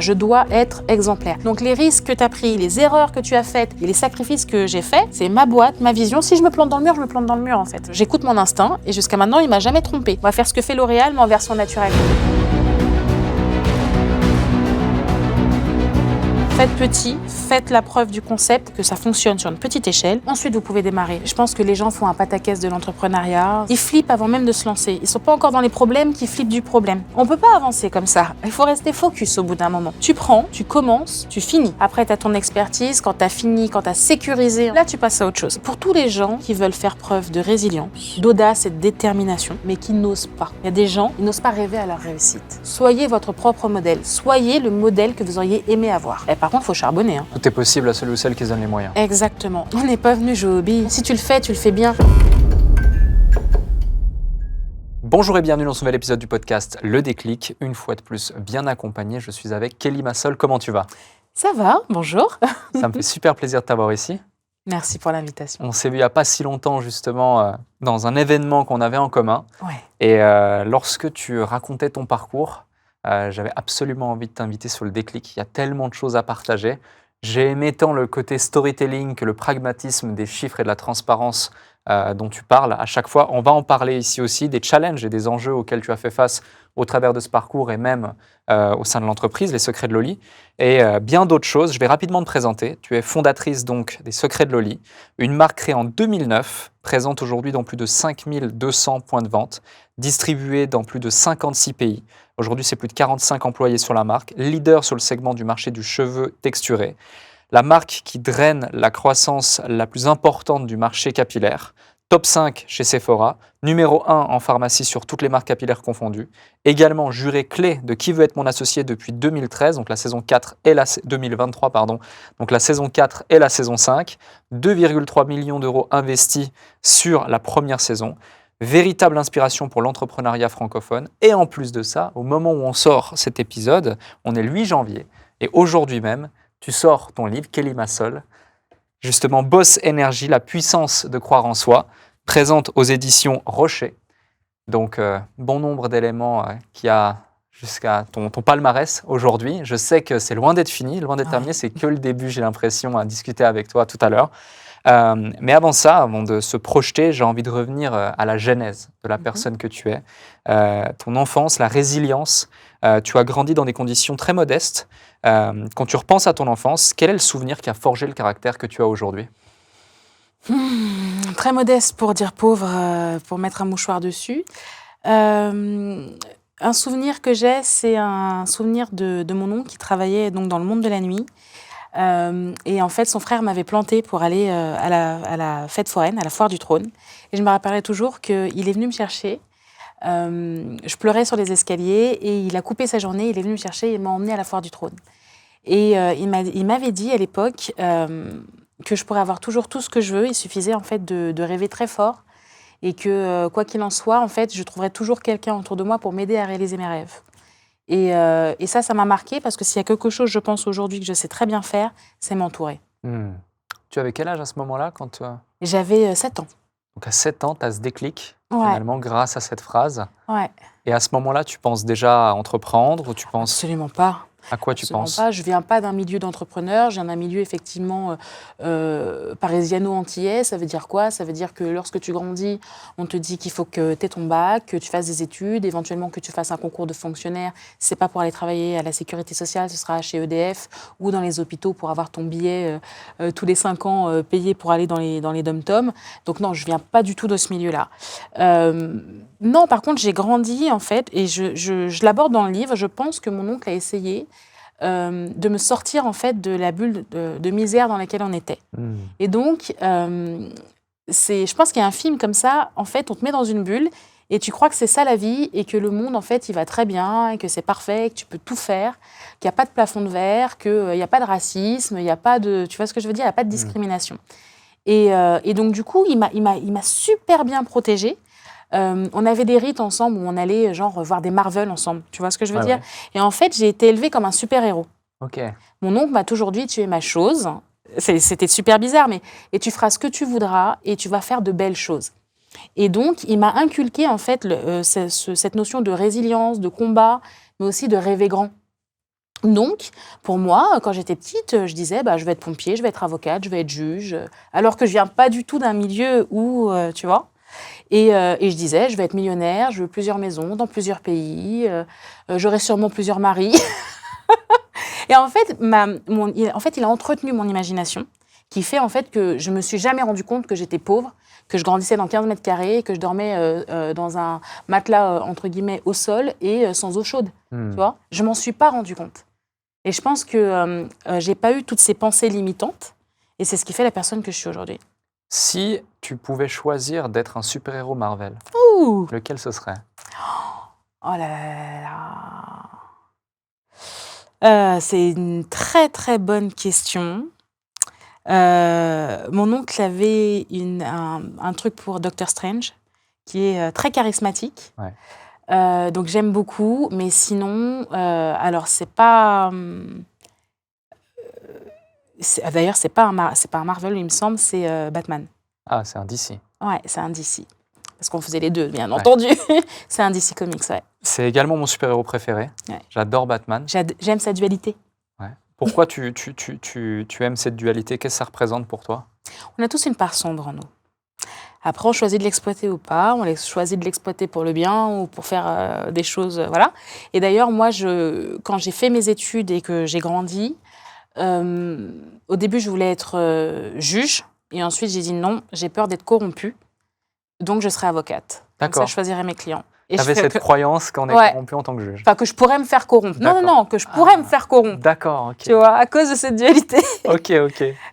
Je dois être exemplaire. Donc les risques que tu as pris, les erreurs que tu as faites et les sacrifices que j'ai faits, c'est ma boîte, ma vision. Si je me plante dans le mur, je me plante dans le mur en fait. J'écoute mon instinct et jusqu'à maintenant, il m'a jamais trompé. On va faire ce que fait L'Oréal, mais en version naturelle. Faites petit, faites la preuve du concept, que ça fonctionne sur une petite échelle. Ensuite, vous pouvez démarrer. Je pense que les gens font un pataquès de l'entrepreneuriat. Ils flippent avant même de se lancer. Ils sont pas encore dans les problèmes qui flippent du problème. On peut pas avancer comme ça. Il faut rester focus au bout d'un moment. Tu prends, tu commences, tu finis. Après, tu as ton expertise. Quand tu as fini, quand tu as sécurisé, là, tu passes à autre chose. Pour tous les gens qui veulent faire preuve de résilience, d'audace et de détermination, mais qui n'osent pas. Il y a des gens, ils n'osent pas rêver à leur réussite. Soyez votre propre modèle. Soyez le modèle que vous auriez aimé avoir. Par contre, il faut charbonner. Tout est possible à celui ou celle qui se donne les moyens. Exactement. On n'est pas venu jouer au billes. Si tu le fais bien. Bonjour et bienvenue dans ce nouvel épisode du podcast Le Déclic. Une fois de plus, bien accompagné, je suis avec Kelly Massol. Comment tu vas ? Ça va, bonjour. Ça me fait super plaisir de t'avoir ici. Merci pour l'invitation. On s'est vu il n'y a pas si longtemps justement dans un événement qu'on avait en commun. Ouais. Et lorsque tu racontais ton parcours, j'avais absolument envie de t'inviter sur Le Déclic. Il y a tellement de choses à partager. J'ai aimé tant le côté storytelling que le pragmatisme des chiffres et de la transparence dont tu parles à chaque fois. On va en parler ici aussi, des challenges et des enjeux auxquels tu as fait face au travers de ce parcours et même au sein de l'entreprise, les Secrets de Loli, et bien d'autres choses. Je vais rapidement te présenter. Tu es fondatrice donc des Secrets de Loli, une marque créée en 2009, présente aujourd'hui dans plus de 5200 points de vente, distribuée dans plus de 56 pays. Aujourd'hui, c'est plus de 45 employés sur la marque, leader sur le segment du marché du cheveu texturé. La marque qui draine la croissance la plus importante du marché capillaire, top 5 chez Sephora, numéro 1 en pharmacie sur toutes les marques capillaires confondues, également juré clé de Qui veut être mon associé depuis 2013, donc la saison 4 et 2023, donc la saison 4 et la saison 5, 2,3 millions d'euros investis sur la première saison. Véritable inspiration pour l'entrepreneuriat francophone. Et en plus de ça, au moment où on sort cet épisode, on est le 8 janvier, et aujourd'hui même, tu sors ton livre, Kelly Massol, justement Boss Énergie, la puissance de croire en soi, présente aux éditions Rocher. Donc, bon nombre d'éléments qui a jusqu'à ton palmarès aujourd'hui. Je sais que c'est loin d'être fini, loin d'être terminé, c'est que le début, j'ai l'impression, à discuter avec toi tout à l'heure. Mais avant ça, avant de se projeter, j'ai envie de revenir à la genèse de la personne que tu es, ton enfance, la résilience. Tu as grandi dans des conditions très modestes. Quand tu repenses à ton enfance, quel est le souvenir qui a forgé le caractère que tu as aujourd'hui ? Très modeste pour dire pauvre, pour mettre un mouchoir dessus. Un souvenir que j'ai, c'est un souvenir de mon oncle qui travaillait donc dans le monde de la nuit. Et en fait, son frère m'avait planté pour aller à la fête foraine, à la foire du trône. Et je me rappellerai toujours qu'il est venu me chercher. Je pleurais sur les escaliers et il a coupé sa journée. Il est venu me chercher et m'a emmenée à la foire du trône. Et il m'avait dit à l'époque que je pourrais avoir toujours tout ce que je veux. Il suffisait en fait de rêver très fort et que quoi qu'il en soit, en fait, je trouverais toujours quelqu'un autour de moi pour m'aider à réaliser mes rêves. Et ça m'a marqué parce que s'il y a quelque chose, je pense aujourd'hui que je sais très bien faire, c'est m'entourer. Tu avais quel âge à ce moment-là quand J'avais 7 ans. Donc à 7 ans, tu as ce déclic, Ouais. finalement, grâce à cette phrase. Ouais. Et à ce moment-là, tu penses déjà à entreprendre ou tu penses Absolument pas. à quoi tu Absolument penses ? pas. Je viens pas d'un milieu d'entrepreneurs, je viens d'un milieu effectivement parisiano-antillais. Ça veut dire quoi ? Ça veut dire que lorsque tu grandis, on te dit qu'il faut que tu aies ton bac, que tu fasses des études, éventuellement que tu fasses un concours de fonctionnaire. Si c'est pas pour aller travailler à la sécurité sociale, ce sera chez EDF ou dans les hôpitaux pour avoir ton billet tous les 5 ans payé pour aller dans les dom-toms. Donc non, je viens pas du tout de ce milieu-là. Non, par contre, j'ai grandi en fait, et je l'aborde dans le livre. Je pense que mon oncle a essayé de me sortir en fait de la bulle de misère dans laquelle on était. Et donc, je pense qu'il y a un film comme ça. En fait, on te met dans une bulle et tu crois que c'est ça la vie et que le monde en fait il va très bien et que c'est parfait, que tu peux tout faire, qu'il n'y a pas de plafond de verre, qu'il n'y a pas de racisme, il n'y a pas de, tu vois ce que je veux dire, il n'y a pas de discrimination. Et donc du coup, il m'a super bien protégée. On avait des rites ensemble où on allait genre voir des Marvel ensemble, tu vois ce que je veux dire ? Ouais. Et en fait, j'ai été élevée comme un super-héros. Ok. Mon oncle m'a toujours dit, tu es ma chose. C'était super bizarre, mais et tu feras ce que tu voudras et tu vas faire de belles choses. Et donc, il m'a inculqué en fait cette notion de résilience, de combat, mais aussi de rêver grand. Donc, pour moi, quand j'étais petite, je disais, je vais être pompier, je vais être avocate, je vais être juge, alors que je viens pas du tout d'un milieu où, tu vois. Et je disais, je vais être millionnaire, je veux plusieurs maisons dans plusieurs pays, j'aurai sûrement plusieurs maris. Et en fait, il a entretenu mon imagination, qui fait en fait que je me suis jamais rendu compte que j'étais pauvre, que je grandissais dans 15 mètres carrés, que je dormais dans un matelas, entre guillemets, au sol et sans eau chaude. Tu vois, je m'en suis pas rendu compte. Et je pense que j'ai pas eu toutes ces pensées limitantes, et c'est ce qui fait la personne que je suis aujourd'hui. Si tu pouvais choisir d'être un super-héros Marvel, Ouh! lequel ce serait? Oh là là là là. C'est une très très bonne question. Mon oncle avait un truc pour Doctor Strange qui est très charismatique. Ouais. Donc j'aime beaucoup, mais sinon, alors c'est pas. D'ailleurs, c'est pas un Marvel, il me semble, c'est Batman. Ah, c'est un DC. Ouais, c'est un DC. Parce qu'on faisait les deux, bien entendu. C'est un DC Comics, ouais. C'est également mon super-héros préféré. Ouais. J'adore Batman. J'aime sa dualité. Ouais. Pourquoi tu aimes cette dualité? Qu'est-ce que ça représente pour toi? On a tous une part sombre en nous. Après, on choisit de l'exploiter ou pas. On choisit de l'exploiter pour le bien ou pour faire des choses, voilà. Et d'ailleurs, moi, quand j'ai fait mes études et que j'ai grandi, au début, je voulais être juge. Et ensuite, j'ai dit non, j'ai peur d'être corrompue. Donc, je serai avocate. Comme ça, D'accord. je choisirais mes clients. Tu avais cette croyance qu'on est Ouais. corrompu en tant que juge. Enfin, que je pourrais me faire corrompre. Non, D'accord. non, que je pourrais me faire corrompre. D'accord, ok. Tu vois, à cause de cette dualité. Ok.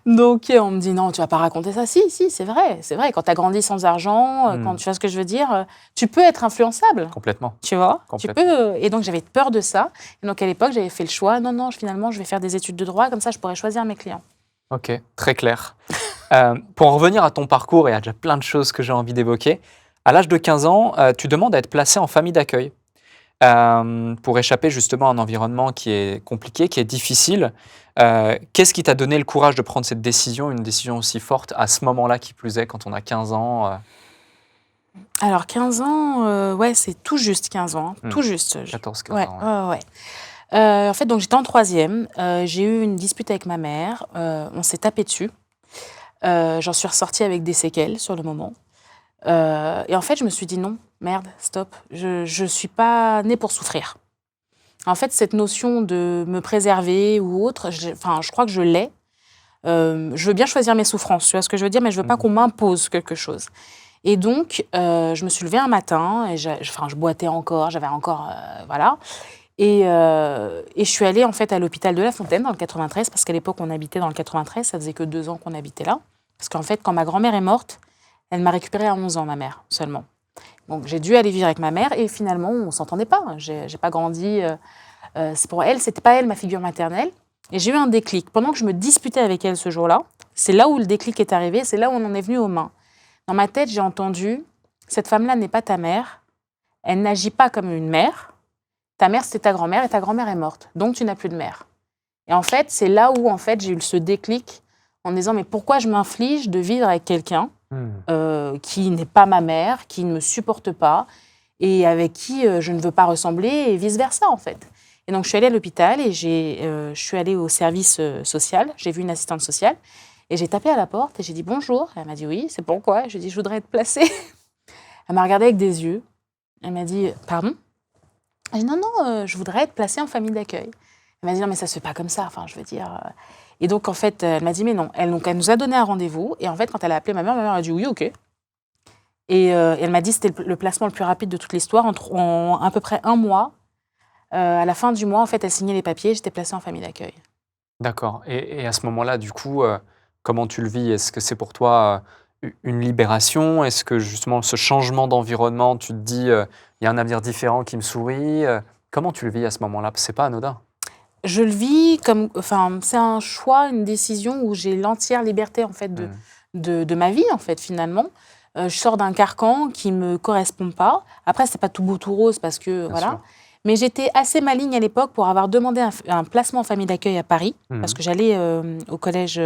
Donc, on me dit non, tu vas pas raconter ça. Si, c'est vrai. C'est vrai. Quand tu as grandi sans argent, quand tu vois ce que je veux dire, tu peux être influençable. Complètement. Tu vois, Complètement. tu peux. Et donc, j'avais peur de ça. Et donc, à l'époque, j'avais fait le choix. Non, finalement, je vais faire des études de droit. Comme ça, je pourrais choisir mes clients. Ok, très clair. Pour en revenir à ton parcours, il y a déjà plein de choses que j'ai envie d'évoquer. À l'âge de 15 ans, tu demandes à être placé en famille d'accueil pour échapper justement à un environnement qui est compliqué, qui est difficile. Qu'est-ce qui t'a donné le courage de prendre cette décision, une décision aussi forte à ce moment-là, qui plus est, quand on a 15 ans Alors, 15 ans, ouais, c'est tout juste 15 ans. Tout juste. 14-15 ans. Ouais. En fait, donc j'étais en 3e. J'ai eu une dispute avec ma mère. On s'est tapé dessus. J'en suis ressortie avec des séquelles sur le moment. Et en fait, je me suis dit non, merde, stop. Je suis pas née pour souffrir. En fait, cette notion de me préserver ou autre, je crois que je l'ai. Je veux bien choisir mes souffrances, tu vois ce que je veux dire, mais je veux pas qu'on m'impose quelque chose. Et donc, je me suis levée un matin et je boitais encore, j'avais encore, voilà. Et je suis allée en fait à l'hôpital de La Fontaine dans le 93, parce qu'à l'époque on habitait dans le 93, ça faisait que 2 ans qu'on habitait là. Parce qu'en fait, quand ma grand-mère est morte, elle m'a récupérée à 11 ans, ma mère, seulement. Donc j'ai dû aller vivre avec ma mère et finalement on s'entendait pas. J'ai pas grandi. Pour elle, c'était pas elle ma figure maternelle. Et j'ai eu un déclic. Pendant que je me disputais avec elle ce jour-là, c'est là où le déclic est arrivé, c'est là où on en est venu aux mains. Dans ma tête, j'ai entendu, cette femme-là n'est pas ta mère, elle n'agit pas comme une mère. Ta mère, c'était ta grand-mère et ta grand-mère est morte. Donc, tu n'as plus de mère. Et en fait, c'est là où en fait, j'ai eu ce déclic en me disant, mais pourquoi je m'inflige de vivre avec quelqu'un qui n'est pas ma mère, qui ne me supporte pas et avec qui je ne veux pas ressembler et vice-versa, en fait. Et donc, je suis allée à l'hôpital et je suis allée au service social. J'ai vu une assistante sociale et j'ai tapé à la porte et j'ai dit bonjour. Elle m'a dit oui, c'est pourquoi? Je lui ai dit, je voudrais être placée. Elle m'a regardée avec des yeux. Elle m'a dit, pardon? J'ai dit non, je voudrais être placée en famille d'accueil. Elle m'a dit non, mais ça se fait pas comme ça, enfin, je veux dire. Et donc, en fait, elle m'a dit mais non. Elle nous a donné un rendez-vous. Et en fait, quand elle a appelé ma mère a dit oui, ok. Et elle m'a dit que c'était le placement le plus rapide de toute l'histoire. En à peu près 1 mois, à la fin du mois, en fait, elle signait les papiers, j'étais placée en famille d'accueil. D'accord. Et à ce moment-là, du coup, comment tu le vis? Est-ce que c'est pour toi une libération? Est-ce que justement ce changement d'environnement, tu te dis, il y a un avenir différent qui me sourit? Comment tu le vis à ce moment-là? C'est pas anodin. Je le vis comme, enfin, c'est un choix, une décision où j'ai l'entière liberté en fait de ma vie en fait finalement. Je sors d'un carcan qui me correspond pas. Après, c'est pas tout beau tout rose parce que Bien voilà. sûr. Mais j'étais assez maligne à l'époque pour avoir demandé un placement en famille d'accueil à Paris, parce que j'allais au collège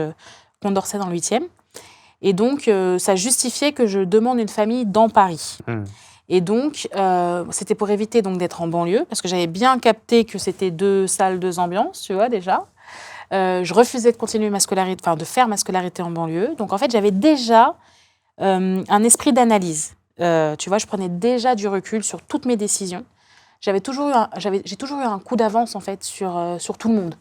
Condorcet dans le 8e. Et donc, ça justifiait que je demande une famille dans Paris. Et donc, c'était pour éviter donc, d'être en banlieue, parce que j'avais bien capté que c'était 2 salles, 2 ambiances, tu vois, déjà. Je refusais de continuer ma scolarité, enfin, de faire ma scolarité en banlieue. Donc, en fait, j'avais déjà un esprit d'analyse. Tu vois, je prenais déjà du recul sur toutes mes décisions. J'ai toujours eu un coup d'avance, en fait, sur tout le monde.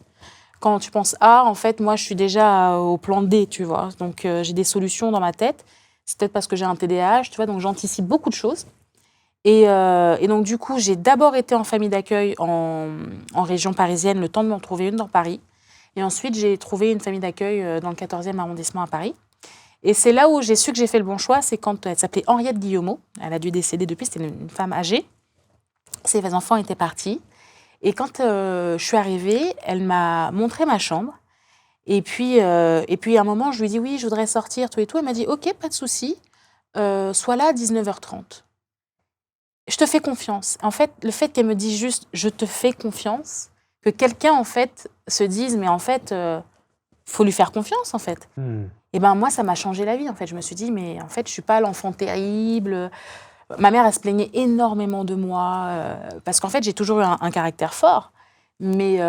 Quand tu penses A, en fait, moi, je suis déjà au plan D, tu vois. Donc, j'ai des solutions dans ma tête. C'est peut-être parce que j'ai un TDAH, tu vois, donc j'anticipe beaucoup de choses. Et donc, du coup, j'ai d'abord été en famille d'accueil en région parisienne, le temps de m'en trouver une dans Paris. Et ensuite, j'ai trouvé une famille d'accueil dans le 14e arrondissement à Paris. Et c'est là où j'ai su que j'ai fait le bon choix, c'est quand elle s'appelait Henriette Guillemot. Elle a dû décéder depuis, c'était une femme âgée. Ses enfants étaient partis. Et quand je suis arrivée, elle m'a montré ma chambre. Et puis, à un moment, je lui ai dit, oui, je voudrais sortir, tout et tout. Elle m'a dit, OK, pas de souci, sois là à 19h30. Je te fais confiance. En fait, le fait qu'elle me dise juste « je te fais confiance », que quelqu'un, en fait, se dise « mais en fait, faut lui faire confiance, en fait ». Et ben moi, ça m'a changé la vie, en fait. Je me suis dit « mais en fait, je suis pas l'enfant terrible ». Ma mère, elle se plaignait énormément de moi, parce qu'en fait, j'ai toujours eu un caractère fort. Mais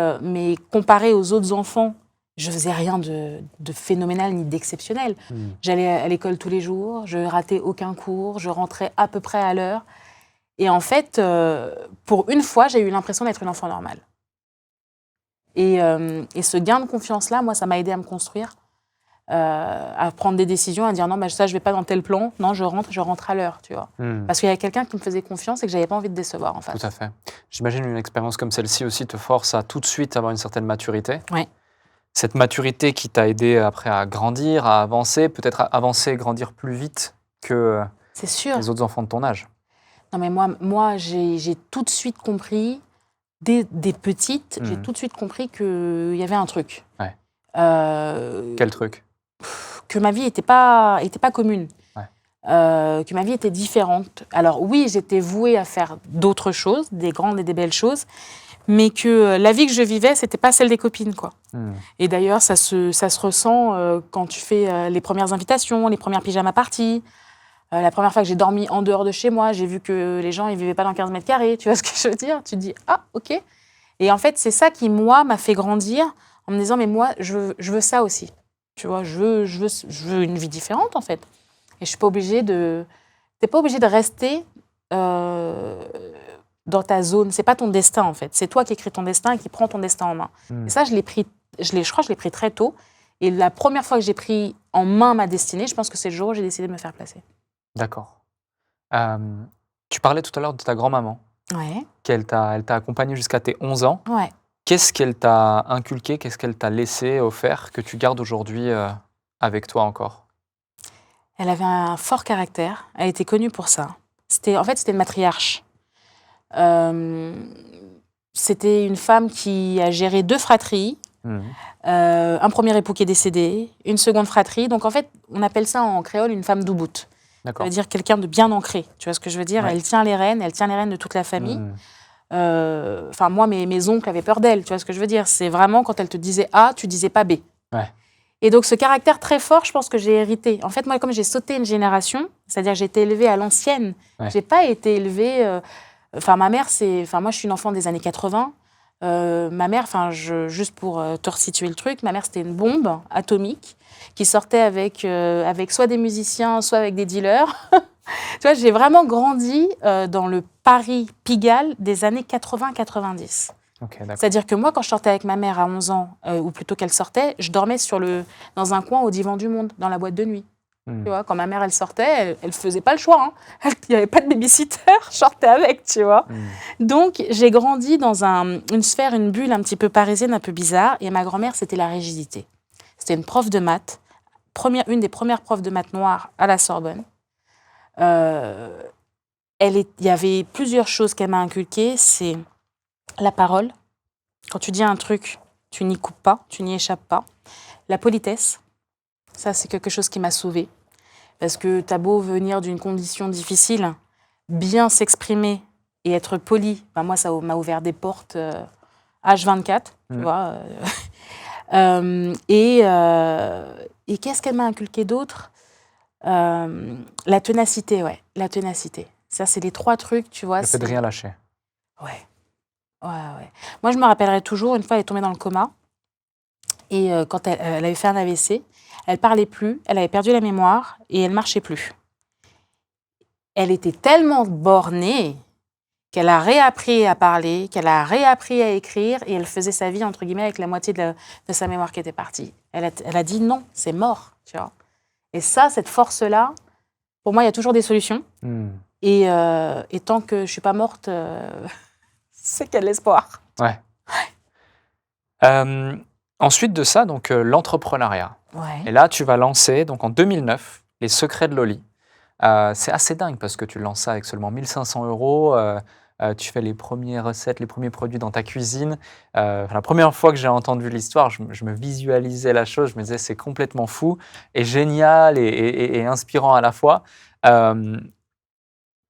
comparé aux autres enfants, je faisais rien de phénoménal ni d'exceptionnel. J'allais à l'école tous les jours, je ratais aucun cours, je rentrais à peu près à l'heure. Et en fait, pour une fois, j'ai eu l'impression d'être une enfant normale. Et ce gain de confiance-là, moi, ça m'a aidé à me construire, à prendre des décisions, à dire non, bah, ça, je ne vais pas dans tel plan. Non, je rentre à l'heure, tu vois. Parce qu'il y avait quelqu'un qui me faisait confiance et que je n'avais pas envie de décevoir, en fait. Tout à fait. J'imagine une expérience comme celle-ci aussi te force à tout de suite avoir une certaine maturité. Oui. Cette maturité qui t'a aidé après à grandir, à avancer, peut-être à avancer et grandir plus vite que C'est sûr. les autres enfants de ton âge. Non, mais moi j'ai tout de suite compris, dès petite, j'ai tout de suite compris qu'il y avait un truc. Ouais. Euh, Quel truc? Que ma vie n'était pas commune. Ouais. Que ma vie était différente. Alors oui, j'étais vouée à faire d'autres choses, des grandes et des belles choses, mais que la vie que je vivais, c'était pas celle des copines, quoi. Et d'ailleurs, ça se ressent quand tu fais les premières invitations, les premières pyjama parties. La première fois que j'ai dormi en dehors de chez moi, j'ai vu que les gens, ils vivaient pas dans 15 mètres carrés. Tu vois ce que je veux dire? Tu te dis, ah, OK. Et en fait, c'est ça qui, moi, m'a fait grandir en me disant, mais moi, je veux ça aussi. Tu vois, je veux une vie différente, en fait. Et je suis pas obligée de... T'es pas obligé de rester dans ta zone. C'est pas ton destin, en fait. C'est toi qui écris ton destin et qui prends ton destin en main. Et ça, je crois que je l'ai pris très tôt. Et la première fois que j'ai pris en main ma destinée, je pense que c'est le jour où j'ai décidé de me faire placer. D'accord. Tu parlais tout à l'heure de ta grand-maman. Ouais. Elle t'a accompagnée jusqu'à tes 11 ans. Ouais. Qu'est-ce qu'elle t'a inculqué, qu'est-ce qu'elle t'a laissé, offert, que tu gardes aujourd'hui avec toi encore? Elle avait un fort caractère. Elle était connue pour ça. C'était une matriarche. C'était une femme qui a géré 2 fratries, un premier époux qui est décédé, une seconde fratrie. Donc, en fait, on appelle ça en créole une femme douboute. Ça veut dire quelqu'un de bien ancré. Tu vois ce que je veux dire? Ouais. Elle tient les rênes de toute la famille. Moi, mes oncles avaient peur d'elle. Tu vois ce que je veux dire? C'est vraiment quand elle te disait A, tu disais pas B. Ouais. Et donc, ce caractère très fort, je pense que j'ai hérité. En fait, moi, comme j'ai sauté une génération, c'est-à-dire que j'ai été élevée à l'ancienne, j'ai pas été élevée... ma mère, moi, je suis une enfant des années 80. Ma mère, juste pour te resituer le truc, ma mère, c'était une bombe atomique qui sortait avec soit des musiciens, soit avec des dealers. Tu vois, j'ai vraiment grandi dans le Paris Pigalle des années 80-90. Okay, c'est-à-dire que moi, quand je sortais avec ma mère à 11 ans, ou plutôt qu'elle sortait, je dormais dans un coin au divan du monde, dans la boîte de nuit. Tu vois, quand ma mère, elle sortait, elle faisait pas le choix. Hein. Il n'y avait pas de babysitter, je sortais avec, tu vois. Donc, j'ai grandi dans une sphère, une bulle un petit peu parisienne, un peu bizarre. Et ma grand-mère, c'était la rigidité. C'était une prof de maths, une des premières profs de maths noires à la Sorbonne. Il y avait plusieurs choses qu'elle m'a inculquées. C'est la parole. Quand tu dis un truc, tu n'y coupes pas, tu n'y échappes pas. La politesse. Ça, c'est quelque chose qui m'a sauvée. Parce que t'as beau venir d'une condition difficile, bien s'exprimer et être poli, moi, ça m'a ouvert des portes H24, tu vois. Et qu'est-ce qu'elle m'a inculqué d'autre? La ténacité, ouais, la ténacité. Ça, c'est les 3 trucs, tu vois. Le fait de rien lâcher. Ouais. Moi, je me rappellerai toujours, une fois, elle est tombée dans le coma. Et quand elle avait fait un AVC, elle parlait plus, elle avait perdu la mémoire et elle marchait plus. Elle était tellement bornée qu'elle a réappris à parler, qu'elle a réappris à écrire et elle faisait sa vie, entre guillemets, avec la moitié de sa mémoire qui était partie. Elle a dit non, c'est mort, tu vois. Et ça, cette force-là, pour moi, il y a toujours des solutions. Et tant que je ne suis pas morte, c'est qu'il y a de l'espoir. Ouais. Ensuite de ça, donc l'entrepreneuriat. Ouais. Et là, tu vas lancer, donc en 2009, Les Secrets de Loli. C'est assez dingue parce que tu lances ça avec seulement 1 500 €. Tu fais les premières recettes, les premiers produits dans ta cuisine. La première fois que j'ai entendu l'histoire, je me visualisais la chose, je me disais c'est complètement fou et génial et inspirant à la fois.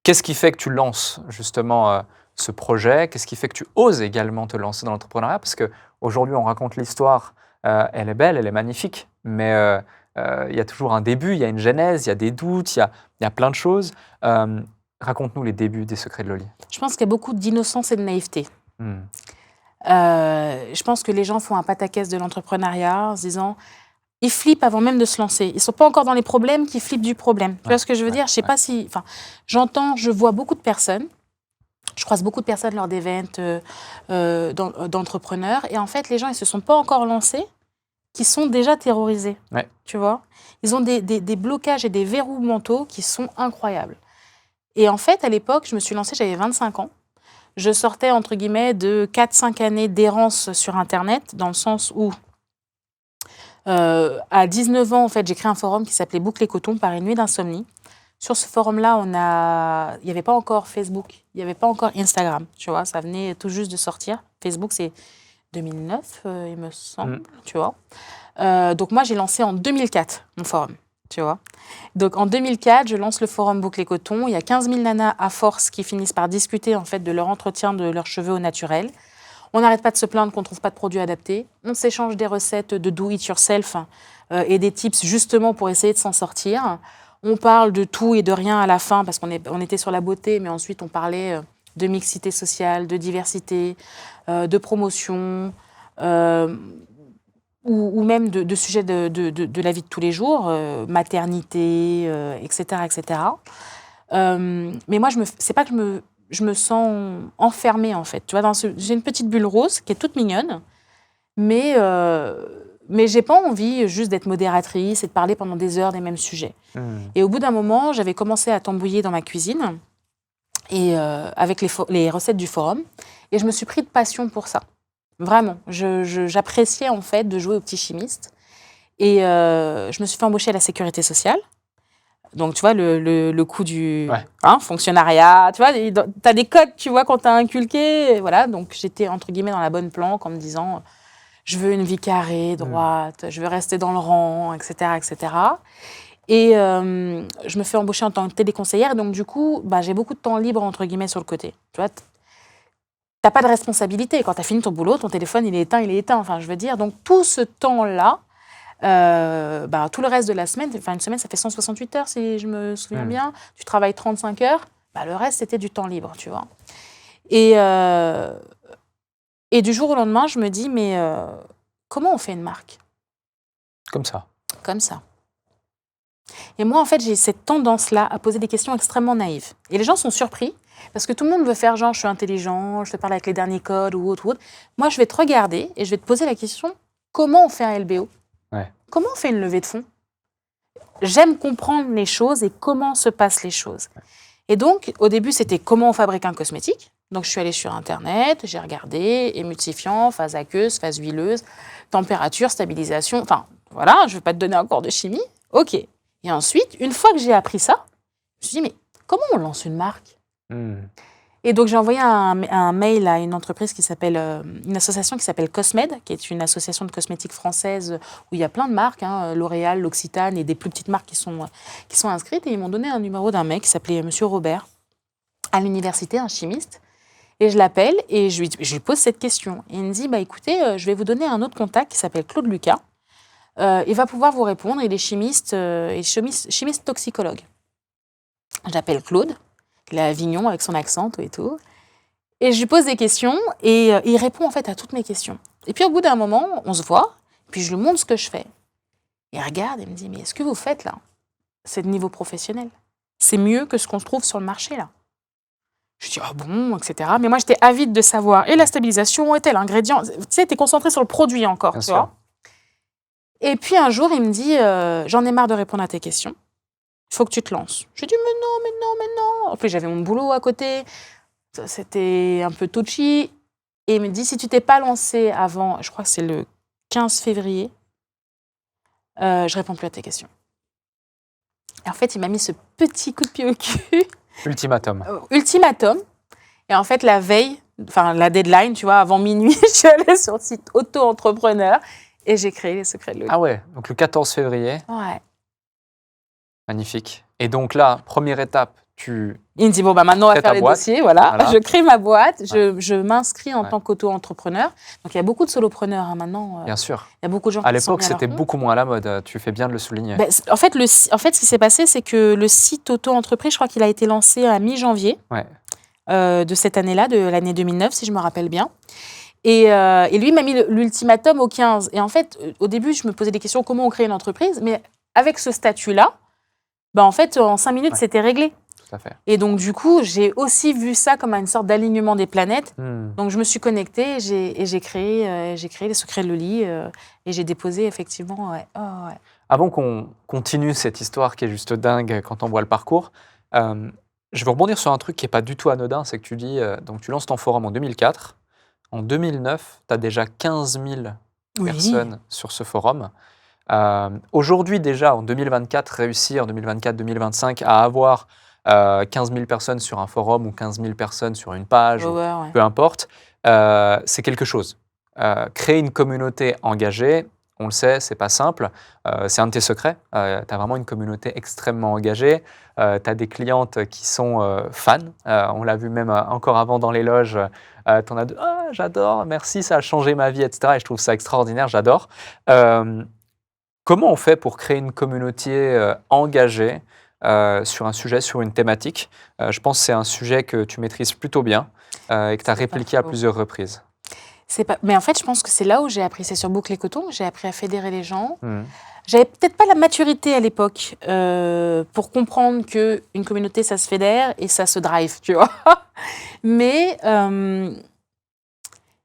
Qu'est-ce qui fait que tu lances justement ce projet? Qu'est-ce qui fait que tu oses également te lancer dans l'entrepreneuriat? Parce qu'aujourd'hui, on raconte l'histoire, elle est belle, elle est magnifique, mais il y a toujours un début, il y a une genèse, il y a des doutes, il y a plein de choses. Raconte-nous les débuts des Secrets de Loli. Je pense qu'il y a beaucoup d'innocence et de naïveté. Je pense que les gens font un pataquès de l'entrepreneuriat en se disant, ils flippent avant même de se lancer. Ils ne sont pas encore dans les problèmes, qu'ils flippent du problème. Tu vois ce que je veux dire? Je sais pas si... Enfin, je vois beaucoup de personnes, je croise beaucoup de personnes lors d'événements d'entrepreneurs, et en fait, les gens, ils ne se sont pas encore lancés, qui sont déjà terrorisés. Ouais. Tu vois? Ils ont des blocages et des verrous mentaux qui sont incroyables. Et en fait, à l'époque, je me suis lancée, j'avais 25 ans. Je sortais, entre guillemets, de 4-5 années d'errance sur Internet, dans le sens où, à 19 ans, en fait, j'ai créé un forum qui s'appelait Boucle et Coton par une nuit d'insomnie. Sur ce forum-là, il n'y avait pas encore Facebook, il n'y avait pas encore Instagram, tu vois, ça venait tout juste de sortir. Facebook, c'est 2009, il me semble, tu vois. Donc moi, j'ai lancé en 2004 mon forum, tu vois. Donc en 2004, je lance le forum Boucle et Coton. Il y a 15 000 nanas à force qui finissent par discuter en fait de leur entretien de leurs cheveux au naturel. On n'arrête pas de se plaindre qu'on ne trouve pas de produits adaptés. On s'échange des recettes de do it yourself et des tips justement pour essayer de s'en sortir. On parle de tout et de rien à la fin parce qu'on était sur la beauté, mais ensuite on parlait de mixité sociale, de diversité, de promotion, ou même de sujets de la vie de tous les jours, maternité, etc. etc. Mais moi, c'est pas que je me sens enfermée, en fait. Tu vois, j'ai une petite bulle rose qui est toute mignonne, mais j'ai pas envie juste d'être modératrice et de parler pendant des heures des mêmes sujets. Et au bout d'un moment, j'avais commencé à tambouiller dans ma cuisine et avec les recettes du forum, et je me suis pris de passion pour ça. Vraiment, j'appréciais en fait de jouer au petit chimiste. Et je me suis fait embaucher à la sécurité sociale. Donc, tu vois, le coup du fonctionnariat, tu vois, tu as des codes, tu vois, qu'on t'a inculqué. Voilà, donc j'étais entre guillemets dans la bonne planque en me disant, je veux une vie carrée, droite, je veux rester dans le rang, etc. etc. Et je me fais embaucher en tant que téléconseillère. Donc, du coup, j'ai beaucoup de temps libre, entre guillemets, sur le côté. Tu vois, t'as pas de responsabilité. Quand tu as fini ton boulot, ton téléphone, il est éteint. Enfin, je veux dire, donc tout ce temps-là, tout le reste de la semaine, enfin une semaine, ça fait 168 heures, si je me souviens bien. Tu travailles 35 heures, le reste, c'était du temps libre, tu vois. Et du jour au lendemain, je me dis, mais comment on fait une marque? Comme ça. Comme ça. Et moi, en fait, j'ai cette tendance-là à poser des questions extrêmement naïves. Et les gens sont surpris, parce que tout le monde veut faire genre, je suis intelligent, je te parle avec les derniers codes ou autre. Moi, je vais te regarder et je vais te poser la question, comment on fait un LBO? Comment on fait une levée de fonds? J'aime comprendre les choses et comment se passent les choses. Et donc, au début, c'était comment on fabrique un cosmétique. Donc, je suis allée sur Internet, j'ai regardé, émulsifiant, phase aqueuse, phase huileuse, température, stabilisation. Enfin, voilà, je ne vais pas te donner un cours de chimie. OK. Et ensuite, une fois que j'ai appris ça, je me suis dit, mais comment on lance une marque? Et donc, j'ai envoyé un mail à une entreprise une association qui s'appelle Cosmed, qui est une association de cosmétiques française où il y a plein de marques, L'Oréal, l'Occitane et des plus petites marques qui sont inscrites. Et ils m'ont donné un numéro d'un mec qui s'appelait Monsieur Robert, à l'université, un chimiste. Et je l'appelle et je lui pose cette question. Et il me dit, écoutez, je vais vous donner un autre contact qui s'appelle Claude Lucas. Il va pouvoir vous répondre. Il est chimiste toxicologue. J'appelle Claude. Il est à Avignon avec son accent, tout et tout. Et je lui pose des questions et il répond en fait à toutes mes questions. Et puis au bout d'un moment, on se voit, puis je lui montre ce que je fais. Il regarde et me dit, mais ce que vous faites là, c'est de niveau professionnel. C'est mieux que ce qu'on se trouve sur le marché là. Je dis, ah bon, etc. Mais moi, j'étais avide de savoir. Et la stabilisation, et tel ingrédient. Tu sais, t'es concentré sur le produit encore, Bien tu sûr. vois. Et puis un jour, il me dit, j'en ai marre de répondre à tes questions. Il faut que tu te lances. Je dis, mais non, mais non, mais non. En plus, j'avais mon boulot à côté. C'était un peu touchy. Et il me dit, si tu t'es pas lancé avant, je crois que c'est le 15 février, je réponds plus à tes questions. Et en fait, il m'a mis ce petit coup de pied au cul. Ultimatum. Ultimatum. Et en fait, la veille, enfin la deadline, tu vois, avant minuit, je suis allée sur le site auto-entrepreneur et j'ai créé les secrets de Loli. Ah ouais, donc le 14 février, Ouais. magnifique. Et donc là, première étape, Il me dit, bon, bah, maintenant, on va Crée faire ta les boîte. dossiers. Voilà. Voilà. Je crée ma boîte. Je m'inscris en Ouais. tant qu'auto-entrepreneur. Donc, il y a beaucoup de solopreneurs maintenant. bien sûr. Il y a beaucoup de gens À qui sont l'époque, mis à leur c'était compte. beaucoup moins à la mode. Tu fais bien de le souligner. Ben, en fait, ce qui s'est passé, c'est que le site auto-entreprise, je crois qu'il a été lancé à mi-janvier Ouais. de cette année-là, de l'année 2009, si je me rappelle bien. Et lui, il m'a mis l'ultimatum au 15. Et en fait, au début, je me posais des questions, comment on crée une entreprise? Mais avec ce statut-là, ben, en fait, en 5 minutes, Ouais. c'était réglé. Tout à fait. Et donc, du coup, j'ai aussi vu ça comme une sorte d'alignement des planètes. Hmm. Donc, je me suis connectée et j'ai créé les secrets de Loli et j'ai déposé effectivement. Ouais. Oh, ouais. Avant qu'on continue cette histoire qui est juste dingue quand on voit le parcours, je veux rebondir sur un truc qui n'est pas du tout anodin, c'est que tu dis, donc tu lances ton forum en 2004. En 2009, tu as déjà 15 000 personnes sur ce forum. Aujourd'hui déjà, en 2024, réussir, 2024-2025, à avoir 15 000 personnes sur un forum ou 15 000 personnes sur une page, ou Ouais. peu importe, c'est quelque chose. Créer une communauté engagée, on le sait, c'est pas simple. C'est un de tes secrets. Tu as vraiment une communauté extrêmement engagée. Tu as des clientes qui sont fans. On l'a vu même encore avant dans les loges. Tu en as ah, j'adore, merci, ça a changé ma vie, etc. Et je trouve ça extraordinaire, j'adore. Comment on fait pour créer une communauté engagée sur un sujet, sur une thématique? Je pense que c'est un sujet que tu maîtrises plutôt bien et que tu as répliqué à plusieurs reprises. Mais en fait, je pense que c'est là où j'ai appris. C'est sur Boucle et Coton, j'ai appris à fédérer les gens. Mmh. J'avais peut-être pas la maturité à l'époque pour comprendre qu'une communauté, ça se fédère et ça se drive, tu vois. Mais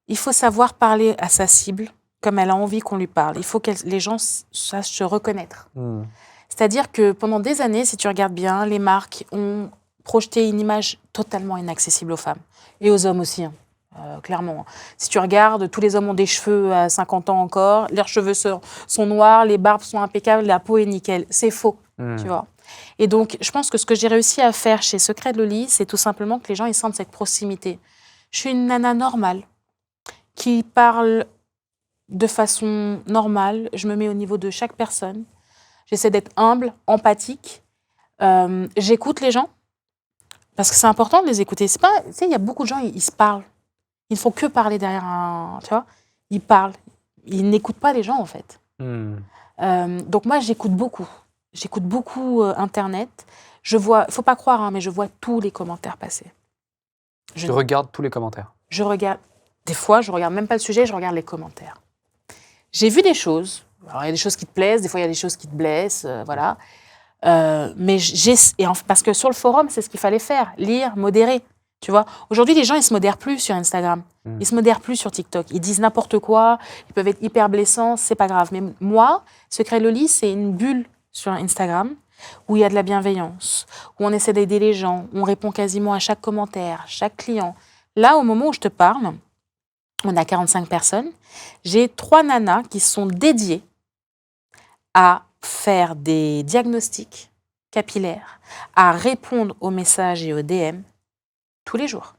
il faut savoir parler à sa cible comme elle a envie qu'on lui parle. Il faut que les gens sachent se reconnaître. Mmh. C'est-à-dire que pendant des années, si tu regardes bien, les marques ont projeté une image totalement inaccessible aux femmes et aux hommes aussi. Clairement. Si tu regardes, tous les hommes ont des cheveux à 50 ans encore, leurs cheveux sont noirs, les barbes sont impeccables, la peau est nickel. C'est faux, tu vois. Et donc, je pense que ce que j'ai réussi à faire chez Secrets de Loli, c'est tout simplement que les gens ils sentent cette proximité. Je suis une nana normale qui parle de façon normale. Je me mets au niveau de chaque personne. J'essaie d'être humble, empathique. J'écoute les gens parce que c'est important de les écouter. C'est pas, tu sais, il y a beaucoup de gens, ils se parlent. Ils ne font que parler derrière tu vois, ils parlent. Ils n'écoutent pas les gens, en fait. Donc moi, j'écoute beaucoup. J'écoute beaucoup Internet. Je vois, faut pas croire, hein, mais je vois tous les commentaires passer. Je regarde tous les commentaires. Je regarde. Des fois, je regarde même pas le sujet, je regarde les commentaires. J'ai vu des choses. Alors, il y a des choses qui te plaisent, des fois, il y a des choses qui te blessent, voilà. Mais parce que sur le forum, c'est ce qu'il fallait faire, lire, modérer. Tu vois, aujourd'hui, les gens, ils se modèrent plus sur Instagram. Ils se modèrent plus sur TikTok. Ils disent n'importe quoi. Ils peuvent être hyper blessants. C'est pas grave. Mais moi, Secret de Loli, c'est une bulle sur Instagram où il y a de la bienveillance, où on essaie d'aider les gens, où on répond quasiment à chaque commentaire, chaque client. Là, au moment où je te parle, on a 45 personnes. J'ai 3 nanas qui sont dédiées à faire des diagnostics capillaires, à répondre aux messages et aux DM tous les jours.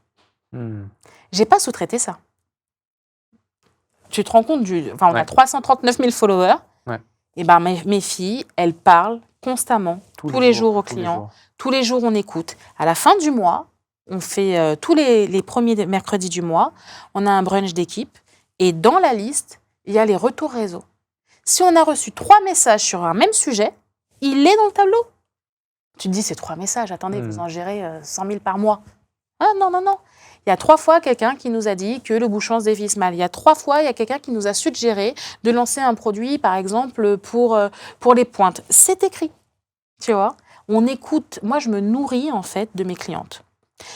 J'ai pas sous-traité ça. Tu te rends compte on a 339 000 followers. Ouais. Et ben mes filles, elles parlent constamment, tous les jours aux clients. Tous les jours, on écoute. À la fin du mois, on fait tous les premiers mercredis du mois, on a un brunch d'équipe. Et dans la liste, il y a les retours réseau. Si on a reçu 3 messages sur un même sujet, il est dans le tableau. Tu te dis, c'est 3 messages, attendez, vous en gérez 100 000 par mois. Ah non, non, non. Il y a 3 fois quelqu'un qui nous a dit que le bouchon se dévisse mal. Il y a 3 fois, il y a quelqu'un qui nous a suggéré de lancer un produit, par exemple, pour les pointes. C'est écrit, tu vois. On écoute. Moi, je me nourris, en fait, de mes clientes.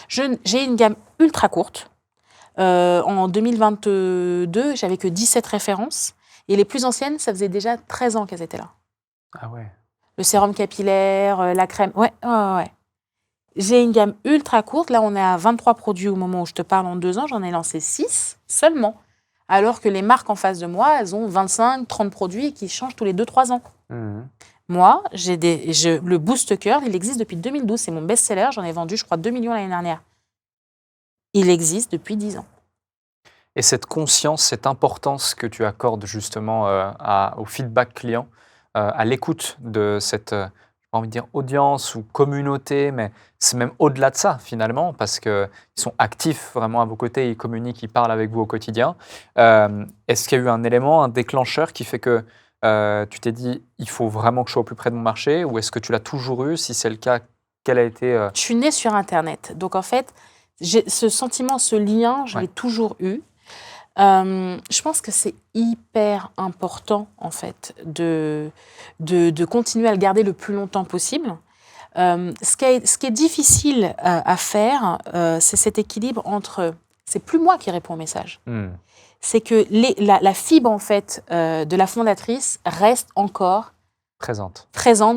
J'ai une gamme ultra courte. En 2022, j'avais que 17 références. Et les plus anciennes, ça faisait déjà 13 ans qu'elles étaient là. Ah ouais. Le sérum capillaire, la crème. Ouais. J'ai une gamme ultra courte. Là, on est à 23 produits au moment où je te parle. En 2 ans, j'en ai lancé 6 seulement. Alors que les marques en face de moi, elles ont 25, 30 produits qui changent tous les 2-3 ans. Moi, le Boost Curl, il existe depuis 2012. C'est mon best-seller. J'en ai vendu, je crois, 2 millions l'année dernière. Il existe depuis 10 ans. Et cette conscience, cette importance que tu accordes justement au feedback client, à l'écoute de cette, j'ai pas envie de dire audience ou communauté, mais c'est même au-delà de ça finalement, parce qu'ils sont actifs vraiment à vos côtés, ils communiquent, ils parlent avec vous au quotidien. Est-ce qu'il y a eu un élément, un déclencheur qui fait que tu t'es dit, il faut vraiment que je sois au plus près de mon marché, ou est-ce que tu l'as toujours eu? Si c'est le cas, quel a été... Je suis née sur Internet. Donc en fait, ce sentiment, ce lien, je l'ai toujours eu. Je pense que c'est hyper important, en fait, de continuer à le garder le plus longtemps possible. Ce qui est difficile à faire, c'est cet équilibre entre... C'est plus moi qui réponds au message. C'est que la fibre, en fait, de la fondatrice reste encore... Présente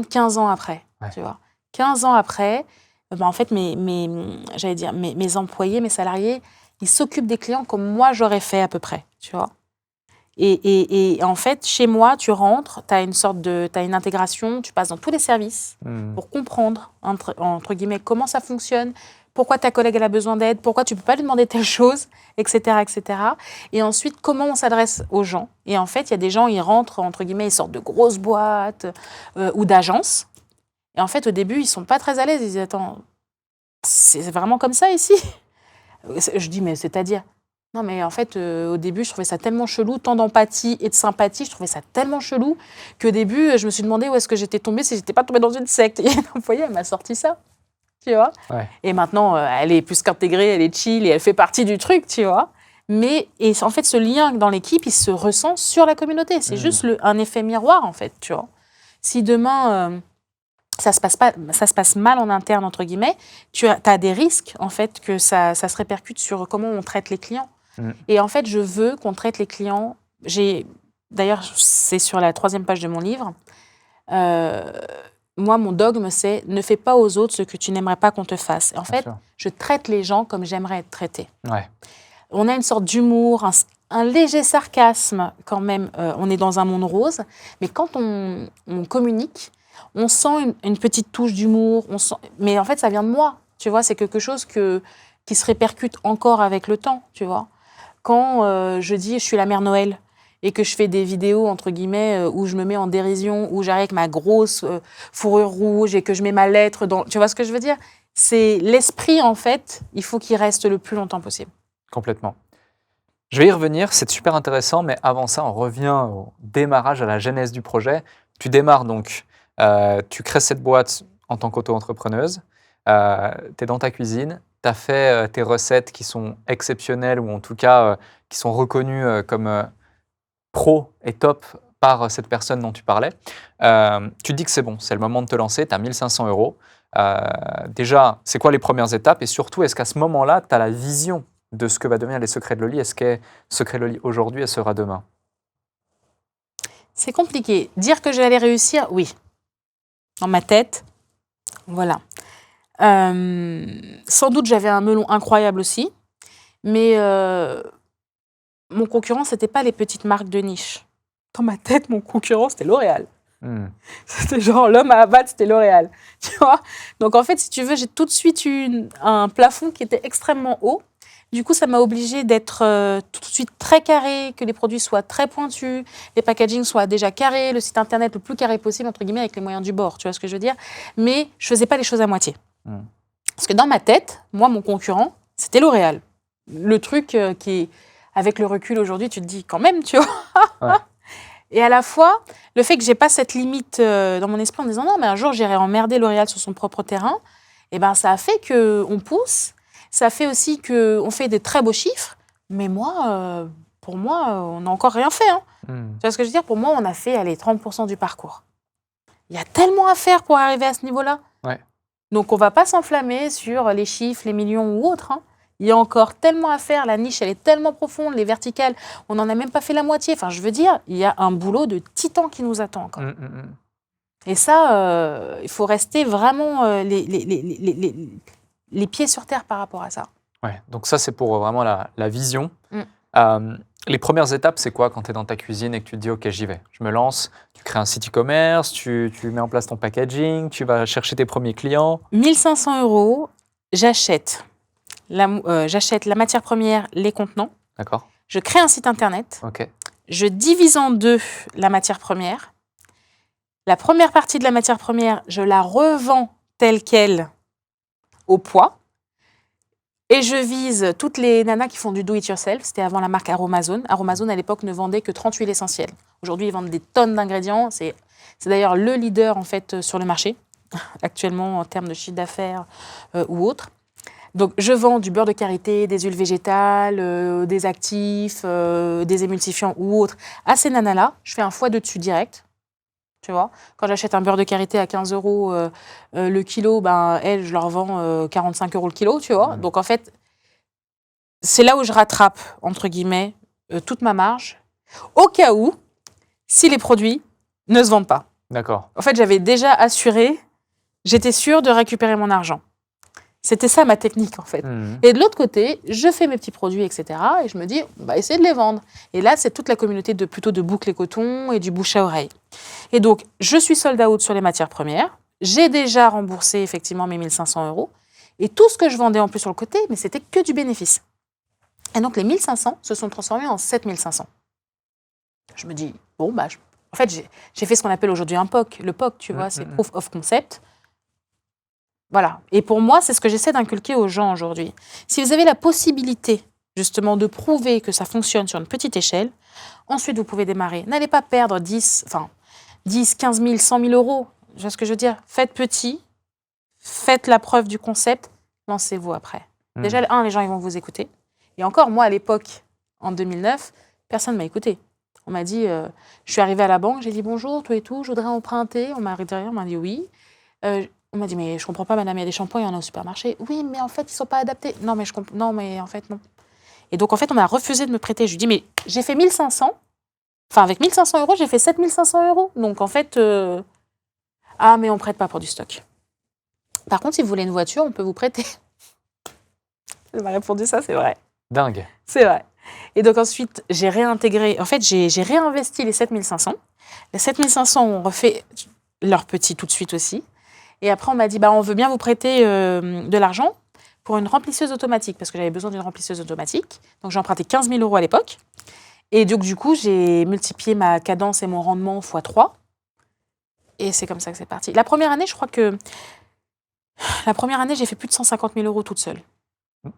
15 ans après, tu vois. 15 ans après, en fait, mes employés, mes salariés, ils s'occupent des clients comme moi j'aurais fait à peu près, tu vois. Et en fait, chez moi, tu rentres, tu as une intégration, tu passes dans tous les services pour comprendre, entre guillemets, comment ça fonctionne, pourquoi ta collègue elle a besoin d'aide, pourquoi tu ne peux pas lui demander telle chose, etc., etc. Et ensuite, comment on s'adresse aux gens. Et en fait, il y a des gens, ils rentrent, entre guillemets, ils sortent de grosses boîtes ou d'agences. Et en fait, au début, ils ne sont pas très à l'aise. Ils disent, attends, c'est vraiment comme ça ici ? Je dis, mais c'est-à-dire ? Non, mais en fait, au début, je trouvais ça tellement chelou, tant d'empathie et de sympathie, je trouvais ça tellement chelou qu'au début, je me suis demandé où est-ce que j'étais tombée, si j'étais pas tombée dans une secte. Et une employée, elle m'a sorti ça, tu vois. Et maintenant, elle est plus qu'intégrée, elle est chill et elle fait partie du truc, tu vois. Et en fait, ce lien dans l'équipe, il se ressent sur la communauté. C'est juste un effet miroir, en fait, tu vois. Si demain... ça se passe mal en interne, entre guillemets, tu as des risques, en fait, que ça se répercute sur comment on traite les clients. Et en fait, je veux qu'on traite les clients. D'ailleurs, c'est sur la 3e page de mon livre. Moi, mon dogme, c'est « ne fais pas aux autres ce que tu n'aimerais pas qu'on te fasse ». En fait, je traite les gens comme j'aimerais être traité. On a une sorte d'humour, un léger sarcasme quand même. On est dans un monde rose. Mais quand on communique, on sent une petite touche d'humour. Mais en fait, ça vient de moi. Tu vois, c'est quelque chose qui se répercute encore avec le temps, tu vois. Quand je dis « je suis la mère Noël » et que je fais des vidéos, entre guillemets, où je me mets en dérision, où j'arrive avec ma grosse fourrure rouge et que je mets ma lettre dans... Tu vois ce que je veux dire ? C'est l'esprit, en fait, il faut qu'il reste le plus longtemps possible. Complètement. Je vais y revenir, c'est super intéressant, mais avant ça, on revient au démarrage, à la genèse du projet. Tu démarres donc, tu crées cette boîte en tant qu'auto-entrepreneuse, tu es dans ta cuisine, tu as fait tes recettes qui sont exceptionnelles ou en tout cas qui sont reconnues comme pro et top par cette personne dont tu parlais. Tu te dis que c'est bon, c'est le moment de te lancer, tu as 1 500 €. Déjà, c'est quoi les premières étapes et surtout, est-ce qu'à ce moment-là, tu as la vision de ce que va devenir les Secrets de Loli? Est-ce que Secrets de Loli aujourd'hui et sera demain? C'est compliqué. Dire que j'allais réussir, oui. Dans ma tête, voilà. Sans doute, j'avais un melon incroyable aussi, mais mon concurrent, c'était pas les petites marques de niche. Dans ma tête, mon concurrent, c'était L'Oréal. C'était genre l'homme à abattre, c'était L'Oréal. Tu vois? Donc en fait, si tu veux, j'ai tout de suite eu un plafond qui était extrêmement haut. Du coup, ça m'a obligée d'être tout de suite très carré, que les produits soient très pointus, les packagings soient déjà carrés, le site internet le plus carré possible, entre guillemets, avec les moyens du bord. Tu vois ce que je veux dire? Mais je faisais pas les choses à moitié. Parce que dans ma tête, moi, mon concurrent, c'était L'Oréal. Le truc qui, avec le recul aujourd'hui, tu te dis quand même, tu vois. Et à la fois, le fait que j'ai pas cette limite dans mon esprit en me disant non, mais un jour j'irai emmerder L'Oréal sur son propre terrain, et ben ça a fait qu'on pousse, ça fait aussi qu'on fait des très beaux chiffres, mais moi, pour moi, on n'a encore rien fait. Hein. Tu vois ce que je veux dire? Pour moi, on a fait 30% du parcours. Il y a tellement à faire pour arriver à ce niveau-là. Ouais. Donc on va pas s'enflammer sur les chiffres, les millions ou autres. Hein. Il y a encore tellement à faire, la niche elle est tellement profonde, les verticales, on n'en a même pas fait la moitié. Enfin, je veux dire, il y a un boulot de titan qui nous attend encore. Et ça, il faut rester vraiment les pieds sur terre par rapport à ça. Ouais, donc ça c'est pour vraiment la vision. Les premières étapes, c'est quoi quand tu es dans ta cuisine et que tu te dis ok, j'y vais, je me lance, tu crées un site e-commerce, tu mets en place ton packaging, tu vas chercher tes premiers clients. 1 500 €, j'achète la matière première, les contenants. D'accord. Je crée un site internet. Ok. Je divise en deux la matière première. La première partie de la matière première, je la revends telle qu'elle au poids. Et je vise toutes les nanas qui font du do-it-yourself. C'était avant la marque Aromazone. Aromazone, à l'époque, ne vendait que 30 huiles essentielles. Aujourd'hui, ils vendent des tonnes d'ingrédients. C'est d'ailleurs le leader en fait, sur le marché, actuellement en termes de chiffre d'affaires ou autre. Donc, je vends du beurre de karité, des huiles végétales, des actifs, des émulsifiants ou autres à ces nanas-là. Je fais un x2 dessus direct. Tu vois, quand j'achète un beurre de karité à 15 € le kilo, ben, elles, je leur vends 45 € le kilo, tu vois. Donc, en fait, c'est là où je rattrape, entre guillemets, toute ma marge, au cas où, si les produits ne se vendent pas. D'accord. En fait, j'avais déjà assuré, j'étais sûre de récupérer mon argent. C'était ça ma technique, en fait. Et de l'autre côté, je fais mes petits produits, etc. Et je me dis, on va essayer de les vendre. Et là, c'est toute la communauté plutôt de boucle et coton et du bouche à oreille. Et donc, je suis sold out sur les matières premières. J'ai déjà remboursé, effectivement, mes 1 500 €. Et tout ce que je vendais en plus sur le côté, mais c'était que du bénéfice. Et donc, les 1 500 se sont transformés en 7 500. Je me dis, bon, bah, en fait, j'ai fait ce qu'on appelle aujourd'hui un POC. Le POC, tu vois, c'est Proof of Concept. Voilà. Et pour moi, c'est ce que j'essaie d'inculquer aux gens aujourd'hui. Si vous avez la possibilité, justement, de prouver que ça fonctionne sur une petite échelle, ensuite, vous pouvez démarrer. N'allez pas perdre 10, 15 000, 100 000 €. Tu vois ce que je veux dire? Faites petit, faites la preuve du concept, lancez-vous après. Déjà, les gens, ils vont vous écouter. Et encore, moi, à l'époque, en 2009, personne ne m'a écouté. On m'a dit, je suis arrivée à la banque, j'ai dit bonjour, tout et tout, je voudrais emprunter. On m'a arrêté derrière, on m'a dit oui. On m'a dit, mais je comprends pas, madame, il y a des shampoings, il y en a au supermarché. Oui, mais en fait, ils sont pas adaptés. Non, mais en fait, non. Et donc, en fait, on m'a refusé de me prêter. Je lui dis, mais j'ai fait 1 500. Enfin, avec 1 500 €, j'ai fait 7 500 €. Donc, en fait, ah, mais on prête pas pour du stock. Par contre, si vous voulez une voiture, on peut vous prêter. Elle m'a répondu ça, c'est vrai. Dingue. C'est vrai. Et donc, ensuite, j'ai réintégré. En fait, j'ai réinvesti les 7 500. Les 7 500 ont refait leur petit tout de suite aussi. Et après, on m'a dit, bah, on veut bien vous prêter de l'argent pour une remplisseuse automatique, parce que j'avais besoin d'une remplisseuse automatique. Donc, j'ai emprunté 15 000 € à l'époque. Et donc, du coup, j'ai multiplié ma cadence et mon rendement x3. Et c'est comme ça que c'est parti. La première année, je crois que... La première année, j'ai fait plus de 150 000 € toute seule.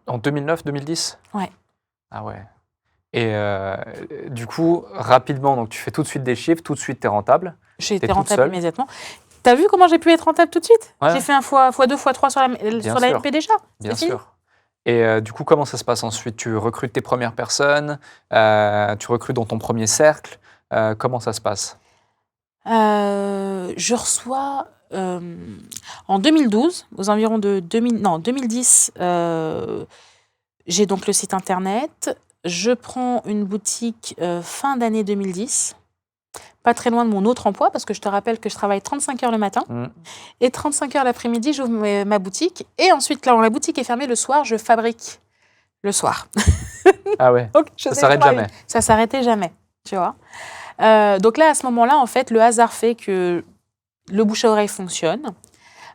En 2009-2010 ? Ouais. Ah ouais. Et du coup, rapidement, donc tu fais tout de suite des chiffres, tout de suite tu es rentable. J'ai été rentable immédiatement. T'as vu comment j'ai pu être rentable tout de suite? Ouais. J'ai fait un x2, x3 sur la MP déjà. Bien sûr. Et du coup, comment ça se passe ensuite? Tu recrutes tes premières personnes, tu recrutes dans ton premier cercle. Comment ça se passe? Je reçois en 2012, aux environs de 2010, j'ai donc le site internet. Je prends une boutique fin d'année 2010. Pas très loin de mon autre emploi, parce que je te rappelle que je travaille 35 heures le matin et 35 heures l'après-midi, j'ouvre ma boutique. Et ensuite, quand la boutique est fermée le soir, je fabrique le soir. Ah ouais, donc, ça s'arrête jamais. Ça s'arrêtait jamais, tu vois. Donc là, à ce moment-là, en fait, le hasard fait que le bouche à oreille fonctionne.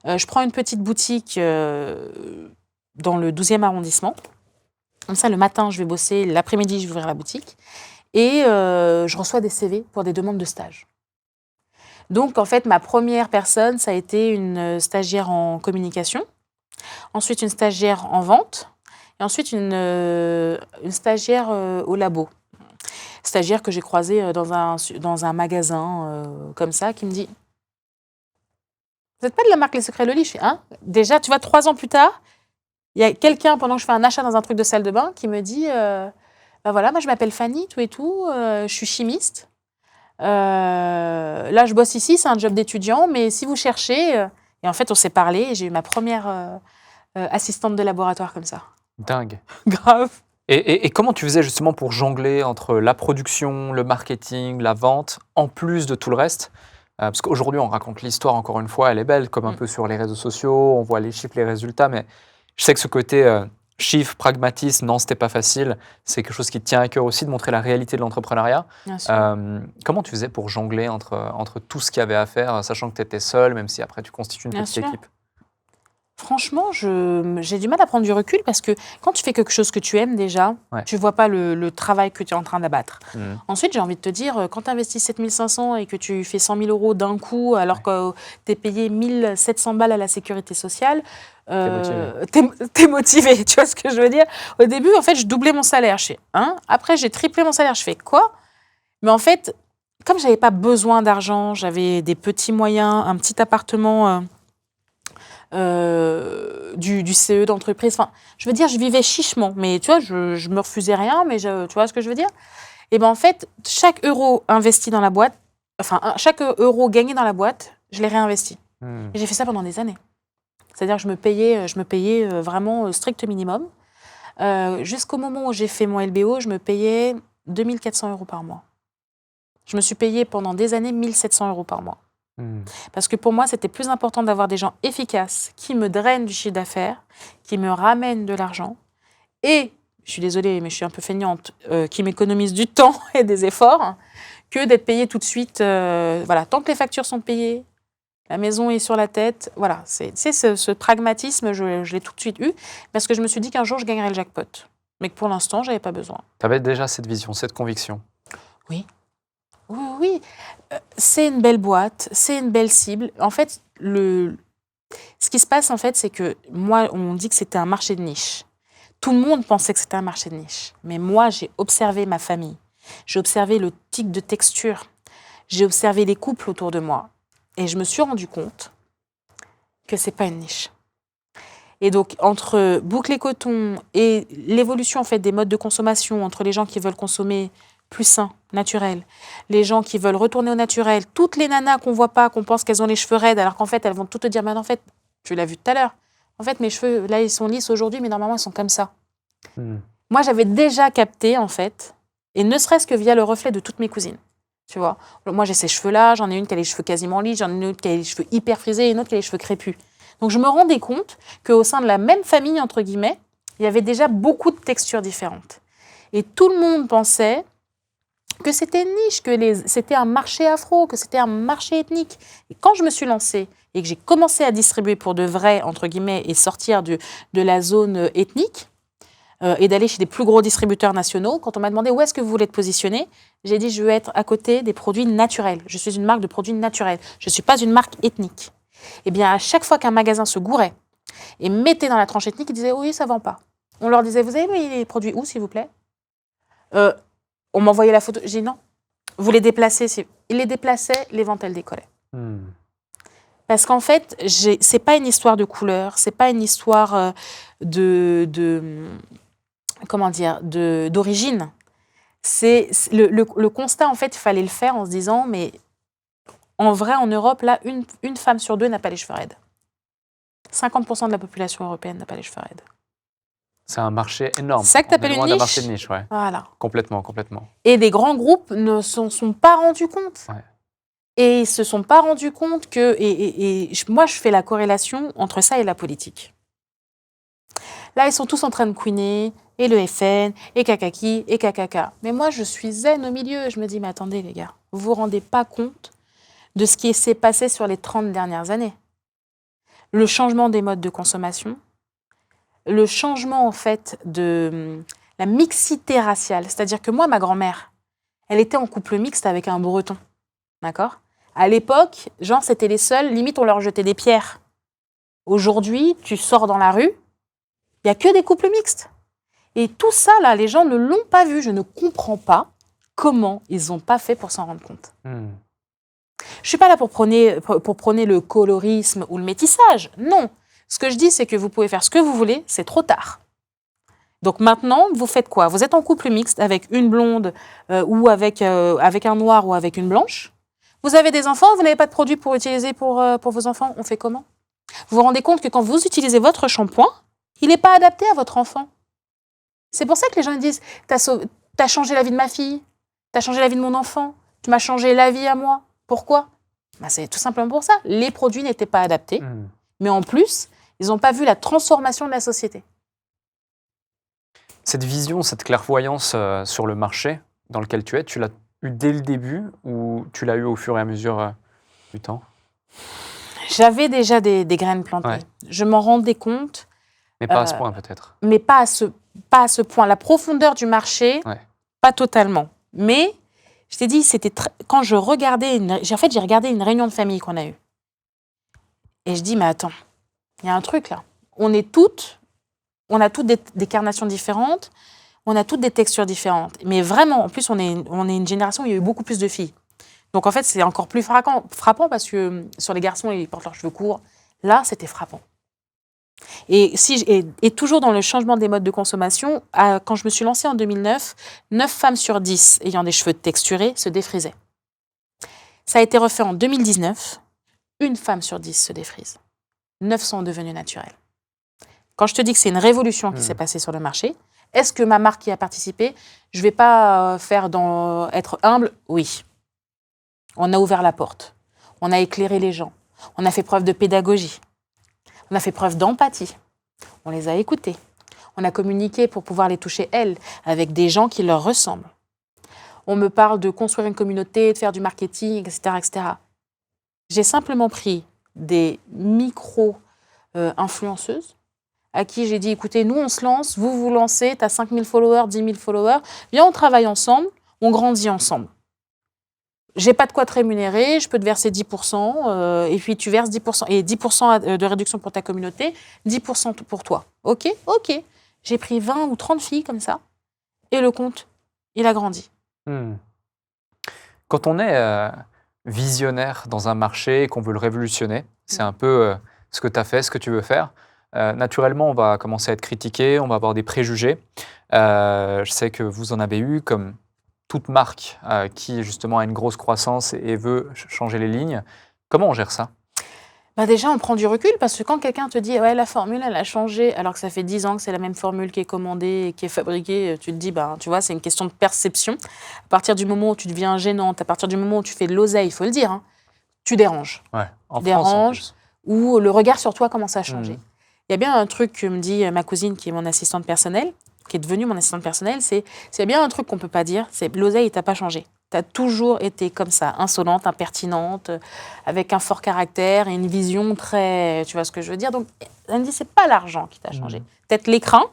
Je prends une petite boutique dans le 12e arrondissement. Comme ça, le matin, je vais bosser. L'après-midi, je vais ouvrir la boutique. Et je reçois des CV pour des demandes de stage. Donc, en fait, ma première personne, ça a été une stagiaire en communication, ensuite une stagiaire en vente, et ensuite une stagiaire au labo. stagiaire que j'ai croisé dans un magasin comme ça, qui me dit « Vous n'êtes pas de la marque Les Secrets Loli ?» Je fais « Hein ?» Déjà, tu vois, 3 ans plus tard, il y a quelqu'un, pendant que je fais un achat dans un truc de salle de bain, qui me dit bah voilà, moi je m'appelle Fanny, tout et tout, je suis chimiste. Là, je bosse ici, c'est un job d'étudiant, mais si vous cherchez... Et en fait, on s'est parlé et j'ai eu ma première assistante de laboratoire comme ça. Dingue. Grave. Et comment tu faisais justement pour jongler entre la production, le marketing, la vente, en plus de tout le reste? Parce qu'aujourd'hui, on raconte l'histoire, encore une fois, elle est belle, comme un peu sur les réseaux sociaux, on voit les chiffres, les résultats, mais je sais que ce côté chiffre, pragmatisme, non, c'était pas facile, c'est quelque chose qui te tient à cœur aussi, de montrer la réalité de l'entrepreneuriat. Bien sûr. Comment tu faisais pour jongler entre tout ce qu'il y avait à faire, sachant que tu étais seule, même si après tu constitues une Bien petite sûr. équipe? Franchement, j'ai du mal à prendre du recul parce que quand tu fais quelque chose que tu aimes déjà, Ouais. tu ne vois pas le travail que tu es en train d'abattre. Mhm. Ensuite, j'ai envie de te dire, quand tu investis 7 500 et que tu fais 100 000 euros d'un coup, alors que tu es payé 1 700 balles à la sécurité sociale, t'es motivé. Tu vois ce que je veux dire? Au début, en fait, je doublais mon salaire. Je fais, hein? Après, j'ai triplé mon salaire. Je fais quoi? Mais en fait, comme je n'avais pas besoin d'argent, j'avais des petits moyens, un petit appartement... du CE d'entreprise. Enfin, je veux dire, je vivais chichement, mais tu vois, je me refusais rien, mais tu vois ce que je veux dire? Et bien en fait, chaque euro investi dans la boîte, enfin, chaque euro gagné dans la boîte, je l'ai réinvesti. Et j'ai fait ça pendant des années. C'est-à-dire que je me payais vraiment strict minimum. Jusqu'au moment où j'ai fait mon LBO, je me payais 2 400 euros par mois. Je me suis payée pendant des années 1 700 euros par mois. Parce que pour moi, c'était plus important d'avoir des gens efficaces qui me drainent du chiffre d'affaires, qui me ramènent de l'argent et, je suis désolée, mais je suis un peu feignante, qui m'économisent du temps et des efforts, que d'être payée tout de suite. Voilà, tant que les factures sont payées, la maison est sur la tête. Voilà, ce pragmatisme, je l'ai tout de suite eu parce que je me suis dit qu'un jour, je gagnerais le jackpot. Mais que pour l'instant, je n'avais pas besoin. Tu avais déjà cette vision, cette conviction? Oui. Oui. C'est une belle boîte, c'est une belle cible. En fait, ce qui se passe, en fait, c'est que moi, on dit que c'était un marché de niche. Tout le monde pensait que c'était un marché de niche. Mais moi, j'ai observé ma famille. J'ai observé le tic de texture. J'ai observé les couples autour de moi. Et je me suis rendu compte que c'est pas une niche. Et donc, entre boucle et coton et l'évolution, en fait, des modes de consommation, entre les gens qui veulent consommer plus sain, naturel, les gens qui veulent retourner au naturel, toutes les nanas qu'on voit pas, qu'on pense qu'elles ont les cheveux raides, alors qu'en fait, elles vont tout te dire, mais en fait, tu l'as vu tout à l'heure, en fait, mes cheveux, là, ils sont lisses aujourd'hui, mais normalement, ils sont comme ça. Moi, j'avais déjà capté, en fait, et ne serait-ce que via le reflet de toutes mes cousines, tu vois. Moi, j'ai ces cheveux-là, j'en ai une qui a les cheveux quasiment lisses, j'en ai une autre qui a les cheveux hyper frisés et une autre qui a les cheveux crépus. Donc, je me rendais compte qu'au sein de la même famille, entre guillemets, il y avait déjà beaucoup de textures différentes. Et tout le monde pensait que c'était une niche, que c'était un marché afro, que c'était un marché ethnique. Et quand je me suis lancée et que j'ai commencé à distribuer pour de vrai, entre guillemets, et sortir de la zone ethnique, et d'aller chez des plus gros distributeurs nationaux, quand on m'a demandé où est-ce que vous voulez te positionner, j'ai dit je veux être à côté des produits naturels. Je suis une marque de produits naturels. Je ne suis pas une marque ethnique. Eh bien, à chaque fois qu'un magasin se gourait et mettait dans la tranche ethnique, ils disaient oui, ça ne vend pas. On leur disait vous avez mis les produits où, s'il vous plaît? On m'envoyait la photo. J'ai dit non. Vous les déplacez. Ils les déplaçaient, les ventes, elles décollaient. Parce qu'en fait, c'est pas une histoire de couleur, c'est pas une histoire d'origine. C'est le constat, en fait, il fallait le faire en se disant, mais en vrai, en Europe, là, une femme sur 2 n'a pas les cheveux raides. 50% de la population européenne n'a pas les cheveux raides. C'est un marché énorme. C'est ça que tu appelles une niche? Un marché de niche, ouais. Voilà. Complètement. Et des grands groupes ne s'en sont pas rendus compte. Ouais. Et ils ne se sont pas rendus compte que... moi, je fais la corrélation entre ça et la politique. Là, ils sont tous en train de couiner, et le FN, et Kakaki, et Kakaka. Mais moi, je suis zen au milieu. Je me dis, mais attendez, les gars, vous ne vous rendez pas compte de ce qui s'est passé sur les 30 dernières années. Le changement des modes de consommation, le changement, en fait, de la mixité raciale. C'est-à-dire que moi, ma grand-mère, elle était en couple mixte avec un Breton. D'accord? À l'époque, genre, c'était les seuls, limite, on leur jetait des pierres. Aujourd'hui, tu sors dans la rue, il n'y a que des couples mixtes. Et tout ça, là, les gens ne l'ont pas vu. Je ne comprends pas comment ils n'ont pas fait pour s'en rendre compte. Je ne suis pas là pour prôner le colorisme ou le métissage. Non. Ce que je dis, c'est que vous pouvez faire ce que vous voulez, c'est trop tard. Donc maintenant, vous faites quoi? Vous êtes en couple mixte avec une blonde ou avec un noir ou avec une blanche. Vous avez des enfants, vous n'avez pas de produit pour utiliser pour vos enfants. On fait comment? Vous vous rendez compte que quand vous utilisez votre shampoing, il n'est pas adapté à votre enfant. C'est pour ça que les gens disent « T'as changé la vie de ma fille, t'as changé la vie de mon enfant, tu m'as changé la vie à moi. » Pourquoi? C'est tout simplement pour ça. Les produits n'étaient pas adaptés, mais en plus, ils n'ont pas vu la transformation de la société. Cette vision, cette clairvoyance sur le marché dans lequel tu l'as eu dès le début ou tu l'as eu au fur et à mesure du temps? J'avais déjà des graines plantées. Ouais. Je m'en rendais compte. Mais pas à ce point peut-être. Mais pas à ce point. La profondeur du marché, pas totalement. Mais je t'ai dit, quand je regardais, j'ai regardé une réunion de famille qu'on a eue. Et je dis, mais attends, il y a un truc là. On a toutes des carnations différentes, on a toutes des textures différentes. Mais vraiment, en plus, on est une génération où il y a eu beaucoup plus de filles. Donc en fait, c'est encore plus frappant parce que sur les garçons, ils portent leurs cheveux courts. Là, c'était frappant. Et toujours dans le changement des modes de consommation, quand je me suis lancée en 2009, 9 femmes sur 10 ayant des cheveux texturés se défrisaient. Ça a été refait en 2019, 1 femme sur 10 se défrise. 9 sont devenues naturelles. Quand je te dis que c'est une révolution qui s'est passée sur le marché, est-ce que ma marque y a participé? Je ne vais pas être humble, oui. On a ouvert la porte, on a éclairé les gens, on a fait preuve de pédagogie, on a fait preuve d'empathie, on les a écoutés, on a communiqué pour pouvoir les toucher elles, avec des gens qui leur ressemblent. On me parle de construire une communauté, de faire du marketing, etc. etc. J'ai simplement pris des micro-influenceuses à qui j'ai dit, écoutez, nous on se lance, vous vous lancez, tu as 5 000 followers, 10 000 followers, viens on travaille ensemble, on grandit ensemble. J'ai pas de quoi te rémunérer, je peux te verser 10%, et puis tu verses 10%, et 10% de réduction pour ta communauté, 10% pour toi. Ok. J'ai pris 20 ou 30 filles comme ça, et le compte, il a grandi. Quand on est visionnaire dans un marché et qu'on veut le révolutionner, c'est un peu ce que tu as fait, ce que tu veux faire. Naturellement, on va commencer à être critiqué, on va avoir des préjugés. Je sais que vous en avez eu, comme toute marque qui justement a une grosse croissance et veut changer les lignes. Comment on gère ça? Déjà, on prend du recul parce que quand quelqu'un te dit « ouais, la formule, elle a changé », alors que ça fait 10 ans que c'est la même formule qui est commandée et qui est fabriquée, tu te dis, tu vois, c'est une question de perception. À partir du moment où tu deviens gênante, à partir du moment où tu fais de l'oseille, il faut le dire, tu déranges. Ouais, tu déranges, ou le regard sur toi commence à changer. Il y a bien un truc que me dit ma cousine qui est mon assistante personnelle, qui est devenue mon assistante personnelle, c'est bien un truc qu'on ne peut pas dire, c'est l'oseille, tu n'as pas changé. Tu as toujours été comme ça, insolente, impertinente, avec un fort caractère et une vision très... Tu vois ce que je veux dire? Donc, elle me dit, c'est pas l'argent qui t'a changé. Peut-être l'écran,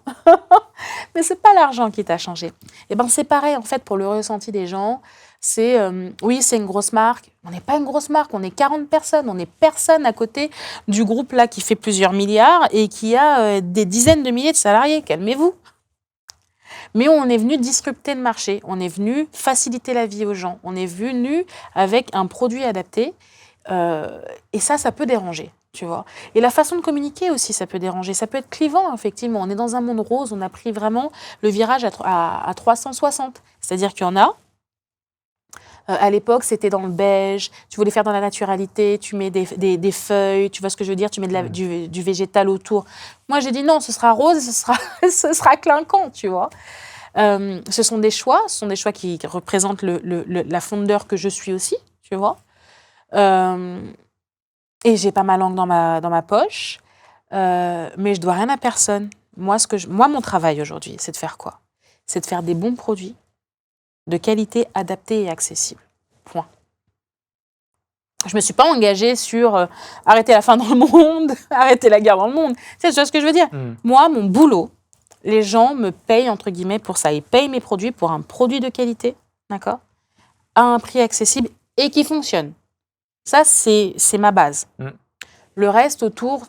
mais c'est pas l'argent qui t'a changé. Et c'est pareil, en fait, pour le ressenti des gens. C'est, oui, c'est une grosse marque. On n'est pas une grosse marque, on est 40 personnes. On n'est personne à côté du groupe là qui fait plusieurs milliards et qui a des dizaines de milliers de salariés. Calmez-vous. Mais on est venu disrupter le marché, on est venu faciliter la vie aux gens, on est venu avec un produit adapté, et ça peut déranger, tu vois. Et la façon de communiquer aussi, ça peut déranger, ça peut être clivant, effectivement. On est dans un monde rose, on a pris vraiment le virage à 360, c'est-à-dire qu'il y en a. À l'époque, c'était dans le beige, tu voulais faire dans la naturalité, tu mets des feuilles, tu vois ce que je veux dire, tu mets du végétal autour. Moi, j'ai dit non, ce sera rose, ce sera clinquant, tu vois. Ce sont des choix qui représentent la fondeur que je suis aussi, tu vois. Et j'ai pas ma langue dans ma poche, mais je dois rien à personne. Moi, mon travail aujourd'hui, c'est de faire quoi? C'est de faire des bons produits, de qualité adaptée et accessible. Point. Je ne me suis pas engagée sur arrêter la faim dans le monde, arrêter la guerre dans le monde. Tu vois ce que je veux dire? Moi, mon boulot, les gens me payent, entre guillemets, pour ça. Ils payent mes produits pour un produit de qualité, d'accord, à un prix accessible et qui fonctionne. Ça, c'est ma base. Le reste autour,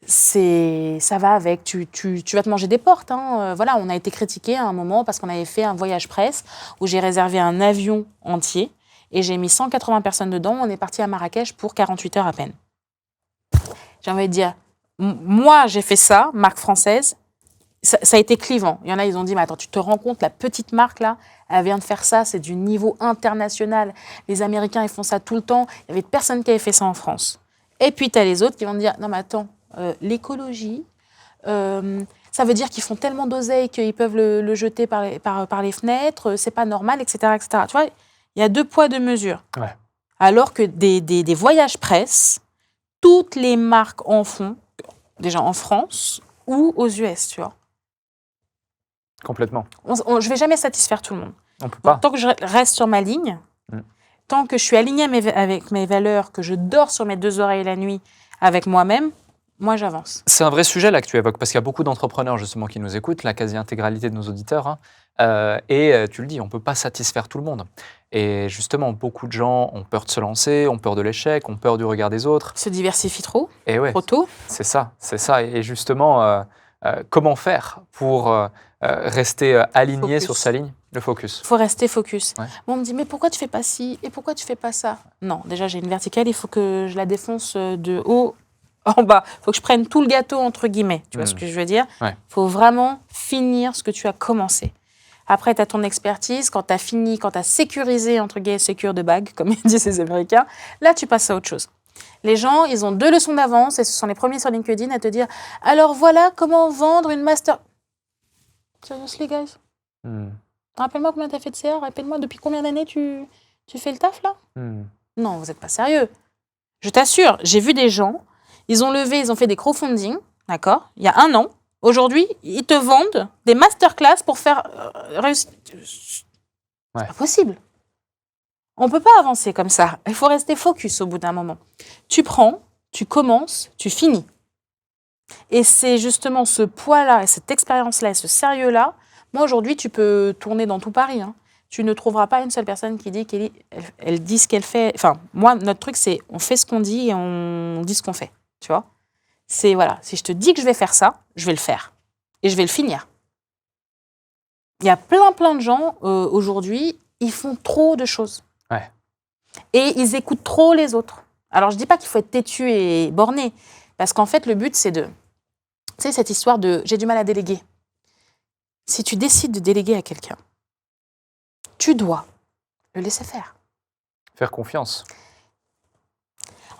ça va avec. Tu vas te manger des portes. Voilà, on a été critiqué à un moment parce qu'on avait fait un voyage presse où j'ai réservé un avion entier et j'ai mis 180 personnes dedans. On est parti à Marrakech pour 48 heures à peine. J'ai envie de dire, moi, j'ai fait ça, marque française. Ça a été clivant. Il y en a, ils ont dit, mais attends, tu te rends compte, la petite marque, là, elle vient de faire ça, c'est du niveau international. Les Américains, ils font ça tout le temps. Il n'y avait personne qui avait fait ça en France. Et puis, tu as les autres qui vont te dire, non, mais attends, l'écologie, ça veut dire qu'ils font tellement d'oseille qu'ils peuvent le jeter par les fenêtres, c'est pas normal, etc., etc. Tu vois, il y a 2 poids, 2 mesures. Ouais. Alors que des voyages presse, toutes les marques en font, déjà en France ou aux US, tu vois. Complètement. Je ne vais jamais satisfaire tout le monde. On peut pas. Tant que je reste sur ma ligne, tant que je suis alignée avec mes valeurs, que je dors sur mes 2 oreilles la nuit avec moi-même, moi, j'avance. C'est un vrai sujet là que tu évoques, parce qu'il y a beaucoup d'entrepreneurs justement qui nous écoutent, la quasi-intégralité de nos auditeurs. Tu le dis, on ne peut pas satisfaire tout le monde. Et justement, beaucoup de gens ont peur de se lancer, ont peur de l'échec, ont peur du regard des autres. Se diversifie trop, Et ouais, trop tôt. c'est ça. Et justement, comment faire pour rester aligné Focus. sur sa ligne? Le focus. Il faut rester focus. Ouais. Bon, on me dit, mais pourquoi tu fais pas ci et pourquoi tu fais pas ça? Non, déjà, j'ai une verticale, il faut que je la défonce de haut en bas. Il faut que je prenne tout le gâteau, entre guillemets. Tu vois ce que je veux dire? Ouais. Il faut vraiment finir ce que tu as commencé. Après, tu as ton expertise. Quand tu as fini, quand tu as sécurisé, entre guillemets, secure de bag, comme disent les Américains, là, tu passes à autre chose. Les gens, ils ont 2 leçons d'avance et ce sont les premiers sur LinkedIn à te dire « Alors voilà comment vendre une master... » Seriously, guys? Rappelle-moi combien tu as fait de CA, rappelle-moi depuis combien d'années tu fais le taf, là? Non, vous n'êtes pas sérieux. Je t'assure, j'ai vu des gens, ils ont fait des crowdfunding, d'accord, il y a 1 an. Aujourd'hui, ils te vendent des masterclass pour faire réussir. C'est pas possible. On ne peut pas avancer comme ça. Il faut rester focus au bout d'un moment. Tu prends, tu commences, tu finis. Et c'est justement ce poids-là, et cette expérience-là, et ce sérieux-là. Moi, aujourd'hui, tu peux tourner dans tout Paris. Tu ne trouveras pas une seule personne qui dit qu'elle dit ce qu'elle fait. Enfin, moi, notre truc, c'est on fait ce qu'on dit et on dit ce qu'on fait. Tu vois? C'est, voilà, si je te dis que je vais faire ça, je vais le faire. Et je vais le finir. Il y a plein de gens, aujourd'hui, ils font trop de choses. Ouais. Et ils écoutent trop les autres. Alors, je ne dis pas qu'il faut être têtu et borné. Parce qu'en fait, le but, c'est de... Tu sais, cette histoire de « j'ai du mal à déléguer ». Si tu décides de déléguer à quelqu'un, tu dois le laisser faire. Faire confiance.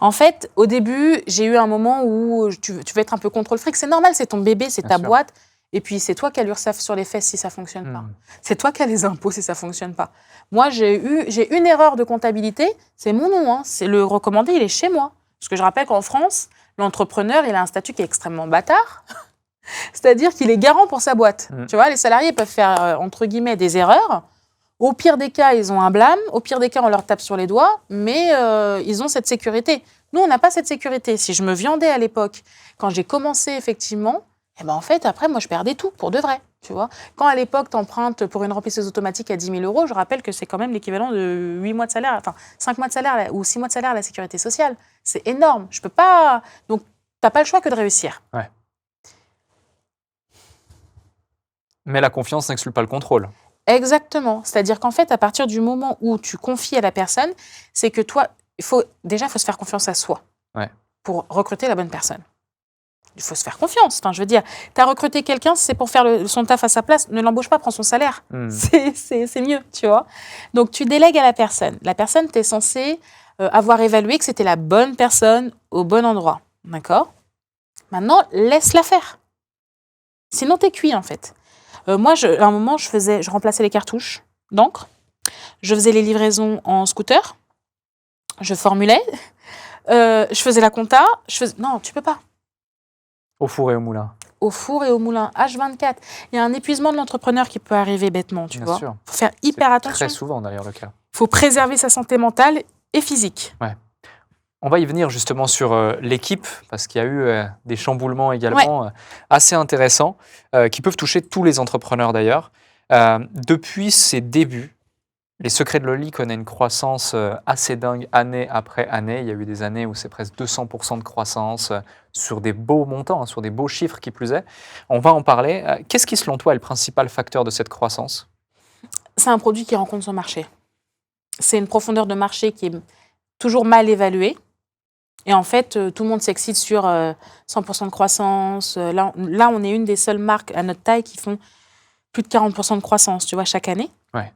En fait, au début, j'ai eu un moment où tu veux être un peu contrôle fric. C'est normal, c'est ton bébé, c'est ta boîte. Et puis, c'est toi qui as l'URSSAF sur les fesses si ça ne fonctionne pas. C'est toi qui as les impôts si ça ne fonctionne pas. Moi, j'ai une erreur de comptabilité, c'est mon nom. C'est le recommandé, il est chez moi. Parce que je rappelle qu'en France, l'entrepreneur, il a un statut qui est extrêmement bâtard. C'est-à-dire qu'il est garant pour sa boîte. Tu vois, les salariés peuvent faire, entre guillemets, des erreurs. Au pire des cas, ils ont un blâme. Au pire des cas, on leur tape sur les doigts. Mais ils ont cette sécurité. Nous, on n'a pas cette sécurité. Si je me viandais à l'époque, quand j'ai commencé, effectivement, eh ben, en fait, après, moi, je perdais tout, pour de vrai. Tu vois, quand à l'époque, tu empruntes pour une remplisseuse automatique à 10 000 €, je rappelle que c'est quand même l'équivalent de 8 mois de salaire, enfin 5 mois de salaire ou 6 mois de salaire à la sécurité sociale. C'est énorme. Je peux pas... Donc, tu n'as pas le choix que de réussir. Ouais. Mais la confiance n'exclut pas le contrôle. Exactement. C'est-à-dire qu'en fait, à partir du moment où tu confies à la personne, c'est que toi, il faut se faire confiance à soi pour recruter la bonne personne. Il faut se faire confiance. Enfin, je veux dire, tu as recruté quelqu'un, c'est pour faire son taf à sa place, ne l'embauche pas, prends son salaire. C'est mieux, tu vois. Donc, tu délègues à la personne. La personne, tu es censé avoir évalué que c'était la bonne personne au bon endroit. D'accord? Maintenant, laisse-la faire. Sinon, tu es cuit, en fait. Moi, à un moment, je remplaçais les cartouches d'encre. Je faisais les livraisons en scooter. Je formulais. Je faisais la compta. Non, tu peux pas. Au four et au moulin. Au four et au moulin, H24. Il y a un épuisement de l'entrepreneur qui peut arriver bêtement, tu vois. Il faut faire hyper attention. Très souvent, d'ailleurs, le cas. Il faut préserver sa santé mentale et physique. Ouais. On va y venir justement sur l'équipe, parce qu'il y a eu des chamboulements également assez intéressants, qui peuvent toucher tous les entrepreneurs d'ailleurs. Depuis ses débuts, Les secrets de Loli connaissent une croissance assez dingue année après année. Il y a eu des années où c'est presque 200% de croissance sur des beaux montants, hein, sur des beaux chiffres qui plus est. On va en parler. Qu'est-ce qui, selon toi, est le principal facteur de cette croissance? C'est un produit qui rencontre son marché. C'est une profondeur de marché qui est toujours mal évaluée. Et en fait, tout le monde s'excite sur 100% de croissance. Là, on est une des seules marques à notre taille qui font plus de 40% de croissance, tu vois, chaque année. Ouais.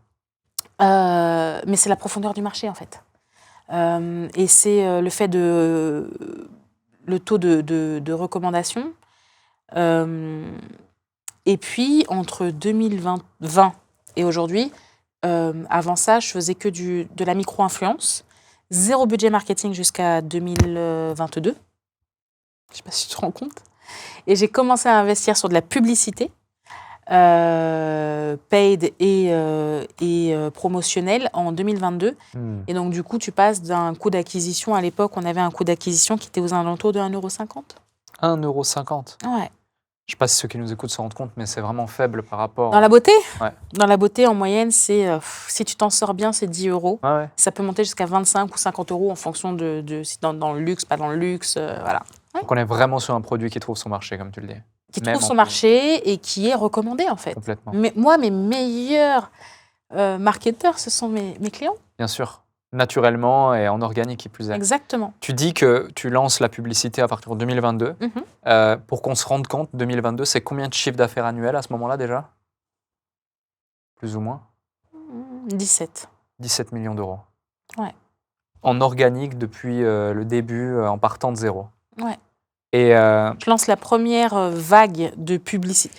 Mais c'est la profondeur du marché, en fait. Et c'est le fait le taux de recommandation. Et puis, entre 2020 et aujourd'hui, avant ça, je faisais que de la micro-influence. 0 budget marketing jusqu'à 2022. Je ne sais pas si tu te rends compte. Et j'ai commencé à investir sur de la publicité, paid et promotionnelle en 2022. Et donc, du coup, tu passes d'un coût d'acquisition. À l'époque, on avait un coût d'acquisition qui était aux alentours de 1,50 €. 1,50 €. Ouais. Je ne sais pas si ceux qui nous écoutent se rendent compte, mais c'est vraiment faible par rapport... Dans la beauté, Ouais. Dans la beauté, en moyenne, c'est si tu t'en sors bien, c'est 10 €. Ah ouais. Ça peut monter jusqu'à 25 ou 50 € en fonction de si dans le luxe, pas dans le luxe, voilà. Ouais. Donc on est vraiment sur un produit qui trouve son marché, comme tu le dis. Qui Même trouve en son plus. marché et qui est recommandé, en fait. Complètement. Mais moi, mes meilleurs marketeurs, ce sont mes clients. Bien sûr. Naturellement et en organique qui plus est. Exactement. Tu dis que tu lances la publicité à partir de 2022. Pour qu'on se rende compte, 2022, c'est combien de chiffre d'affaires annuel à ce moment-là déjà? Plus ou moins 17. 17 millions d'euros. Ouais. En organique depuis le début, en partant de zéro. Ouais. Et Je lance la première vague de publicité.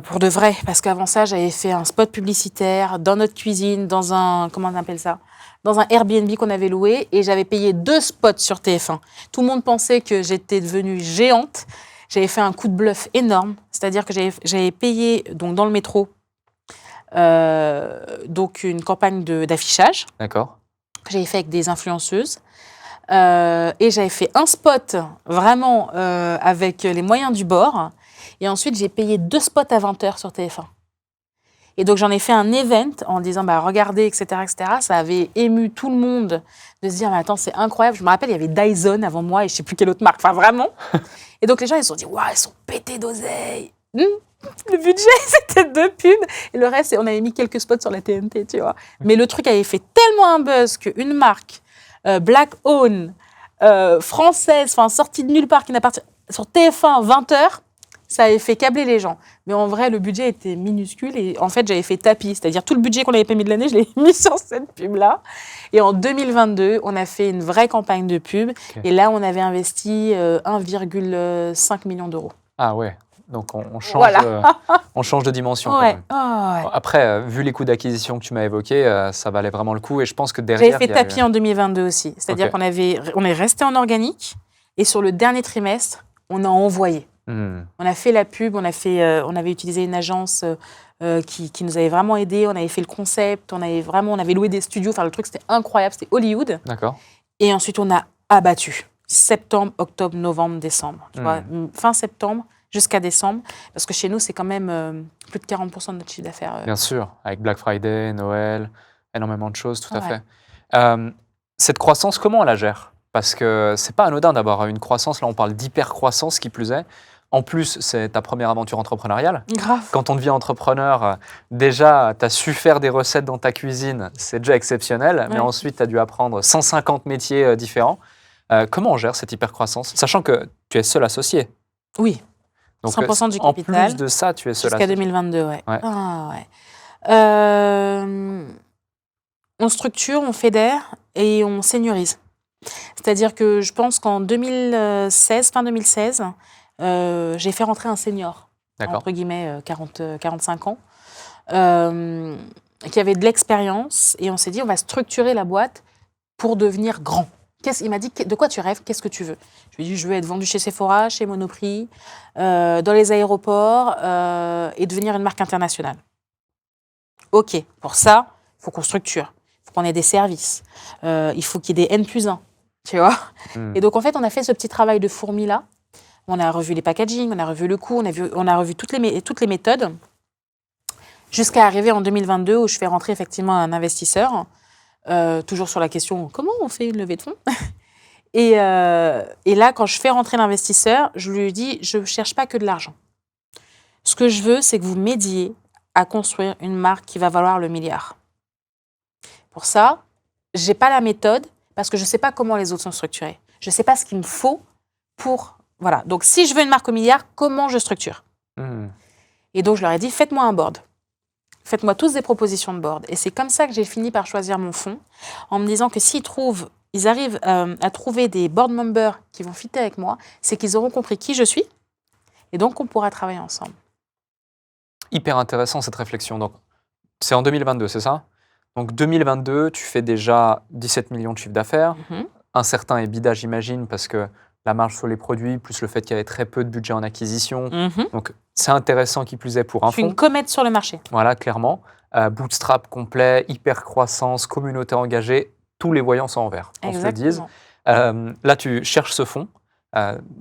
Pour de vrai, parce qu'avant ça, j'avais fait un spot publicitaire dans notre cuisine, dans un, comment on appelle ça, dans un Airbnb qu'on avait loué, et j'avais payé 2 spots sur TF1. Tout le monde pensait que j'étais devenue géante. J'avais fait un coup de bluff énorme, c'est-à-dire que j'avais payé donc dans le métro donc une campagne d'affichage. D'accord. Que j'avais fait avec des influenceuses. Et j'avais fait un spot vraiment avec les moyens du bord. Et ensuite, j'ai payé 2 spots à 20 h sur TF1. Et donc, j'en ai fait un event en disant, bah, regardez, etc., etc. Ça avait ému tout le monde de se dire, mais attends, c'est incroyable. Je me rappelle, il y avait Dyson avant moi et je ne sais plus quelle autre marque. Enfin, vraiment. Et donc, les gens, ils se sont dit, waouh, ils sont pétés d'oseille. Le budget, c'était 2 pubs. Et le reste, on avait mis quelques spots sur la TNT, tu vois. Mais le truc avait fait tellement un buzz qu'une marque black-owned, française, enfin, sortie de nulle part, qui n'appartient sur TF1, 20 h, ça avait fait câbler les gens. Mais en vrai, le budget était minuscule et en fait, j'avais fait tapis. C'est-à-dire tout le budget qu'on avait pas mis de l'année, je l'ai mis sur cette pub-là. Et en 2022, on a fait une vraie campagne de pub. Okay. Et là, on avait investi 1,5 million d'euros. Ah ouais, donc on change, voilà. On change de dimension Ouais. quand même. Ouais. Après, vu les coûts d'acquisition que tu m'as évoqués, ça valait vraiment le coup. Et je pense que derrière... J'avais fait tapis en 2022 aussi. C'est-à-dire qu'on est resté en organique et sur le dernier trimestre, on a envoyé. On a fait la pub, on avait utilisé une agence qui nous avait vraiment aidés, on avait fait le concept, on avait loué des studios, enfin le truc c'était incroyable, c'était Hollywood. D'accord. Et ensuite on a abattu. Septembre, octobre, novembre, décembre. Tu vois, fin septembre jusqu'à décembre, parce que chez nous c'est quand même plus de 40% de notre chiffre d'affaires. Bien sûr, avec Black Friday, Noël, énormément de choses, tout à fait. Cette croissance, comment on la gère? Parce que c'est pas anodin d'avoir une croissance, là on parle d'hyper-croissance qui plus est. En plus, c'est ta première aventure entrepreneuriale. Grave. Quand on devient entrepreneur, déjà, tu as su faire des recettes dans ta cuisine, c'est déjà exceptionnel. Ouais. Mais ensuite, tu as dû apprendre 150 métiers différents. Comment on gère cette hypercroissance? Sachant que tu es seul associé. Oui. Donc, 100% du capital. En plus de ça, tu es seul associé. Jusqu'à 2022, ouais. Ah, ouais. On structure, on fédère et on seniorise. C'est-à-dire que je pense qu'en 2016, fin 2016, j'ai fait rentrer un senior, entre guillemets 45 ans, qui avait de l'expérience, et on s'est dit on va structurer la boîte pour devenir grand. Il m'a dit de quoi tu rêves, qu'est-ce que tu veux? Je lui ai dit je veux être vendu chez Sephora, chez Monoprix, dans les aéroports et devenir une marque internationale. Ok, pour ça, il faut qu'on structure, il faut qu'on ait des services, il faut qu'il y ait des N+1, tu vois. Et donc en fait on a fait ce petit travail de fourmi là. On a revu les packaging, on a revu le coût, on a revu toutes les méthodes. Jusqu'à arriver en 2022 où je fais rentrer effectivement un investisseur, toujours sur la question comment on fait une levée de fonds. Et là, quand je fais rentrer l'investisseur, je lui dis je ne cherche pas que de l'argent. Ce que je veux, c'est que vous m'aidiez à construire une marque qui va valoir le milliard. Pour ça, je n'ai pas la méthode parce que je ne sais pas comment les autres sont structurés. Je ne sais pas ce qu'il me faut pour... Voilà. Donc, si je veux une marque au milliard, comment je structure ? Et donc, je leur ai dit, faites-moi un board. Faites-moi tous des propositions de board. Et c'est comme ça que j'ai fini par choisir mon fonds, en me disant que ils arrivent à trouver des board members qui vont fitter avec moi, c'est qu'ils auront compris qui je suis, et donc on pourra travailler ensemble. Hyper intéressant cette réflexion. Donc, c'est en 2022, c'est ça ? Donc 2022, tu fais déjà 17 millions de chiffre d'affaires, un certain EBITDA, j'imagine, parce que la marge sur les produits, plus le fait qu'il y avait très peu de budget en acquisition. Donc, c'est intéressant qui plus est pour un Je suis fonds. une comète sur le marché. Voilà, clairement. Bootstrap complet, hyper croissance, communauté engagée, tous les voyants sont en vert, qu'on se le dise. Là, tu cherches ce fonds.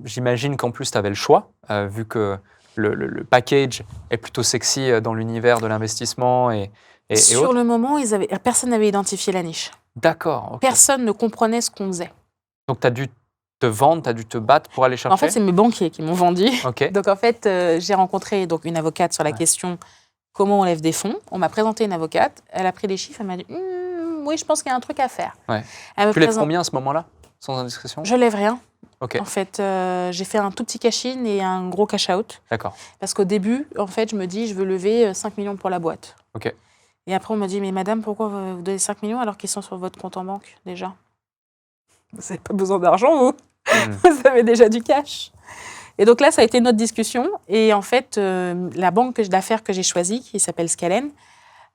J'imagine qu'en plus, tu avais le choix, vu que le package est plutôt sexy dans l'univers de l'investissement et Sur autres. le moment, personne n'avait identifié la niche. D'accord. Okay. Personne ne comprenait ce qu'on faisait. Donc, tu as dû te vendre, tu as dû te battre pour aller chercher ? En fait, c'est mes banquiers qui m'ont vendu. Okay. Donc, en fait, j'ai rencontré une avocate sur la question comment on lève des fonds. On m'a présenté une avocate. Elle a pris les chiffres. Elle m'a dit oui, je pense qu'il y a un truc à faire. Ouais. Tu lèves combien à ce moment-là, sans indiscrétion ? Je lève rien. Okay. En fait, j'ai fait un tout petit cash-in et un gros cash-out. D'accord. Parce qu'au début, en fait, je me dis je veux lever 5 millions pour la boîte. Ok. Et après, on me dit mais madame, pourquoi vous donnez 5 millions alors qu'ils sont sur votre compte en banque déjà ? Vous n'avez pas besoin d'argent, vous. Vous avez déjà du cash. Et donc là, ça a été notre discussion. Et en fait, la banque d'affaires que j'ai choisie, qui s'appelle Scalen,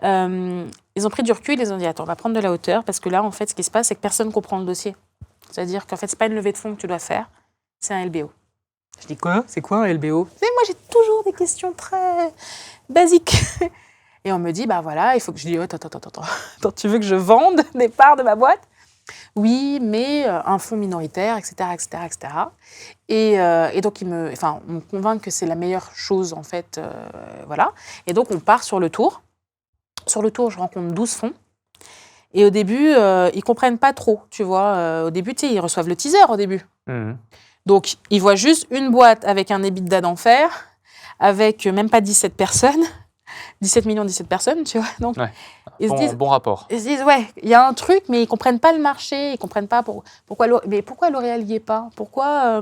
ils ont pris du recul, ils ont dit attends, on va prendre de la hauteur, parce que là, en fait, ce qui se passe, c'est que personne ne comprend le dossier. C'est-à-dire qu'en fait, ce n'est pas une levée de fonds que tu dois faire, c'est un LBO. Je dis quoi ? C'est quoi un LBO ? Mais moi, j'ai toujours des questions très basiques. Et on me dit, bah voilà, il faut que je dise attends, tu veux que je vende des parts de ma boîte ? Oui, mais un fonds minoritaire, etc., etc., etc. Et donc, on me convainc que c'est la meilleure chose, en fait, voilà. Et donc, on part sur le tour. Sur le tour, je rencontre 12 fonds. Et au début, ils ne comprennent pas trop, tu vois. Au début, tu sais, ils reçoivent le teaser, au début. Donc, ils voient juste une boîte avec un EBITDA d'enfer, avec même pas 17 personnes. 17 millions, 17 personnes, tu vois. Donc, ils se disent, bon rapport. Ils se disent, ouais, il y a un truc, mais ils ne comprennent pas le marché, ils ne comprennent pas pourquoi L'Oréal n'y est pas, pourquoi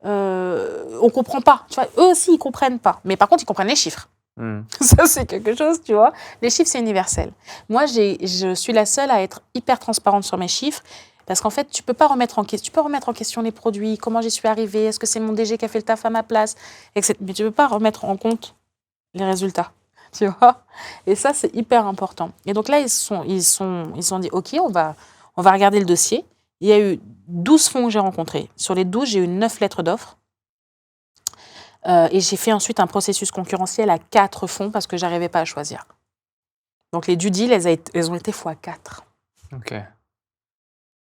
on ne comprend pas. Tu vois, eux aussi, ils ne comprennent pas. Mais par contre, ils comprennent les chiffres. Ça, c'est quelque chose, tu vois. Les chiffres, c'est universel. Moi, je suis la seule à être hyper transparente sur mes chiffres, parce qu'en fait, tu peux remettre en question les produits, comment j'y suis arrivée, est-ce que c'est mon DG qui a fait le taf à ma place, etc. Mais tu ne peux pas remettre en compte les résultats. Tu vois, et ça, c'est hyper important. Et donc là, ils se sont dit, OK, on va regarder le dossier. Il y a eu 12 fonds que j'ai rencontrés. Sur les 12, j'ai eu 9 lettres d'offres. Et j'ai fait ensuite un processus concurrentiel à 4 fonds parce que je n'arrivais pas à choisir. Donc les due deals, elles ont été x4. OK.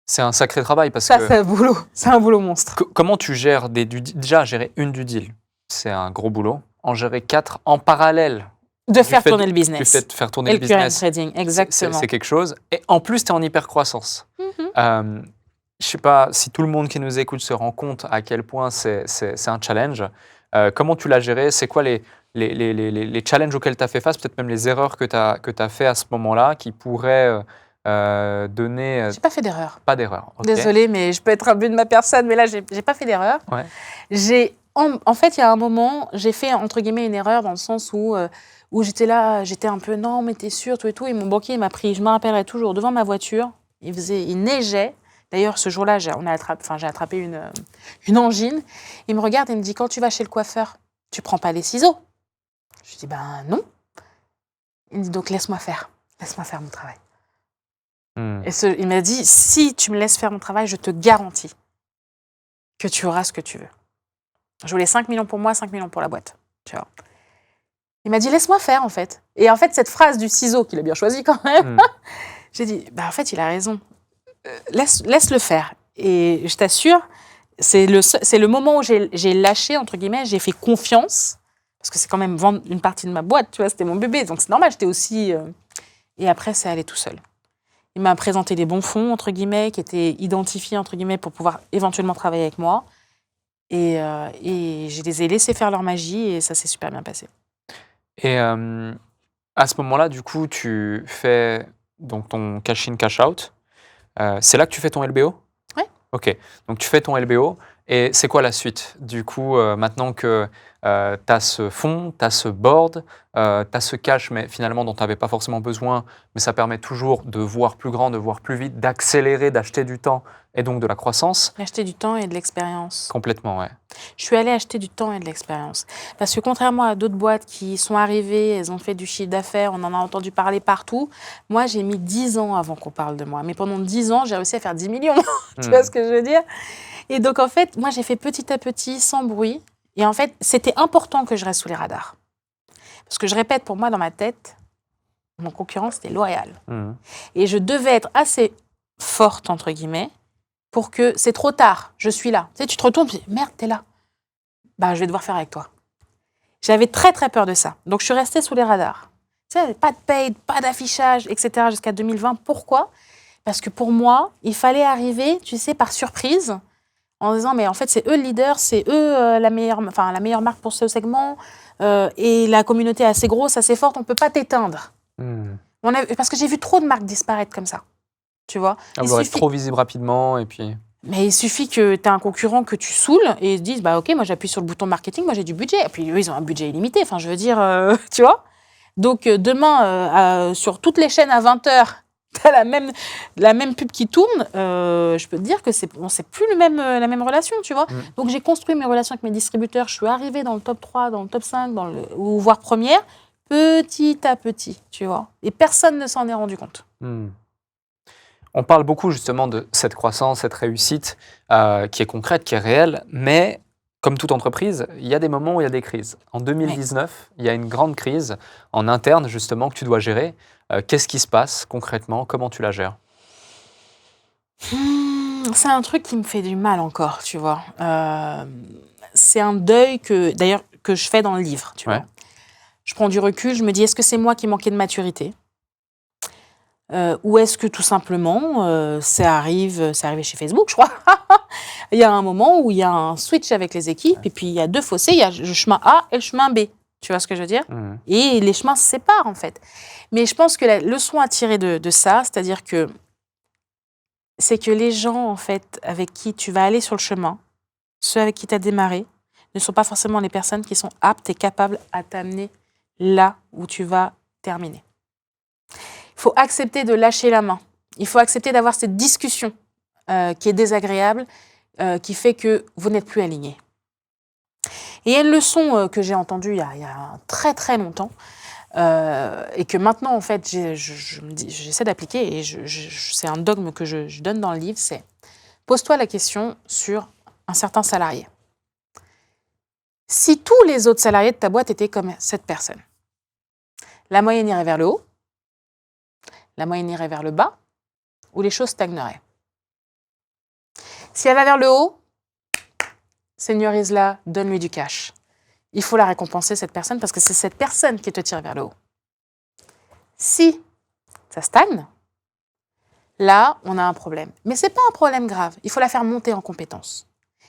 C'est un sacré travail parce ça, que... c'est un boulot monstre. Comment tu gères déjà, gérer une due deal, c'est un gros boulot. En gérer 4 en parallèle... De faire tourner le business. Du fait de faire tourner le business. Et le current trading, exactement. C'est quelque chose. Et en plus, tu es en hyper-croissance. Je ne sais pas si tout le monde qui nous écoute se rend compte à quel point c'est un challenge. Comment tu l'as géré ? C'est quoi les challenges auxquels tu as fait face, peut-être même les erreurs que tu as fait à ce moment-là qui pourraient donner... J'ai pas fait d'erreur. Pas d'erreur. Okay. Désolée, mais je peux être un but de ma personne, mais là, j'ai pas fait d'erreur. Ouais. En fait, il y a un moment, j'ai fait, entre guillemets, une erreur dans le sens où j'étais là, j'étais un peu, non, mais t'es sûr, tout et tout. Et mon banquier m'a pris, je me rappellerai toujours, devant ma voiture. Il neigeait. D'ailleurs, ce jour-là, j'ai attrapé une angine. Il me regarde et me dit, quand tu vas chez le coiffeur, tu prends pas les ciseaux ? Je lui dis, ben non. Il me dit, donc laisse-moi faire mon travail. Et il m'a dit, si tu me laisses faire mon travail, je te garantis que tu auras ce que tu veux. Je voulais 5 millions pour moi, 5 millions pour la boîte. Tu vois. Il m'a dit, laisse-moi faire, en fait. Et en fait, cette phrase du ciseau, qu'il a bien choisi quand même, j'ai dit, bah, en fait, il a raison. Laisse-le faire. Et je t'assure, c'est le moment où j'ai lâché, entre guillemets, j'ai fait confiance. Parce que c'est quand même vendre une partie de ma boîte, tu vois, c'était mon bébé. Donc c'est normal, j'étais aussi... Et après, c'est allé tout seul. Il m'a présenté les bons fonds, entre guillemets, qui étaient identifiés, entre guillemets, pour pouvoir éventuellement travailler avec moi. Et je les ai laissés faire leur magie et ça s'est super bien passé. Et à ce moment-là, du coup, tu fais donc ton cash-in, cash-out. C'est là que tu fais ton LBO? Ouais. Ok, donc tu fais ton LBO. Et c'est quoi la suite? Du coup, maintenant que tu as ce fonds, tu as ce board, tu as ce cash, mais finalement dont tu n'avais pas forcément besoin, mais ça permet toujours de voir plus grand, de voir plus vite, d'accélérer, d'acheter du temps et donc de la croissance. Acheter du temps et de l'expérience. Complètement, ouais. Je suis allée acheter du temps et de l'expérience. Parce que contrairement à d'autres boîtes qui sont arrivées, elles ont fait du chiffre d'affaires, on en a entendu parler partout, moi, j'ai mis 10 ans avant qu'on parle de moi. Mais pendant 10 ans, j'ai réussi à faire 10 millions. Tu vois ce que je veux dire? Et donc, en fait, moi, j'ai fait petit à petit, sans bruit. Et en fait, c'était important que je reste sous les radars. Parce que je répète, pour moi, dans ma tête, mon concurrent, c'était L'Oréal. Et je devais être assez forte, entre guillemets, pour que c'est trop tard, je suis là. Tu sais, tu te retournes, tu dis, merde, t'es là. Bah, je vais devoir faire avec toi. J'avais très, très peur de ça. Donc, je suis restée sous les radars. Tu sais, pas de paid, pas d'affichage, etc. jusqu'à 2020. Pourquoi? Parce que pour moi, il fallait arriver, tu sais, par surprise, en disant, mais en fait, c'est eux le leader, c'est eux la meilleure marque pour ce segment, et la communauté est assez grosse, assez forte, on ne peut pas t'éteindre. Parce que j'ai vu trop de marques disparaître comme ça, tu vois. Vous aurez trop visible rapidement, et puis... Mais il suffit que tu aies un concurrent que tu saoules, et ils se disent, bah ok, moi j'appuie sur le bouton marketing, moi j'ai du budget. Et puis eux, ils ont un budget illimité, enfin je veux dire, tu vois. Donc demain, sur toutes les chaînes à 20h, tu as la même pub qui tourne, je peux te dire que c'est plus la même relation, tu vois. Donc j'ai construit mes relations avec mes distributeurs, je suis arrivée dans le top 3, dans le top 5, ou voire première, petit à petit, tu vois. Et personne ne s'en est rendu compte. On parle beaucoup justement de cette croissance, cette réussite qui est concrète, qui est réelle, mais comme toute entreprise, il y a des moments où il y a des crises. En 2019, il y a une grande crise en interne justement que tu dois gérer. Qu'est-ce qui se passe concrètement? Comment tu la gères? C'est un truc qui me fait du mal encore, tu vois. C'est un deuil que je fais dans le livre, tu vois. Je prends du recul, je me dis, est-ce que c'est moi qui manquais de maturité? Ou est-ce que tout simplement, c'est arrivé chez Facebook, je crois. Il y a un moment où il y a un switch avec les équipes, et puis il y a deux fossés, il y a le chemin A et le chemin B. Tu vois ce que je veux dire? Et les chemins se séparent, en fait. Mais je pense que la leçon à tirer de ça, c'est-à-dire que c'est que les gens, en fait, avec qui tu vas aller sur le chemin, ceux avec qui tu as démarré, ne sont pas forcément les personnes qui sont aptes et capables à t'amener là où tu vas terminer. Il faut accepter de lâcher la main. Il faut accepter d'avoir cette discussion qui est désagréable, qui fait que vous n'êtes plus alignés. Et il y a une leçon que j'ai entendue il y a très très longtemps, et que maintenant, en fait, j'essaie d'appliquer, et c'est un dogme que je donne dans le livre, c'est pose-toi la question sur un certain salarié. Si tous les autres salariés de ta boîte étaient comme cette personne, la moyenne irait vers le haut, la moyenne irait vers le bas, ou les choses stagneraient. Si elle va vers le haut, seigneurise-la, donne-lui du cash. Il faut la récompenser, cette personne, parce que c'est cette personne qui te tire vers le haut. Si ça stagne, là, on a un problème. Mais ce n'est pas un problème grave. Il faut la faire monter en compétences.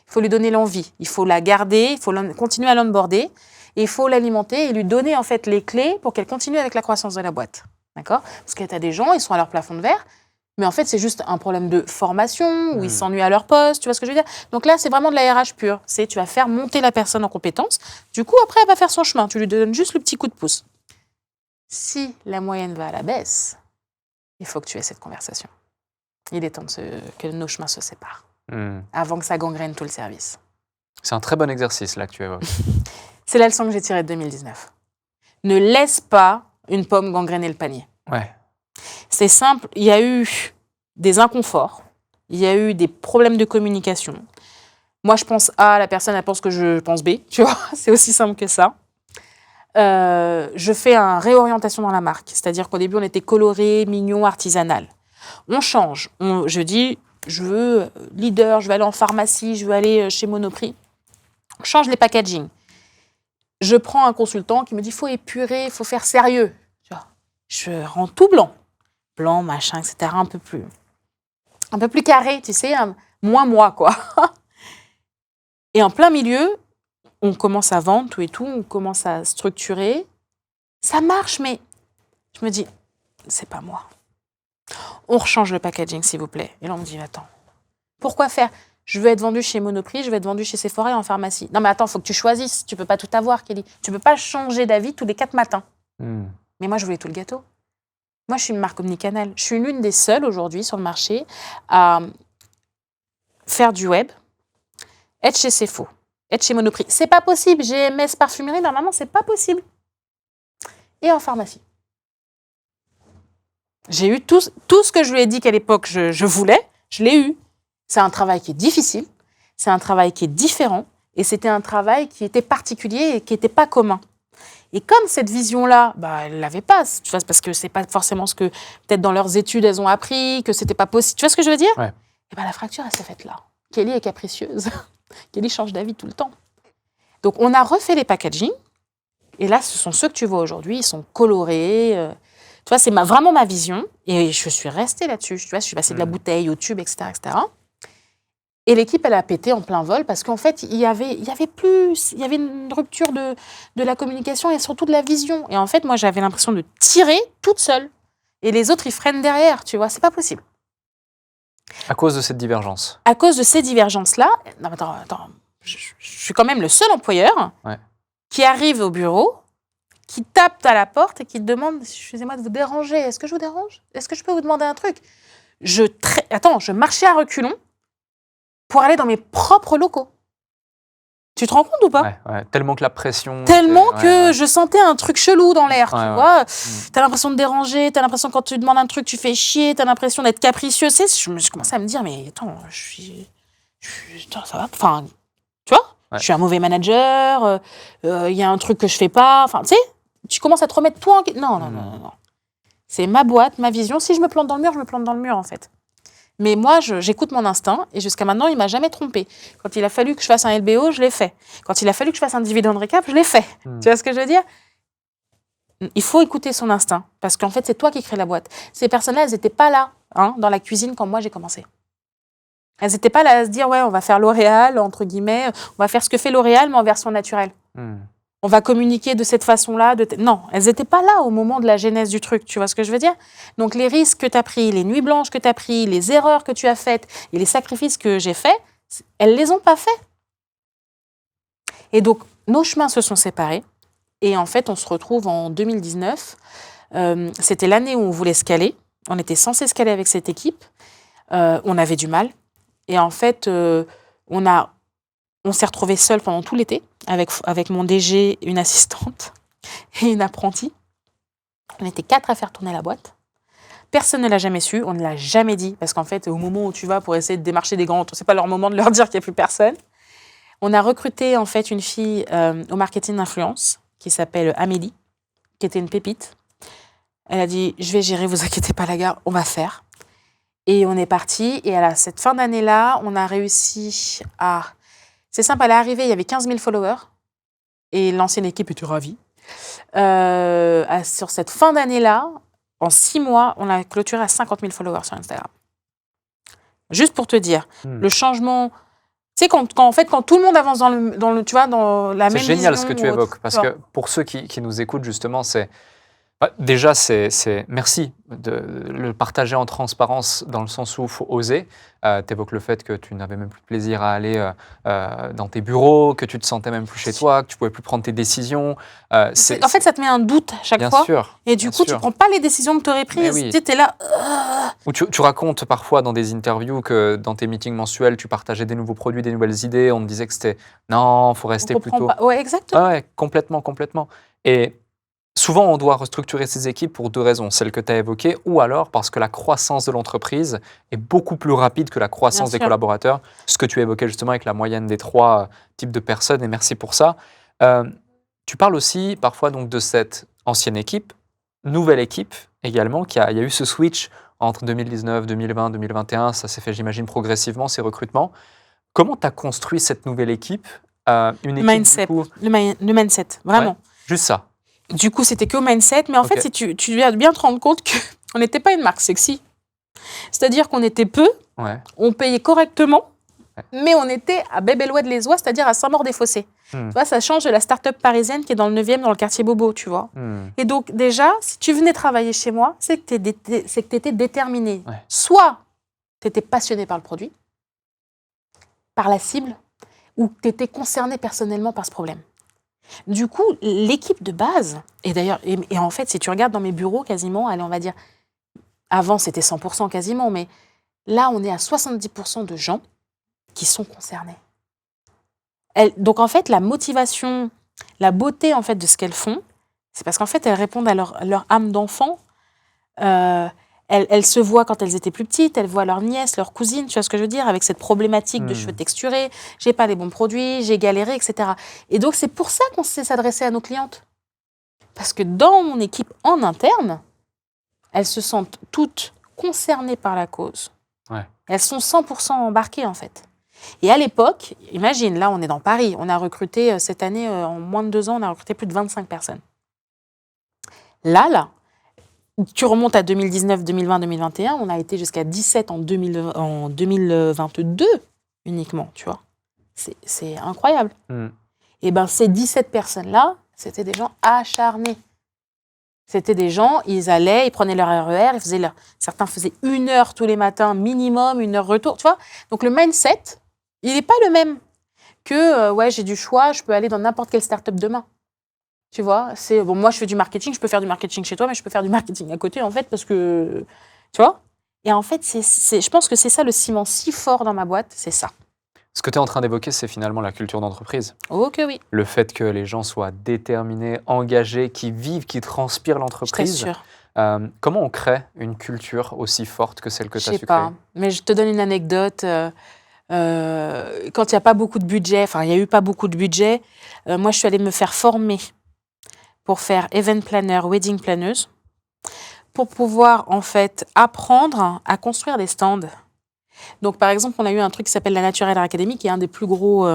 Il faut lui donner l'envie. Il faut la garder, il faut continuer à l'onboarder, et il faut l'alimenter et lui donner en fait les clés pour qu'elle continue avec la croissance de la boîte. D'accord? Parce que tu as des gens, ils sont à leur plafond de verre, mais en fait, c'est juste un problème de formation, où ils s'ennuient à leur poste, tu vois ce que je veux dire? Donc là, c'est vraiment de la RH pure. Tu vas faire monter la personne en compétences. Du coup, après, elle va faire son chemin. Tu lui donnes juste le petit coup de pouce. Si la moyenne va à la baisse, il faut que tu aies cette conversation. Il est temps que nos chemins se séparent, avant que ça gangrène tout le service. C'est un très bon exercice, là, que tu évoques. C'est la leçon que j'ai tirée de 2019. Ne laisse pas une pomme gangréner le panier. Ouais. C'est simple, il y a eu des inconforts, il y a eu des problèmes de communication. Moi, je pense A, la personne, elle pense que je pense B, tu vois, c'est aussi simple que ça. Je fais une réorientation dans la marque, c'est-à-dire qu'au début, on était coloré, mignon, artisanal. On change, je dis, je veux leader, je veux aller en pharmacie, je veux aller chez Monoprix. On change les packaging. Je prends un consultant qui me dit, il faut épurer, il faut faire sérieux. Tu vois, je rends tout blanc. Blanc, machin, etc. Un peu plus carré, tu sais, moins moi, quoi. Et en plein milieu, on commence à vendre tout et tout, on commence à structurer. Ça marche, mais je me dis, c'est pas moi. On rechange le packaging, s'il vous plaît. Et là, on me dit, attends, pourquoi faire ? Je veux être vendu chez Monoprix, je veux être vendu chez Sephora et en pharmacie. Non, mais attends, il faut que tu choisisses. Tu peux pas tout avoir, Kelly. Tu peux pas changer d'avis tous les 4 matins. Mais moi, je voulais tout le gâteau. Moi, je suis une marque omnicanal. Je suis l'une des seules aujourd'hui sur le marché à faire du web, être chez Sephora, être chez Monoprix. C'est pas possible. GMS Parfumerie, normalement, c'est pas possible. Et en pharmacie. J'ai eu tout ce que je lui ai dit qu'à l'époque, je voulais, je l'ai eu. C'est un travail qui est difficile, c'est un travail qui est différent, et c'était un travail qui était particulier et qui n'était pas commun. Et comme cette vision-là, elle ne l'avait pas, tu vois, parce que ce n'est pas forcément ce que, peut-être dans leurs études, elles ont appris, que ce n'était pas possible. Tu vois ce que je veux dire ? Ouais. Et la fracture, elle s'est faite là. Kelly est capricieuse. Kelly change d'avis tout le temps. Donc, on a refait les packaging, et là, ce sont ceux que tu vois aujourd'hui, ils sont colorés. Tu vois, c'est vraiment ma vision, et je suis restée là-dessus. Tu vois, je suis passée de la bouteille au tube, etc., etc. Et l'équipe, elle a pété en plein vol parce qu'en fait, il y avait une rupture de la communication et surtout de la vision. Et en fait, moi, j'avais l'impression de tirer toute seule. Et les autres, ils freinent derrière, tu vois, c'est pas possible. À cause de cette divergence. À cause de ces divergences-là, non, attends, je suis quand même le seul employeur qui arrive au bureau, qui tape à la porte et qui te demande, excusez-moi de vous déranger, est-ce que je vous dérange ? Est-ce que je peux vous demander un truc ? Je marchais à reculons pour aller dans mes propres locaux. Tu te rends compte ou pas ? Ouais. Tellement que la pression... Tellement que je sentais un truc chelou dans l'air, tu vois. Mm. T'as l'impression de déranger, t'as l'impression quand tu demandes un truc, tu fais chier, t'as l'impression d'être capricieux. Tu sais, je commençais à me dire, mais attends, ça va, enfin, tu vois, je suis un mauvais manager, il y a un truc que je fais pas, enfin, tu sais, tu commences à te remettre toi en question. Non. C'est ma boîte, ma vision. Si je me plante dans le mur, je me plante dans le mur, en fait. Mais moi, j'écoute mon instinct et jusqu'à maintenant, il ne m'a jamais trompée. Quand il a fallu que je fasse un LBO, je l'ai fait. Quand il a fallu que je fasse un dividende récap, je l'ai fait. Tu vois ce que je veux dire ? Il faut écouter son instinct parce qu'en fait, c'est toi qui crée la boîte. Ces personnes-là, elles n'étaient pas là dans la cuisine quand moi, j'ai commencé. Elles n'étaient pas là à se dire, ouais, on va faire L'Oréal, entre guillemets, on va faire ce que fait L'Oréal, mais en version naturelle. On va communiquer de cette façon-là. Non, elles n'étaient pas là au moment de la genèse du truc, tu vois ce que je veux dire ? Donc les risques que tu as pris, les nuits blanches que tu as pris, les erreurs que tu as faites et les sacrifices que j'ai faits, elles ne les ont pas faits. Et donc, nos chemins se sont séparés. Et en fait, on se retrouve en 2019. C'était l'année où on voulait scaler. On était censé scaler avec cette équipe. On avait du mal. Et en fait, on s'est retrouvés seuls pendant tout l'été, avec mon DG, une assistante et une apprentie. On était 4 à faire tourner la boîte. Personne ne l'a jamais su, on ne l'a jamais dit, parce qu'en fait, au moment où tu vas pour essayer de démarcher des grands, c'est pas leur moment de leur dire qu'il n'y a plus personne. On a recruté en fait une fille au marketing d'influence qui s'appelle Amélie, qui était une pépite. Elle a dit, je vais gérer, vous inquiétez pas la gare, on va faire. Et on est parti, et à cette fin d'année-là, on a réussi à... C'est simple, elle est arrivée, il y avait 15 000 followers et l'ancienne équipe était ravie. Sur cette fin d'année-là, en 6 mois, on a clôturé à 50 000 followers sur Instagram. Juste pour te dire, le changement... Tu sais, quand tout le monde avance dans le tu vois, dans la même vision... C'est génial ce que tu évoques, parce que pour ceux qui nous écoutent, justement, c'est... Déjà, merci de le partager en transparence dans le sens où il faut oser. Tu évoques le fait que tu n'avais même plus plaisir à aller dans tes bureaux, que tu te sentais même plus chez toi, que tu pouvais plus prendre tes décisions. En fait, ça te met un doute chaque fois. Bien sûr. Et du coup, tu ne prends pas les décisions que tu aurais prises. Oui. Tu es là... Ou tu racontes parfois dans des interviews que dans tes meetings mensuels, tu partageais des nouveaux produits, des nouvelles idées. On te disait que c'était non, il faut rester plutôt... Oui, exactement. Ouais, complètement. Et souvent, on doit restructurer ces équipes pour 2 raisons, celles que tu as évoquées, ou alors parce que la croissance de l'entreprise est beaucoup plus rapide que la croissance des collaborateurs, ce que tu évoquais justement avec la moyenne des 3 types de personnes, et merci pour ça. Tu parles aussi parfois donc, de cette ancienne équipe, nouvelle équipe également, il y a eu ce switch entre 2019, 2020, 2021, ça s'est fait, j'imagine, progressivement, ces recrutements. Comment tu as construit cette nouvelle équipe Une équipe, Mindset, du coup, le mindset, vraiment. ouais, juste ça. Du coup, c'était que au mindset, mais en Ok. fait, si tu viens bien te rendre compte qu'on n'était pas une marque sexy. C'est-à-dire qu'on était peu, Ouais. on payait correctement, Ouais. mais on était à Bébélois-de-l'Ézois, c'est-à-dire à Saint-Maur-des-Fossés. Hmm. Tu vois, ça change de la start-up parisienne qui est dans le 9e, dans le quartier Bobo, tu vois. Hmm. Et donc, déjà, si tu venais travailler chez moi, c'est que tu étais déterminé. Ouais. Soit tu étais passionné par le produit, par la cible, ou tu étais concerné personnellement par ce problème. Du coup, l'équipe de base, et d'ailleurs, et en fait, si tu regardes dans mes bureaux, quasiment, allez, on va dire, avant c'était 100% quasiment, mais là, on est à 70% de gens qui sont concernés. Donc en fait, la motivation, la beauté en fait de ce qu'elles font, c'est parce qu'en fait, elles répondent à leur âme d'enfant. Elles se voient quand elles étaient plus petites, elles voient leurs nièces, leurs cousines, tu vois ce que je veux dire, avec cette problématique de cheveux texturés, j'ai pas les bons produits, j'ai galéré, etc. Et donc c'est pour ça qu'on sait s'adresser à nos clientes. Parce que dans mon équipe en interne, elles se sentent toutes concernées par la cause. Ouais. Elles sont 100% embarquées en fait. Et à l'époque, imagine, là on est dans Paris, on a recruté cette année, en moins de 2 ans, on a recruté plus de 25 personnes. Là, tu remontes à 2019, 2020, 2021, on a été jusqu'à 17 en 2022 uniquement, tu vois. C'est incroyable. Hmm. Et bien ces 17 personnes-là, c'était des gens acharnés. C'était des gens, ils allaient, ils prenaient leur RER, certains faisaient 1 heure tous les matins, minimum, 1 heure retour, tu vois. Donc le mindset, il n'est pas le même que, ouais, j'ai du choix, je peux aller dans n'importe quelle start-up demain. Tu vois, c'est, bon, moi je fais du marketing, je peux faire du marketing chez toi, mais je peux faire du marketing à côté, en fait, parce que, tu vois. Et en fait, je pense que c'est ça le ciment si fort dans ma boîte, c'est ça. Ce que tu es en train d'évoquer, c'est finalement la culture d'entreprise. Oh que oui, Le fait que les gens soient déterminés, engagés, qui vivent, qui transpirent je l'entreprise. t'assure. Comment on crée une culture aussi forte que celle que Je tu as sais su pas, créer? mais je te donne une anecdote. Quand il n'y a pas beaucoup de budget, enfin, il n'y a eu pas beaucoup de budget, moi, je suis allée me faire former pour faire event planner, wedding planneuse, pour pouvoir, en fait, apprendre à construire des stands. Donc, par exemple, on a eu un truc qui s'appelle la Naturelle Academy, qui est un des plus gros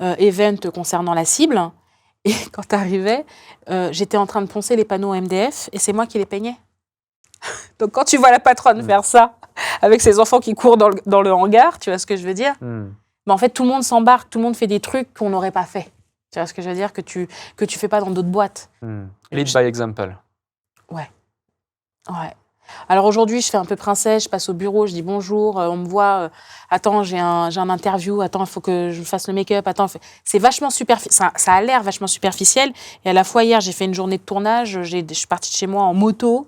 events concernant la cible. Et quand tu arrivais, j'étais en train de poncer les panneaux MDF et c'est moi qui les peignais. Donc, quand tu vois la patronne faire ça, avec ses enfants qui courent dans le hangar, tu vois ce que je veux dire? Mais en fait, tout le monde s'embarque, tout le monde fait des trucs qu'on n'aurait pas fait. Tu vois ce que je veux dire? Que tu fais pas dans d'autres boîtes. Lead by example. Ouais. Alors aujourd'hui, je fais un peu princesse, je passe au bureau, je dis bonjour, on me voit, attends, j'ai un interview, attends, il faut que je fasse le make-up, attends. C'est vachement superficiel, ça a l'air vachement superficiel. Et à la fois, hier, j'ai fait une journée de tournage, je suis partie de chez moi en moto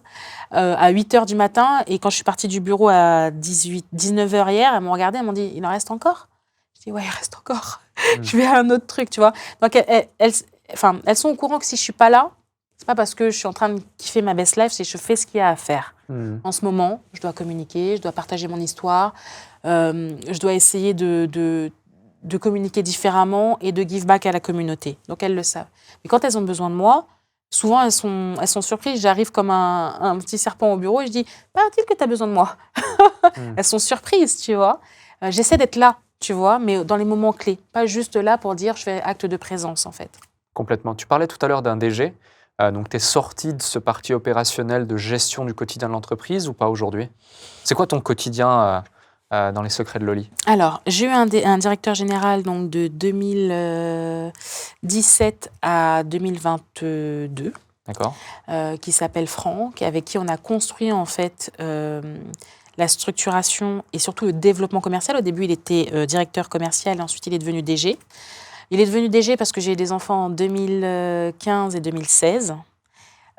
à 8h du matin. Et quand je suis partie du bureau à 19h hier, elles m'ont regardé, elles m'ont dit, il en reste encore? Je dis, ouais, il reste encore. Je vais à un autre truc, tu vois. Donc, elles sont au courant que si je suis pas là, c'est pas parce que je suis en train de kiffer ma best life, c'est que je fais ce qu'il y a à faire. En ce moment, je dois communiquer, je dois partager mon histoire, je dois essayer de communiquer différemment et de give back à la communauté. Donc, elles le savent. Mais quand elles ont besoin de moi, souvent, elles sont surprises. J'arrive comme un petit serpent au bureau et je dis « Paraît-il que tu as besoin de moi ?» Elles sont surprises, tu vois. J'essaie d'être là, tu vois, mais dans les moments clés. Pas juste là pour dire « je fais acte de présence », en fait. Complètement. Tu parlais tout à l'heure d'un DG. Donc, tu es sorti de ce parti opérationnel de gestion du quotidien de l'entreprise ou pas aujourd'hui? C'est quoi ton quotidien dans les secrets de Loli? Alors, j'ai eu un directeur général donc, de 2017 à 2022 D'accord. qui s'appelle Franck, avec qui on a construit en fait la structuration et surtout le développement commercial. Au début, il était directeur commercial et ensuite il est devenu DG. Il est devenu DG parce que j'ai eu des enfants en 2015 et 2016,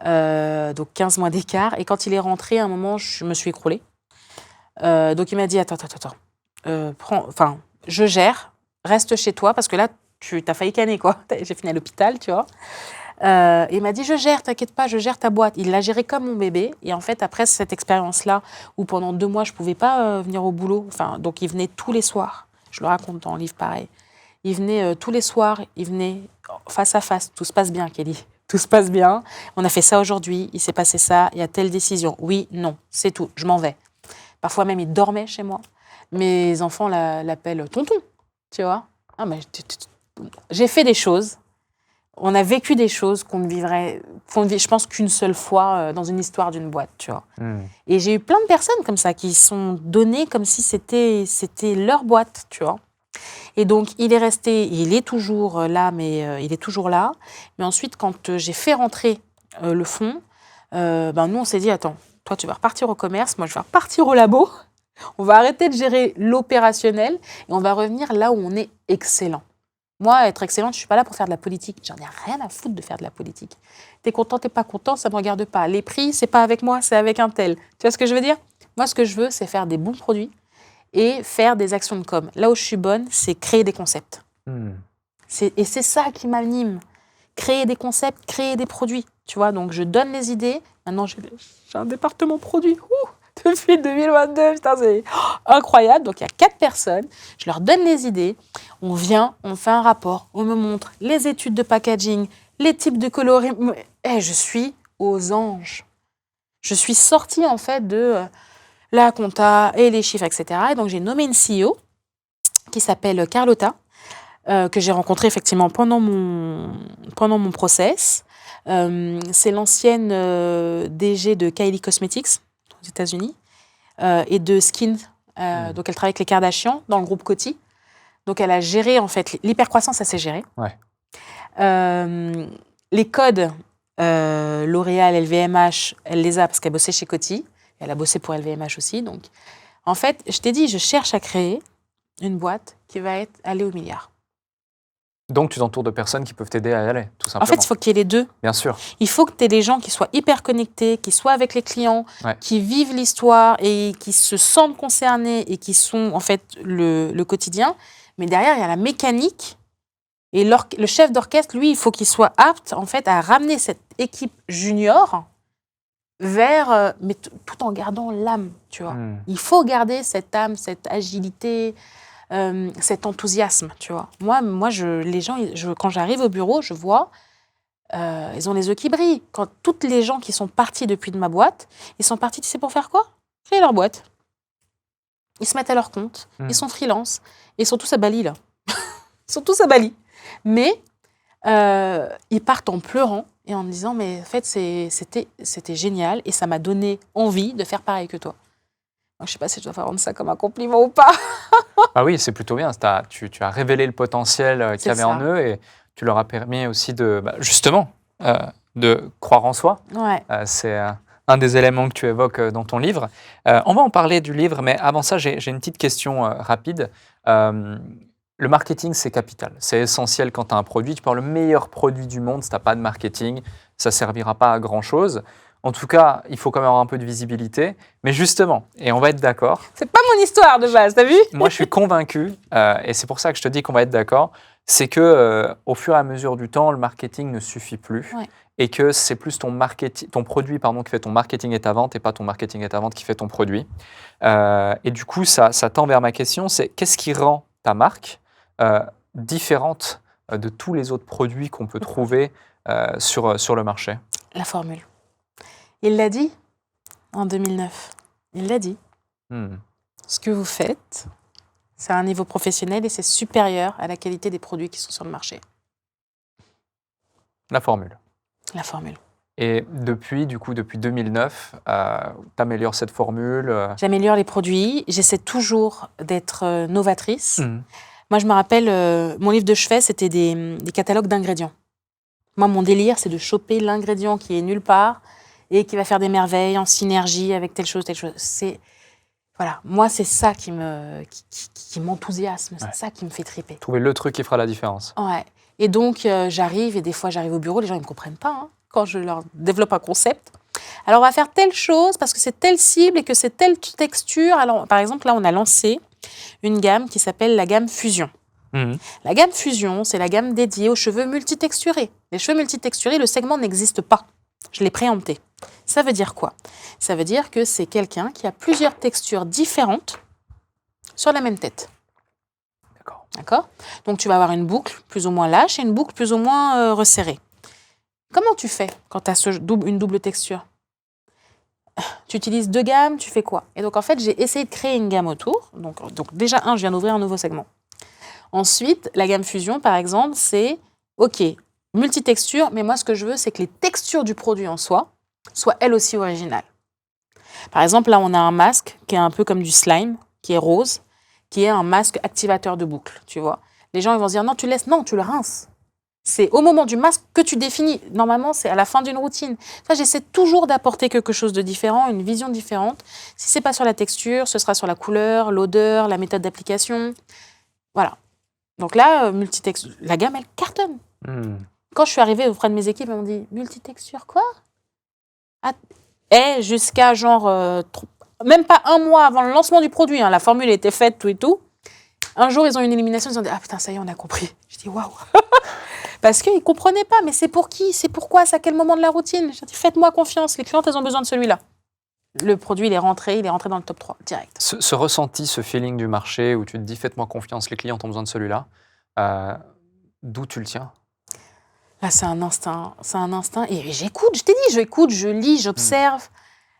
donc 15 mois d'écart. Et quand il est rentré, à un moment, je me suis écroulée. Donc il m'a dit, attends, je gère, reste chez toi, parce que là, tu as failli canner, quoi. J'ai fini à l'hôpital, tu vois. Il m'a dit, je gère, t'inquiète pas, je gère ta boîte. Il l'a géré comme mon bébé. Et en fait, après cette expérience-là, où pendant 2 mois, je pouvais pas venir au boulot, donc il venait tous les soirs. Je le raconte dans le livre, pareil. Il venait tous les soirs, il venait face à face. Tout se passe bien, Kelly. Tout se passe bien. On a fait ça aujourd'hui, il s'est passé ça, il y a telle décision. Oui, non, c'est tout, je m'en vais. Parfois même, il dormait chez moi. Mes enfants l'appellent tonton, tu vois. Ah, mais j'ai fait des choses, on a vécu des choses qu'on ne vivrait, je pense, qu'une seule fois dans une histoire d'une boîte, tu vois. Et j'ai eu plein de personnes comme ça qui sont données comme si c'était leur boîte, tu vois. Et donc, il est resté, il est toujours là, mais il est toujours là. Mais ensuite, quand j'ai fait rentrer le fonds, nous, on s'est dit, attends, toi, tu vas repartir au commerce, moi, je vais repartir au labo. On va arrêter de gérer l'opérationnel et on va revenir là où on est excellent. Moi, être excellente, je ne suis pas là pour faire de la politique. J'en ai rien à foutre de faire de la politique. T'es content, t'es pas content, ça ne me regarde pas. Les prix, c'est pas avec moi, c'est avec un tel. Tu vois ce que je veux dire? Moi, ce que je veux, c'est faire des bons produits et faire des actions de com. Là où je suis bonne, c'est créer des concepts. Et c'est ça qui m'anime. Créer des concepts, créer des produits. Tu vois, donc je donne les idées. Maintenant, j'ai un département produit. Depuis 2022, putain, c'est incroyable. Donc, il y a 4 personnes. Je leur donne les idées. On vient, on fait un rapport. On me montre les études de packaging, les types de coloris. Je suis aux anges. Je suis sortie, en fait, de la compta et les chiffres, etc. Et donc, j'ai nommé une CEO qui s'appelle Carlotta, que j'ai rencontrée, effectivement, pendant mon process. C'est l'ancienne DG de Kylie Cosmetics aux États-Unis et de Skin. Donc, elle travaille avec les Kardashians dans le groupe Coty. Donc, elle a géré, en fait, l'hypercroissance, ça s'est géré. Ouais. Les codes L'Oréal, LVMH, elle les a parce qu'elle bossait chez Coty. Elle a bossé pour LVMH aussi. Donc, en fait, je t'ai dit, je cherche à créer une boîte qui va aller au milliard. Donc, tu t'entoures de personnes qui peuvent t'aider à y aller, tout simplement. En fait, il faut qu'il y ait les deux. Bien sûr. Il faut que tu aies des gens qui soient hyper connectés, qui soient avec les clients, Ouais. qui vivent l'histoire et qui se sentent concernés et qui sont, en fait, le quotidien. Mais derrière, il y a la mécanique. Et le chef d'orchestre, lui, il faut qu'il soit apte, en fait, à ramener cette équipe junior vers... mais tout en gardant l'âme, tu vois. Il faut garder cette âme, cette agilité, cet enthousiasme, tu vois. Moi, les gens, quand j'arrive au bureau, je vois, ils ont les yeux qui brillent. Quand toutes les gens qui sont partis depuis de ma boîte, ils sont partis, tu sais pour faire quoi? Créer leur boîte. Ils se mettent à leur compte, ils sont freelance, et ils sont tous à Bali, là. Ils sont tous à Bali. Mais ils partent en pleurant et en me disant, mais en fait, c'était génial, et ça m'a donné envie de faire pareil que toi. Je ne sais pas si je dois rendre ça comme un compliment ou pas. Ah oui, c'est plutôt bien. Tu as révélé le potentiel qu'il y avait en eux et tu leur as permis aussi justement, de croire en soi. Ouais. C'est un des éléments que tu évoques dans ton livre. On va en parler du livre, mais avant ça, j'ai une petite question rapide. Le marketing, c'est capital. C'est essentiel quand tu as un produit. Tu peux avoir le meilleur produit du monde, si tu n'as pas de marketing, ça ne servira pas à grand-chose. En tout cas, il faut quand même avoir un peu de visibilité. Mais justement, et on va être d'accord... C'est pas mon histoire de base, t'as vu? Moi, je suis convaincu, et c'est pour ça que je te dis qu'on va être d'accord, c'est que au fur et à mesure du temps, le marketing ne suffit plus. Ouais. Et que c'est plus ton produit qui fait ton marketing et ta vente, et pas ton marketing et ta vente qui fait ton produit. Et du coup, ça tend vers ma question, c'est qu'est-ce qui rend ta marque différente de tous les autres produits qu'on peut trouver sur le marché? La formule. Il l'a dit en 2009. Il l'a dit. Ce que vous faites, c'est à un niveau professionnel et c'est supérieur à la qualité des produits qui sont sur le marché. La formule. La formule. Et depuis 2009, tu améliores cette formule J'améliore les produits. J'essaie toujours d'être novatrice. Moi, je me rappelle, mon livre de chevet, c'était des catalogues d'ingrédients. Moi, mon délire, c'est de choper l'ingrédient qui est nulle part et qui va faire des merveilles en synergie avec telle chose, telle chose. Voilà, moi, c'est ça qui m'enthousiasme, c'est ça qui me fait triper. Trouver le truc qui fera la différence. Ouais. Et donc, j'arrive, et des fois, j'arrive au bureau, les gens, ils ne me comprennent pas quand je leur développe un concept. Alors, on va faire telle chose parce que c'est telle cible et que c'est telle texture. Alors, par exemple, là, on a lancé une gamme qui s'appelle la gamme Fusion. La gamme Fusion, c'est la gamme dédiée aux cheveux multitexturés. Les cheveux multitexturés, le segment n'existe pas. Je l'ai préempté. Ça veut dire quoi? Ça veut dire que c'est quelqu'un qui a plusieurs textures différentes sur la même tête. D'accord? Donc, tu vas avoir une boucle plus ou moins lâche et une boucle plus ou moins resserrée. Comment tu fais quand tu as une double texture? Tu utilises 2 gammes, tu fais quoi? Et donc, en fait, j'ai essayé de créer une gamme autour. Donc déjà, je viens d'ouvrir un nouveau segment. Ensuite, la gamme Fusion, par exemple, c'est OK, multitexture, mais moi, ce que je veux, c'est que les textures du produit en soi soient elles aussi originales. Par exemple, là, on a un masque qui est un peu comme du slime, qui est rose, qui est un masque activateur de boucle, tu vois. Les gens, ils vont se dire, non, tu laisses, non, tu le rinces. C'est au moment du masque que tu définis. Normalement, c'est à la fin d'une routine. Ça, j'essaie toujours d'apporter quelque chose de différent, une vision différente. Si c'est pas sur la texture, ce sera sur la couleur, l'odeur, la méthode d'application. Voilà. Donc là, multitexture, la gamme, elle cartonne. Quand je suis arrivée auprès de mes équipes, elles m'ont dit, multitexture, quoi? Et jusqu'à genre, même pas un mois avant le lancement du produit, hein, la formule était faite, tout et tout. Un jour, ils ont eu une élimination, ils ont dit, ah putain, ça y est, on a compris. Je dis, waouh. Parce qu'ils ne comprenaient pas, mais c'est pour qui? C'est pourquoi? C'est à quel moment de la routine? Je dis, faites-moi confiance, les clientes, elles ont besoin de celui-là. Le produit, il est rentré dans le top 3, direct. Ce ressenti, ce feeling du marché où tu te dis, faites-moi confiance, les clients ont besoin de celui-là, d'où tu le tiens? Là, c'est un instinct. Et j'écoute, je t'ai dit, j'écoute, je lis, j'observe.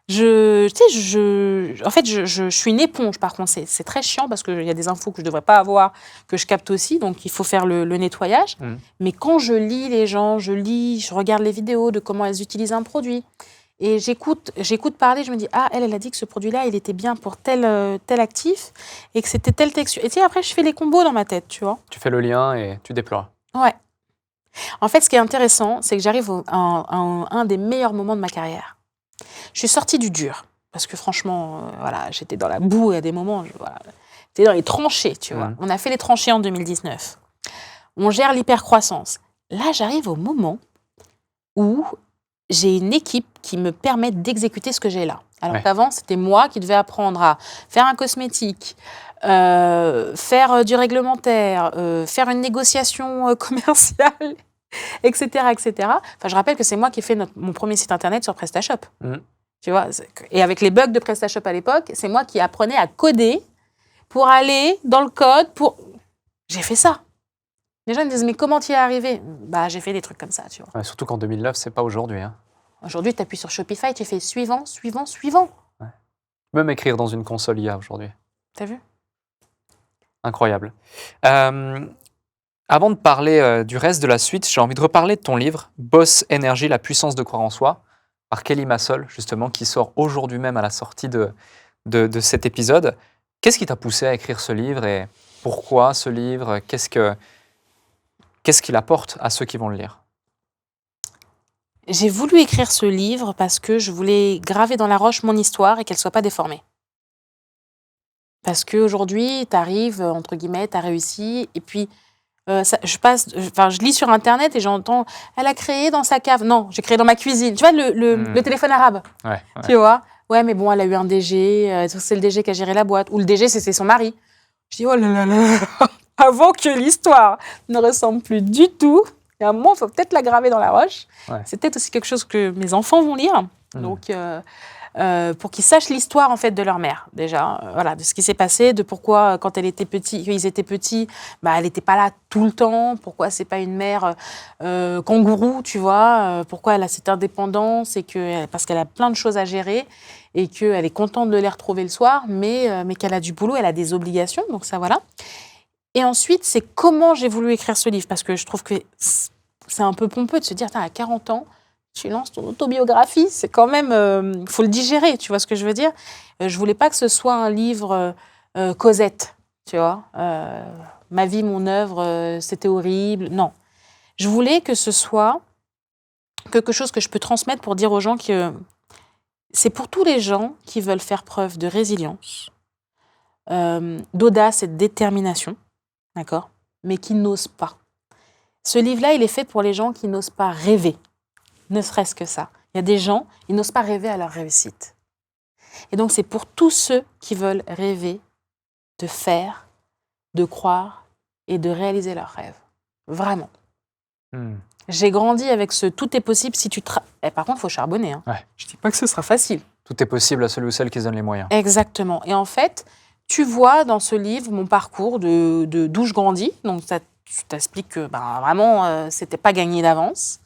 En fait, je suis une éponge, par contre. C'est très chiant parce qu'il y a des infos que je ne devrais pas avoir, que je capte aussi, donc il faut faire le nettoyage. Mais quand je lis les gens, je regarde les vidéos de comment elles utilisent un produit, et j'écoute parler, je me dis, ah, elle a dit que ce produit-là, il était bien pour tel actif, et que c'était telle texture. Et tu sais, après, je fais les combos dans ma tête, tu vois. Tu fais le lien et tu déploies. Ouais. En fait, ce qui est intéressant, c'est que j'arrive à un des meilleurs moments de ma carrière. Je suis sortie du dur, parce que franchement, voilà, j'étais dans la boue à des moments, j'étais dans les tranchées, tu vois. On a fait les tranchées en 2019. On gère l'hypercroissance. Là, j'arrive au moment où j'ai une équipe qui me permet d'exécuter ce que j'ai là. Alors qu'avant, c'était moi qui devais apprendre à faire un cosmétique, faire du réglementaire, faire une négociation commerciale, etc., etc. Enfin, je rappelle que c'est moi qui ai fait mon premier site internet sur PrestaShop. Tu vois, et avec les bugs de PrestaShop à l'époque, c'est moi qui apprenais à coder pour aller dans le code. J'ai fait ça. Les gens me disent, mais comment tu y es arrivé? Bah, j'ai fait des trucs comme ça, tu vois. Ouais, surtout qu'en 2009, c'est pas aujourd'hui. Hein. Aujourd'hui, tu appuies sur Shopify, tu fais suivant, suivant, suivant. Ouais. Même écrire dans une console IA aujourd'hui. T'as vu? Incroyable. Avant de parler du reste de la suite, j'ai envie de reparler de ton livre, Boss Énergie, la puissance de croire en soi, par Kelly Massol, justement, qui sort aujourd'hui même à la sortie de cet épisode. Qu'est-ce qui t'a poussé à écrire ce livre et pourquoi ce livre? Qu'est-ce qu'il apporte à ceux qui vont le lire? J'ai voulu écrire ce livre parce que je voulais graver dans la roche mon histoire et qu'elle ne soit pas déformée. Parce qu'aujourd'hui, tu arrives, entre guillemets, tu as réussi, et puis je lis sur Internet et j'entends « elle a créé dans sa cave ». Non, j'ai créé dans ma cuisine. Tu vois, le téléphone arabe, tu vois. Ouais, mais bon, elle a eu un DG, c'est le DG qui a géré la boîte. Ou le DG, c'est son mari. Je dis « oh là là là ». Avant que l'histoire ne ressemble plus du tout, il y a un moment, il faut peut-être la graver dans la roche. C'est peut-être aussi quelque chose que mes enfants vont lire. Donc, pour qu'ils sachent l'histoire en fait de leur mère déjà, voilà, de ce qui s'est passé, de pourquoi quand ils étaient petits, bah, elle n'était pas là tout le temps, pourquoi c'est pas une mère kangourou, tu vois, pourquoi elle a cette indépendance et parce qu'elle a plein de choses à gérer et qu'elle est contente de les retrouver le soir, mais qu'elle a du boulot, elle a des obligations, donc ça voilà. Et ensuite, c'est comment j'ai voulu écrire ce livre, parce que je trouve que c'est un peu pompeux de se dire, à 40 ans, tu lances ton autobiographie, c'est quand même, faut le digérer, tu vois ce que je veux dire. Je voulais pas que ce soit un livre Cosette, tu vois. Ma vie, mon œuvre, c'était horrible. Non, je voulais que ce soit quelque chose que je peux transmettre pour dire aux gens que c'est pour tous les gens qui veulent faire preuve de résilience, d'audace et de détermination, d'accord, mais qui n'osent pas. Ce livre-là, il est fait pour les gens qui n'osent pas rêver. Ne serait-ce que ça. Il y a des gens, ils n'osent pas rêver à leur réussite. Et donc, c'est pour tous ceux qui veulent rêver de faire, de croire et de réaliser leurs rêves. Vraiment. J'ai grandi avec ce « tout est possible si tu travailles ». Par contre, il faut charbonner. Hein. Je ne dis pas que ce sera facile. Tout est possible à celui ou celle qui se donne les moyens. Exactement. Et en fait, tu vois dans ce livre mon parcours d'où je grandis. Donc, ça t'explique que vraiment, c'était pas gagné d'avance.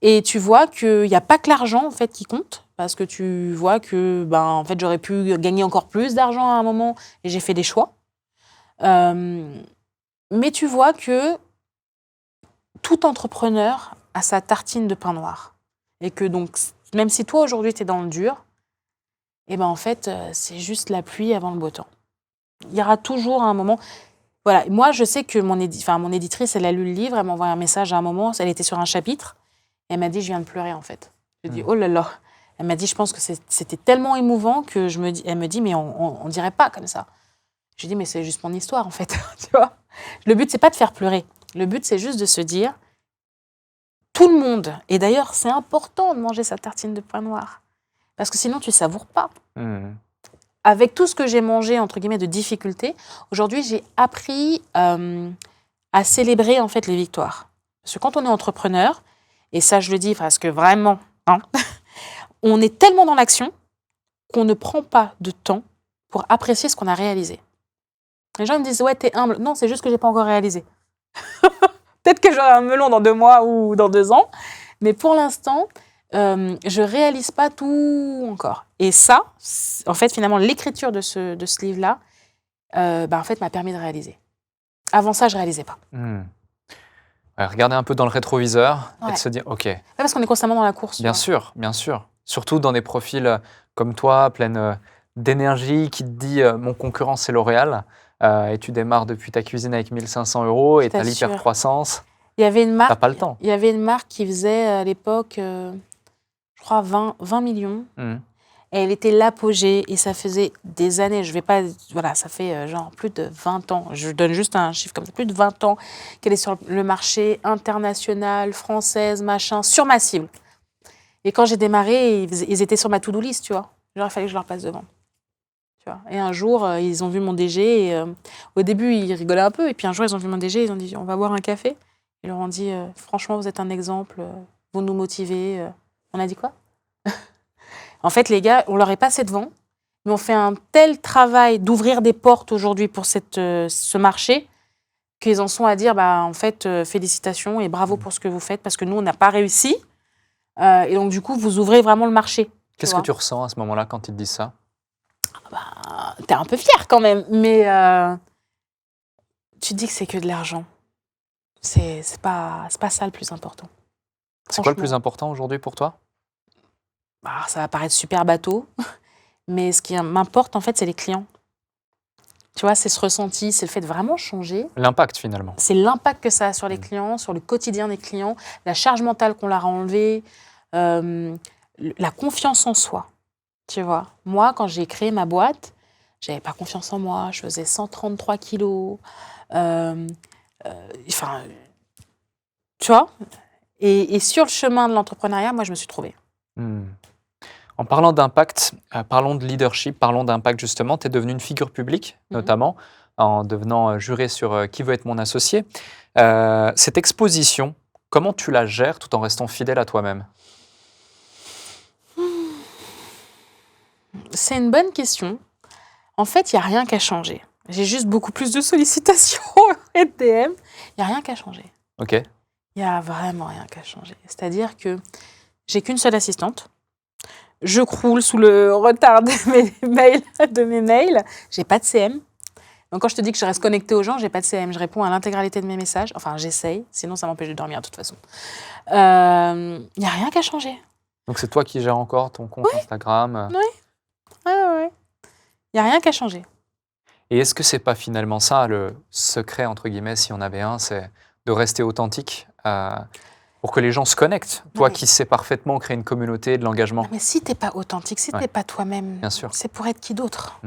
Et tu vois qu'il n'y a pas que l'argent en fait, qui compte, parce que tu vois que en fait, j'aurais pu gagner encore plus d'argent à un moment, et j'ai fait des choix. Mais Mais tu vois que tout entrepreneur a sa tartine de pain noir. Et que donc, même si toi, aujourd'hui, tu es dans le dur, et ben en fait, c'est juste la pluie avant le beau temps. Il y aura toujours un moment... Voilà, moi, je sais que mon éditrice, elle a lu le livre, elle m'a envoyé un message à un moment, elle était sur un chapitre, et elle m'a dit, je viens de pleurer, en fait. Je dis, oh là là. Elle m'a dit, je pense que c'était tellement émouvant que elle me dit, mais on dirait pas comme ça. Je dis, mais c'est juste mon histoire, en fait. Tu vois, le but, c'est pas de faire pleurer. Le but, c'est juste de se dire, tout le monde, et d'ailleurs, c'est important de manger sa tartine de pain noir, parce que sinon, tu savoures pas. Avec tout ce que j'ai mangé, entre guillemets, de difficultés, aujourd'hui, j'ai appris à célébrer, en fait, les victoires. Parce que quand on est entrepreneur, et ça, je le dis parce que vraiment, on est tellement dans l'action qu'on ne prend pas de temps pour apprécier ce qu'on a réalisé. Les gens me disent, ouais, t'es humble. Non, c'est juste que j'ai pas encore réalisé. Peut-être que j'aurai un melon dans 2 mois ou dans 2 ans, mais pour l'instant, je réalise pas tout encore. Et ça, en fait, finalement, l'écriture de ce livre-là, en fait, m'a permis de réaliser. Avant ça, je réalisais pas. Ouais, regarder un peu dans le rétroviseur et de se dire, OK. Parce qu'on est constamment dans la course. Bien sûr, bien sûr. Surtout dans des profils comme toi, pleine d'énergie, qui te dit mon concurrent c'est L'Oréal, et tu démarres depuis ta cuisine avec 1 500 € et tu as l'hypercroissance. Il y avait une marque, t'as pas le temps. Il y avait une marque qui faisait à l'époque, je crois, 20 millions. Et elle était l'apogée et ça faisait des années. Je vais pas, voilà, ça fait genre plus de 20 ans. Je donne juste un chiffre comme ça, plus de 20 ans qu'elle est sur le marché international, française, machin, sur ma cible. Et quand j'ai démarré, ils étaient sur ma to-do list, tu vois. Genre, il fallait que je leur passe devant. Tu vois. Et un jour, ils ont vu mon DG. Et, au début, ils rigolaient un peu. Et puis un jour, ils ont vu mon DG. Ils ont dit, on va boire un café. Ils leur ont dit, franchement, vous êtes un exemple. Vous nous motivez. On a dit quoi? En fait, les gars, on leur est passé devant. Mais on fait un tel travail d'ouvrir des portes aujourd'hui pour ce marché qu'ils en sont à dire, en fait, félicitations et bravo pour ce que vous faites. Parce que nous, on n'a pas réussi. Et donc, du coup, vous ouvrez vraiment le marché. Qu'est-ce que tu ressens à ce moment-là quand ils te disent ça? T'es un peu fier quand même, mais tu te dis que c'est que de l'argent. C'est pas ça le plus important. C'est quoi le plus important aujourd'hui pour toi? Ça va paraître super bateau, mais ce qui m'importe en fait, c'est les clients. Tu vois, c'est ce ressenti, c'est le fait de vraiment changer. L'impact finalement. C'est l'impact que ça a sur les clients, sur le quotidien des clients, la charge mentale qu'on leur a enlevée, la confiance en soi. Tu vois, moi, quand j'ai créé ma boîte, j'avais pas confiance en moi, je faisais 133 kilos. Tu vois, et sur le chemin de l'entrepreneuriat, moi, je me suis trouvée. En parlant d'impact, parlons de leadership, parlons d'impact justement. Tu es devenue une figure publique, notamment, en devenant jurée sur Qui veut être mon associé. Cette exposition, comment tu la gères tout en restant fidèle à toi-même? C'est une bonne question. En fait, il n'y a rien qu'à changer. J'ai juste beaucoup plus de sollicitations et de DM. Il n'y a rien qu'à changer. OK. Il n'y a vraiment rien qu'à changer. C'est-à-dire que j'ai qu'une seule assistante. Je croule sous le retard de mes mails. J'ai pas de CM. Donc quand je te dis que je reste connectée aux gens, j'ai pas de CM. Je réponds à l'intégralité de mes messages. Enfin, j'essaye. Sinon, ça m'empêche de dormir de toute façon. Il n'y a rien qu'à changer. Donc c'est toi qui gères encore ton compte Instagram? Oui. Il n'y a rien qu'à changer. Et est-ce que c'est pas finalement ça le secret, entre guillemets, si on avait un, c'est de rester authentique pour que les gens se connectent? Toi qui sais parfaitement créer une communauté, de l'engagement. Mais si t'es pas authentique, si t'es pas toi-même, bien sûr, c'est pour être qui d'autre?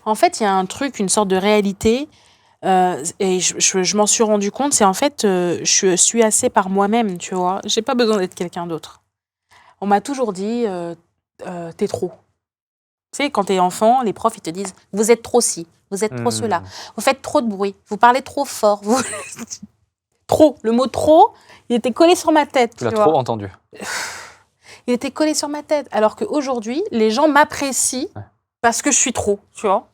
En fait, il y a un truc, une sorte de réalité, et je m'en suis rendu compte, c'est en fait, je suis assez par moi-même, tu vois. J'ai pas besoin d'être quelqu'un d'autre. On m'a toujours dit, t'es trop. Tu sais, quand t'es enfant, les profs, ils te disent, vous êtes trop ci, vous êtes trop cela, vous faites trop de bruit, vous parlez trop fort, vous... Trop, le mot trop, il était collé sur ma tête. Tu l'as trop entendu. Il était collé sur ma tête. Alors qu'aujourd'hui, les gens m'apprécient parce que je suis trop, tu vois.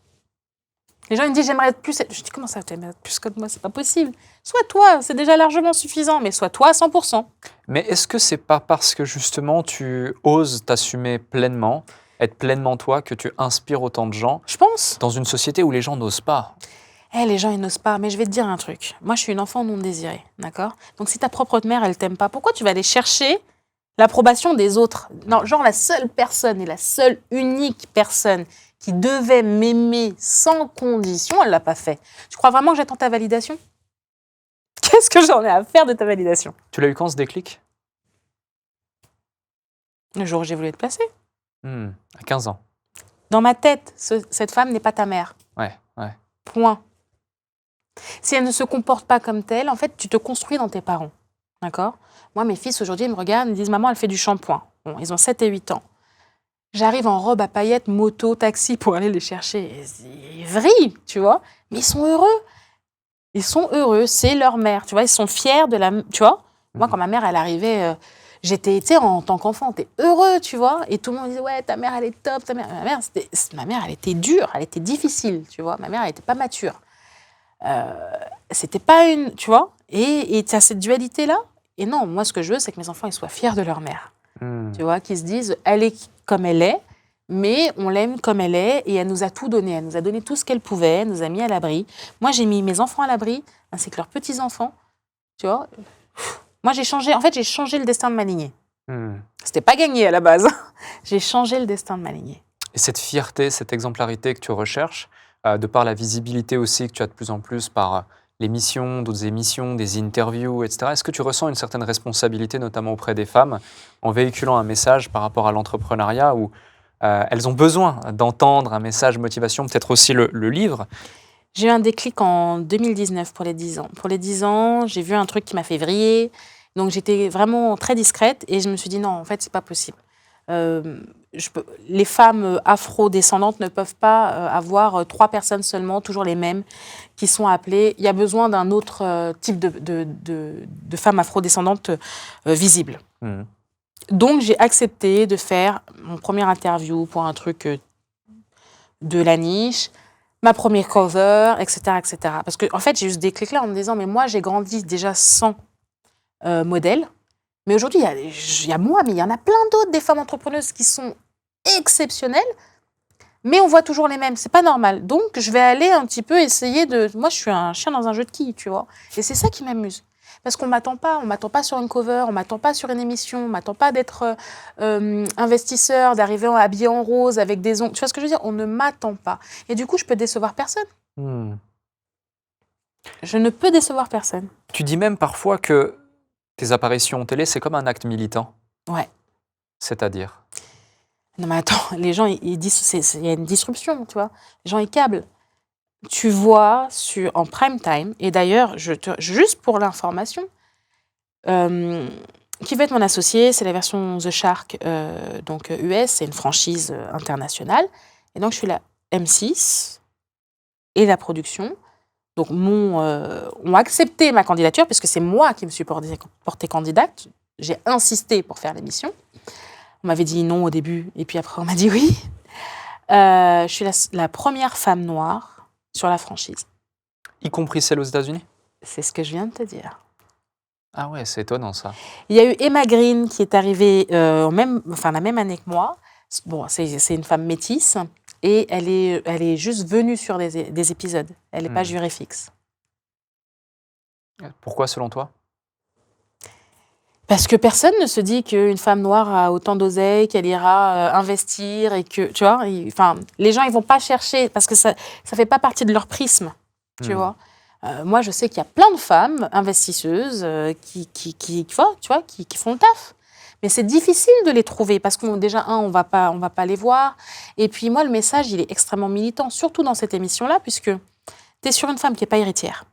Les gens ils me disent, j'aimerais être plus... Je dis, comment ça, t'aimerais être plus comme moi? C'est pas possible. Sois toi, c'est déjà largement suffisant, mais sois toi à 100%. Mais est-ce que c'est pas parce que justement tu oses t'assumer pleinement, être pleinement toi, que tu inspires autant de gens? Je pense. Dans une société où les gens n'osent pas. Les gens, ils n'osent pas. Mais je vais te dire un truc. Moi, je suis une enfant non désirée, d'accord? Donc, si ta propre mère, elle t'aime pas, pourquoi tu vas aller chercher l'approbation des autres? Non, genre la seule personne et la seule unique personne qui devait m'aimer sans condition, elle l'a pas fait. Tu crois vraiment que j'attends ta validation? Qu'est-ce que j'en ai à faire de ta validation? Tu l'as eu quand, ce déclic? Le jour où j'ai voulu être placée. À 15 ans. Dans ma tête, cette femme n'est pas ta mère. Ouais. Point. Si elle ne se comporte pas comme telle, en fait, tu te construis dans tes parents. D'accord? Moi, mes fils, aujourd'hui, ils me regardent, ils me disent « Maman, elle fait du shampoing ». Bon, ils ont 7 et 8 ans. J'arrive en robe à paillettes, moto, taxi pour aller les chercher. Ils vrillent, tu vois? Mais ils sont heureux. Ils sont heureux, c'est leur mère, tu vois? Ils sont fiers de la... Tu vois? Moi, quand ma mère, elle arrivait... J'étais, tu sais, en tant qu'enfant, t'es heureux, tu vois? Et tout le monde disait « Ouais, ta mère, elle est top. Ta mère... » Ma mère, elle était dure, elle était difficile, tu vois? Ma mère, elle n'était pas mature. C'était pas une... Tu vois? Et tu as cette dualité-là. Et non, moi, ce que je veux, c'est que mes enfants, ils soient fiers de leur mère. Tu vois? Qu'ils se disent « Elle est comme elle est, mais on l'aime comme elle est et elle nous a tout donné. Elle nous a donné tout ce qu'elle pouvait, elle nous a mis à l'abri. Moi, j'ai mis mes enfants à l'abri, ainsi que leurs petits-enfants. Tu vois? Moi, j'ai changé le destin de ma lignée. C'était pas gagné à la base. J'ai changé le destin de ma lignée. Et cette fierté, cette exemplarité que tu recherches, de par la visibilité aussi que tu as de plus en plus par l'émission, d'autres émissions, des interviews, etc., est-ce que tu ressens une certaine responsabilité, notamment auprès des femmes, en véhiculant un message par rapport à l'entrepreneuriat où elles ont besoin d'entendre un message motivation, peut-être aussi le livre? J'ai eu un déclic en 2019 pour les 10 ans. Pour les 10 ans, j'ai vu un truc qui m'a fait vriller. Donc, j'étais vraiment très discrète et je me suis dit non, en fait, c'est pas possible. Les femmes afro-descendantes ne peuvent pas avoir 3 personnes seulement, toujours les mêmes, qui sont appelées. Il y a besoin d'un autre type de femmes afro-descendantes visibles. Donc, j'ai accepté de faire mon premier interview pour un truc de la niche, ma première cover, etc., etc. Parce que, en fait, j'ai eu ce déclic-là en me disant, mais moi, j'ai grandi déjà sans modèle. Mais aujourd'hui, il y a moi, mais il y en a plein d'autres, des femmes entrepreneuses qui sont exceptionnelles, mais on voit toujours les mêmes. C'est pas normal. Donc, je vais aller un petit peu essayer de... Moi, je suis un chien dans un jeu de quilles, tu vois. Et c'est ça qui m'amuse. Parce qu'on m'attend pas sur une cover, on m'attend pas sur une émission, on m'attend pas d'être investisseur, d'arriver habillé en rose avec des ongles. Tu vois ce que je veux dire? On ne m'attend pas. Et du coup, je peux décevoir personne. Je ne peux décevoir personne. Tu dis même parfois que tes apparitions en télé, c'est comme un acte militant. Ouais. C'est-à-dire? Non mais attends, les gens, ils disent, il y a une disruption, tu vois. Les gens, ils câblent. Tu vois en prime time, et d'ailleurs, juste pour l'information, qui va être mon associé, c'est la version The Shark, donc US, c'est une franchise internationale. Et donc, je suis la M6 et la production. Donc, ont accepté ma candidature, puisque c'est moi qui me suis portée candidate. J'ai insisté pour faire l'émission. On m'avait dit non au début, et puis après, on m'a dit oui. Je suis la première femme noire sur la franchise. Y compris celle aux États-Unis? C'est ce que je viens de te dire. Ah ouais, c'est étonnant ça. Il y a eu Emma Green qui est arrivée la même année que moi. Bon, c'est une femme métisse et elle est juste venue sur des épisodes. Elle n'est pas jurée fixe. Pourquoi selon toi? Parce que personne ne se dit qu'une femme noire a autant d'oseille, qu'elle ira investir et que, tu vois, les gens, ils vont pas chercher parce que ça fait pas partie de leur prisme, tu vois. Moi, je sais qu'il y a plein de femmes investisseuses qui font le taf. Mais c'est difficile de les trouver parce qu'on déjà, on va pas les voir. Et puis moi, le message, il est extrêmement militant, surtout dans cette émission-là, puisque tu es sur une femme qui n'est pas héritière,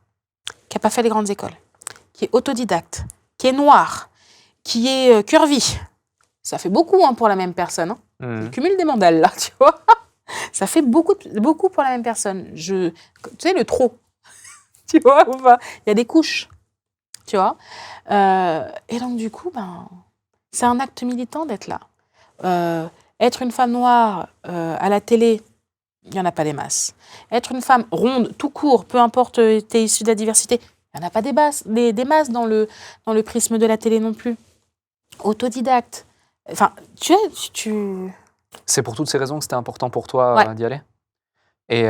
qui n'a pas fait les grandes écoles, qui est autodidacte, qui est noire, qui est curvy. Ça fait beaucoup pour la même personne. Le cumul des mandales, là, tu vois. Ça fait beaucoup pour la même personne. Tu sais, le trop. Tu vois ou pas? Il y a des couches. Tu vois. Et donc, du coup, c'est un acte militant d'être là. Être une femme noire à la télé, il n'y en a pas des masses. Être une femme ronde, tout court, peu importe t'es issu de la diversité, il n'y en a pas des masses dans le prisme de la télé non plus. Autodidacte. Enfin, tu... C'est pour toutes ces raisons que c'était important pour toi d'y aller? Et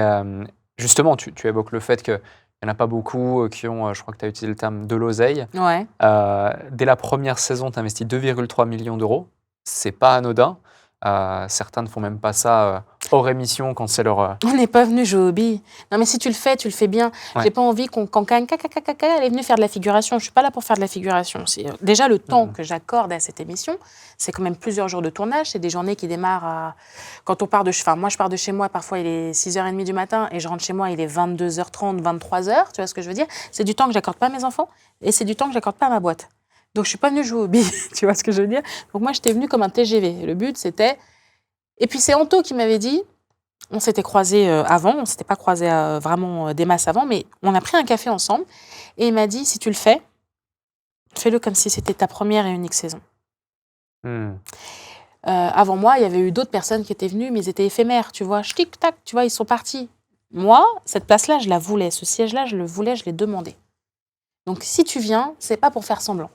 Justement, tu évoques le fait qu'il n'y en a pas beaucoup qui ont, je crois que tu as utilisé le terme, de l'oseille. Ouais. Dès la première saison, tu investis 2,3 millions d'euros. C'est pas anodin. Certains ne font même pas ça hors émission quand c'est leur... On n'est pas venu jouer au billes. Non, mais si tu le fais bien. Ouais. J'ai pas envie quand elle est venue faire de la figuration. Je suis pas là pour faire de la figuration. Déjà, le temps que j'accorde à cette émission, c'est quand même plusieurs jours de tournage. C'est des journées qui démarrent à... Quand on part de... Enfin, moi, je pars de chez moi, parfois, il est 6h30 du matin et je rentre chez moi, il est 22h30, 23h. Tu vois ce que je veux dire? C'est du temps que j'accorde pas à mes enfants et c'est du temps que j'accorde pas à ma boîte. Donc, je suis pas venue jouer au billes. Tu vois ce que je veux dire? Donc, moi, j'étais venue comme un TGV. Le but, c'était... Et puis, c'est Anto qui m'avait dit... On s'était croisés avant, on ne s'était pas croisés vraiment des masses avant, mais on a pris un café ensemble et il m'a dit, si tu le fais, fais-le comme si c'était ta première et unique saison. Avant moi, il y avait eu d'autres personnes qui étaient venues, mais ils étaient éphémères, tu vois, tic-tac, tu vois, ils sont partis. Moi, cette place-là, je la voulais, ce siège-là, je le voulais, je l'ai demandé. Donc si tu viens, c'est pas pour faire semblant.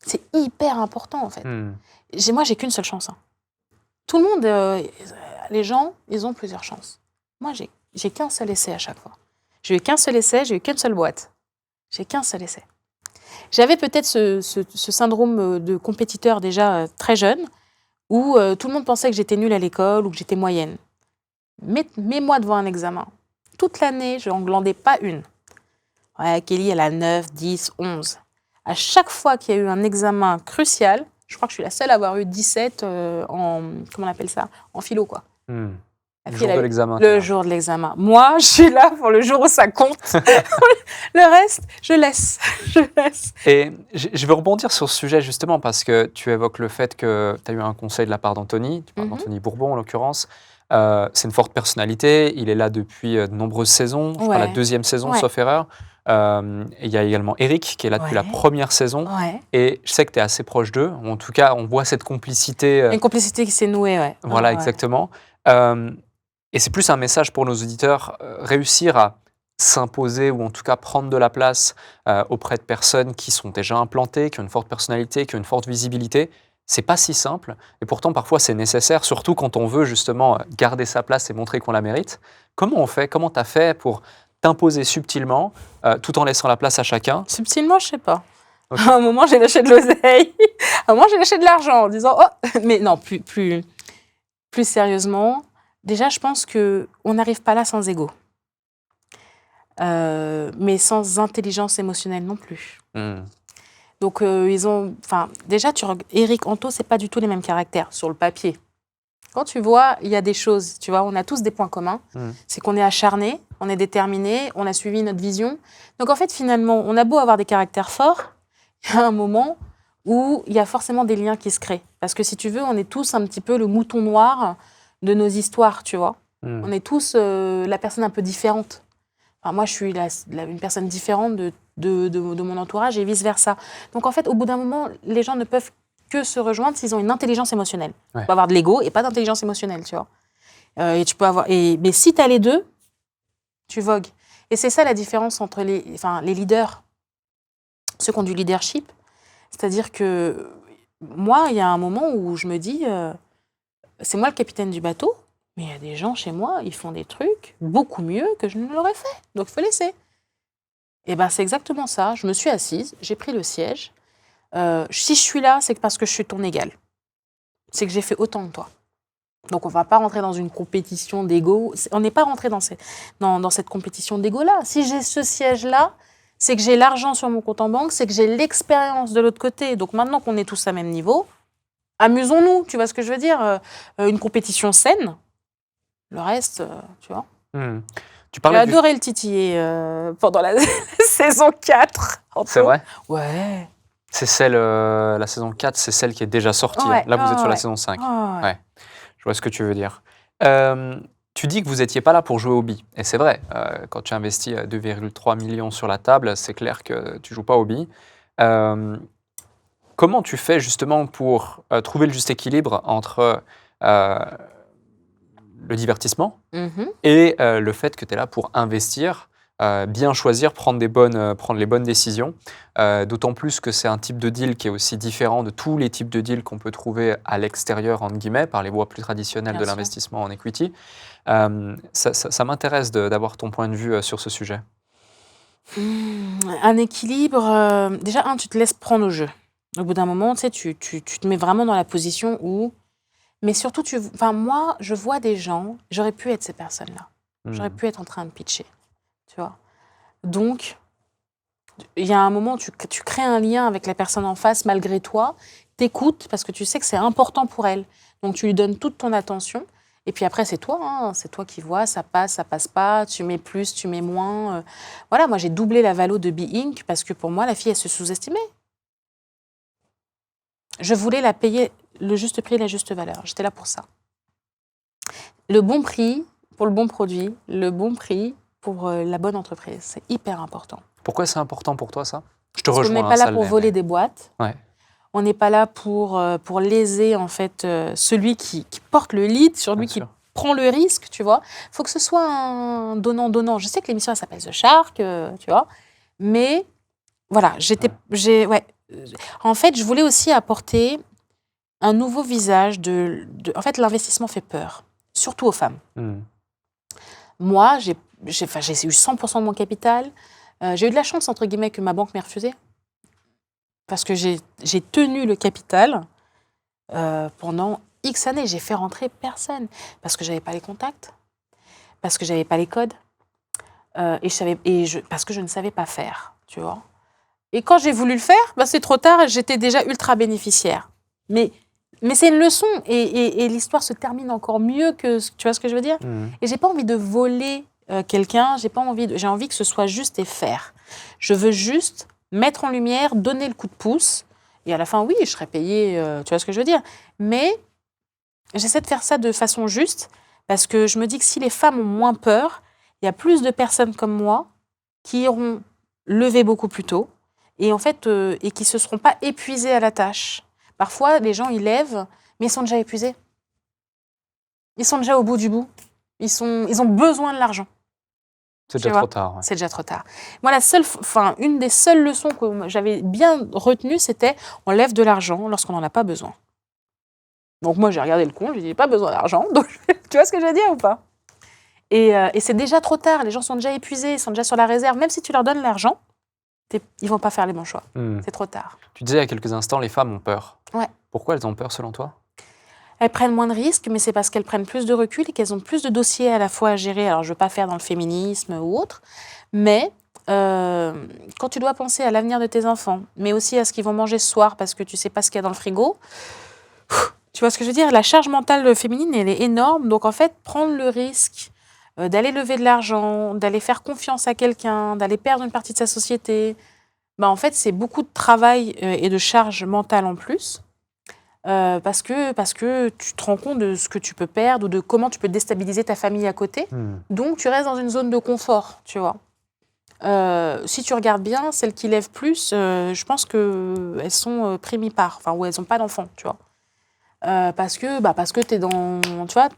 C'est hyper important, en fait. Moi, j'ai qu'une seule chance. Hein. Tout le monde... les gens, ils ont plusieurs chances. Moi, j'ai qu'un seul essai à chaque fois. J'ai eu qu'un seul essai, j'ai eu qu'une seule boîte. J'ai qu'un seul essai. J'avais peut-être ce syndrome de compétiteur déjà très jeune, où tout le monde pensait que j'étais nulle à l'école ou que j'étais moyenne. Mets-moi devant un examen. Toute l'année, je n'en glandais pas une. Ouais, Kelly, elle a 9, 10, 11. À chaque fois qu'il y a eu un examen crucial, je crois que je suis la seule à avoir eu 17 en... Comment on appelle ça? En philo, quoi. Le jour de l'examen. Le jour de l'examen. Moi, je suis là pour le jour où ça compte. Le reste, je laisse. Et je vais rebondir sur ce sujet justement parce que tu évoques le fait que tu as eu un conseil de la part d'Anthony, tu parles d'Anthony Bourbon en l'occurrence. C'est une forte personnalité, il est là depuis de nombreuses saisons, je crois la deuxième saison, sauf erreur. Il y a également Eric qui est là depuis la première saison. Et je sais que tu es assez proche d'eux. En tout cas, on voit cette complicité. Une complicité qui s'est nouée, ouais. Voilà, exactement. Et c'est plus un message pour nos auditeurs, réussir à s'imposer ou en tout cas prendre de la place auprès de personnes qui sont déjà implantées, qui ont une forte personnalité, qui ont une forte visibilité. C'est pas si simple et pourtant parfois c'est nécessaire, surtout quand on veut justement garder sa place et montrer qu'on la mérite. Comment on fait? Comment tu as fait pour t'imposer subtilement tout en laissant la place à chacun? Subtilement, je sais pas. Okay. À un moment, j'ai lâché de l'oseille. À un moment, j'ai lâché de l'argent en disant « Oh !» Mais non, plus sérieusement, déjà, je pense qu'on n'arrive pas là sans ego. Mais sans intelligence émotionnelle non plus. Donc, ils ont... Enfin, déjà, Eric, Anto, c'est pas du tout les mêmes caractères sur le papier. Quand tu vois, il y a des choses, tu vois, on a tous des points communs. C'est qu'on est acharné, on est déterminé, on a suivi notre vision. Donc, en fait, finalement, on a beau avoir des caractères forts, il y a un moment où il y a forcément des liens qui se créent. Parce que si tu veux, on est tous un petit peu le mouton noir de nos histoires, tu vois. On est tous la personne un peu différente. Enfin, moi, je suis une personne différente de mon entourage et vice-versa. Donc, en fait, au bout d'un moment, les gens ne peuvent que se rejoindre s'ils ont une intelligence émotionnelle. Tu peux avoir de l'ego et pas d'intelligence émotionnelle, tu vois. Et tu peux avoir... mais si tu as les deux, tu vogues. Et c'est ça la différence entre les leaders, ceux qui ont du leadership. C'est-à-dire que moi, il y a un moment où je me dis, c'est moi le capitaine du bateau, mais il y a des gens chez moi, ils font des trucs beaucoup mieux que je ne l'aurais fait. Donc, il faut laisser. Et bien, c'est exactement ça. Je me suis assise, j'ai pris le siège. Si je suis là, c'est parce que je suis ton égal. C'est que j'ai fait autant que toi. Donc, on ne va pas rentrer dans une compétition d'ego. On n'est pas rentré dans cette compétition d'ego-là. Si j'ai ce siège-là, c'est que j'ai l'argent sur mon compte en banque, c'est que j'ai l'expérience de l'autre côté. Donc, maintenant qu'on est tous à même niveau, amusons-nous, tu vois ce que je veux dire? Une compétition saine. Le reste, tu vois. J'ai adoré le titiller pendant la saison 4. C'est vrai? Ouais. C'est celle, la saison 4, c'est celle qui est déjà sortie. Ouais. Là, vous êtes sur la saison 5. Ouais. Je vois ce que tu veux dire. Tu dis que vous n'étiez pas là pour jouer au billes. Et c'est vrai, quand tu investis 2,3 millions sur la table, c'est clair que tu ne joues pas au billes. Comment tu fais justement pour trouver le juste équilibre entre le divertissement et le fait que tu es là pour investir bien choisir, prendre les bonnes décisions. D'autant plus que c'est un type de deal qui est aussi différent de tous les types de deals qu'on peut trouver à l'extérieur, entre guillemets, par les voies plus traditionnelles Bien de sûr. l'investissement en equity. Ça m'intéresse d'avoir ton point de vue sur ce sujet. Un équilibre, déjà, tu te laisses prendre au jeu. Au bout d'un moment, tu sais, tu te mets vraiment dans la position où... Mais surtout, enfin, moi, je vois des gens, j'aurais pu être ces personnes-là. J'aurais pu être en train de pitcher, tu vois. Donc, il y a un moment, tu crées un lien avec la personne en face malgré toi, t'écoutes parce que tu sais que c'est important pour elle. Donc, tu lui donnes toute ton attention. Et puis après, c'est toi, hein, c'est toi qui vois, ça passe pas, tu mets plus, tu mets moins. Voilà, moi, j'ai doublé la valo de Be Inc. Parce que pour moi, la fille, elle se sous-estimait. Je voulais la payer le juste prix et la juste valeur. J'étais là pour ça. Le bon prix pour le bon produit, le bon prix pour la bonne entreprise. C'est hyper important. Pourquoi c'est important pour toi, ça? Je te Parce qu'on rejoins, n'est hein, pas là ça pour l'est, voler des boîtes. Ouais. On n'est pas là pour léser, en fait, celui qui porte le lead, sur lui Bien qui sûr. prend le risque, tu vois. Il faut que ce soit un donnant-donnant. Je sais que l'émission, elle s'appelle The Shark, tu vois. Mais, voilà, ouais. En fait, je voulais aussi apporter un nouveau visage En fait, l'investissement fait peur, surtout aux femmes. Moi, j'ai eu 100% de mon capital. J'ai eu de la chance, entre guillemets, que ma banque m'ait refusé. Parce que j'ai tenu le capital pendant X années. J'ai fait rentrer personne. Parce que je n'avais pas les contacts, parce que je n'avais pas les codes, parce que je ne savais pas faire, tu vois. Et quand j'ai voulu le faire, c'est trop tard, j'étais déjà ultra bénéficiaire. Mais c'est une leçon, et l'histoire se termine encore mieux que... Tu vois ce que je veux dire? Et j'ai pas envie de voler quelqu'un, j'ai envie que ce soit juste et faire. Je veux juste mettre en lumière, donner le coup de pouce, et à la fin, oui, je serai payée, tu vois ce que je veux dire? Mais j'essaie de faire ça de façon juste, parce que je me dis que si les femmes ont moins peur, il y a plus de personnes comme moi qui iront lever beaucoup plus tôt, et en fait, et qui se seront pas épuisées à la tâche. Parfois, les gens, ils lèvent, mais ils sont déjà épuisés. Ils sont déjà au bout du bout. Ils ont besoin de l'argent. C'est Tu déjà vois, trop tard. Ouais. c'est déjà trop tard. Moi, une des seules leçons que j'avais bien retenues, c'était on lève de l'argent lorsqu'on n'en a pas besoin. Donc moi, j'ai regardé le compte, j'ai dit pas besoin d'argent. Donc, tu vois ce que je veux dire ou pas? Et c'est déjà trop tard. Les gens sont déjà épuisés, ils sont déjà sur la réserve. Même si tu leur donnes l'argent, ils vont pas faire les bons choix. C'est trop tard. Tu disais il y a quelques instants, les femmes ont peur. Ouais. Pourquoi elles ont peur selon toi? Elles prennent moins de risques, mais c'est parce qu'elles prennent plus de recul et qu'elles ont plus de dossiers à la fois à gérer. Alors, je ne veux pas faire dans le féminisme ou autre, mais quand tu dois penser à l'avenir de tes enfants, mais aussi à ce qu'ils vont manger ce soir parce que tu ne sais pas ce qu'il y a dans le frigo, tu vois ce que je veux dire? La charge mentale féminine, elle est énorme. Donc, en fait, prendre le risque d'aller lever de l'argent, d'aller faire confiance à quelqu'un, d'aller perdre une partie de sa société, en fait, c'est beaucoup de travail et de charge mentale en plus. Parce que tu te rends compte de ce que tu peux perdre ou de comment tu peux déstabiliser ta famille à côté. Donc, tu restes dans une zone de confort, tu vois. Si tu regardes bien, celles qui lèvent plus, je pense qu'elles sont primipares, enfin, ou elles n'ont pas d'enfants, tu vois. Parce que tu es dans... Tu vois,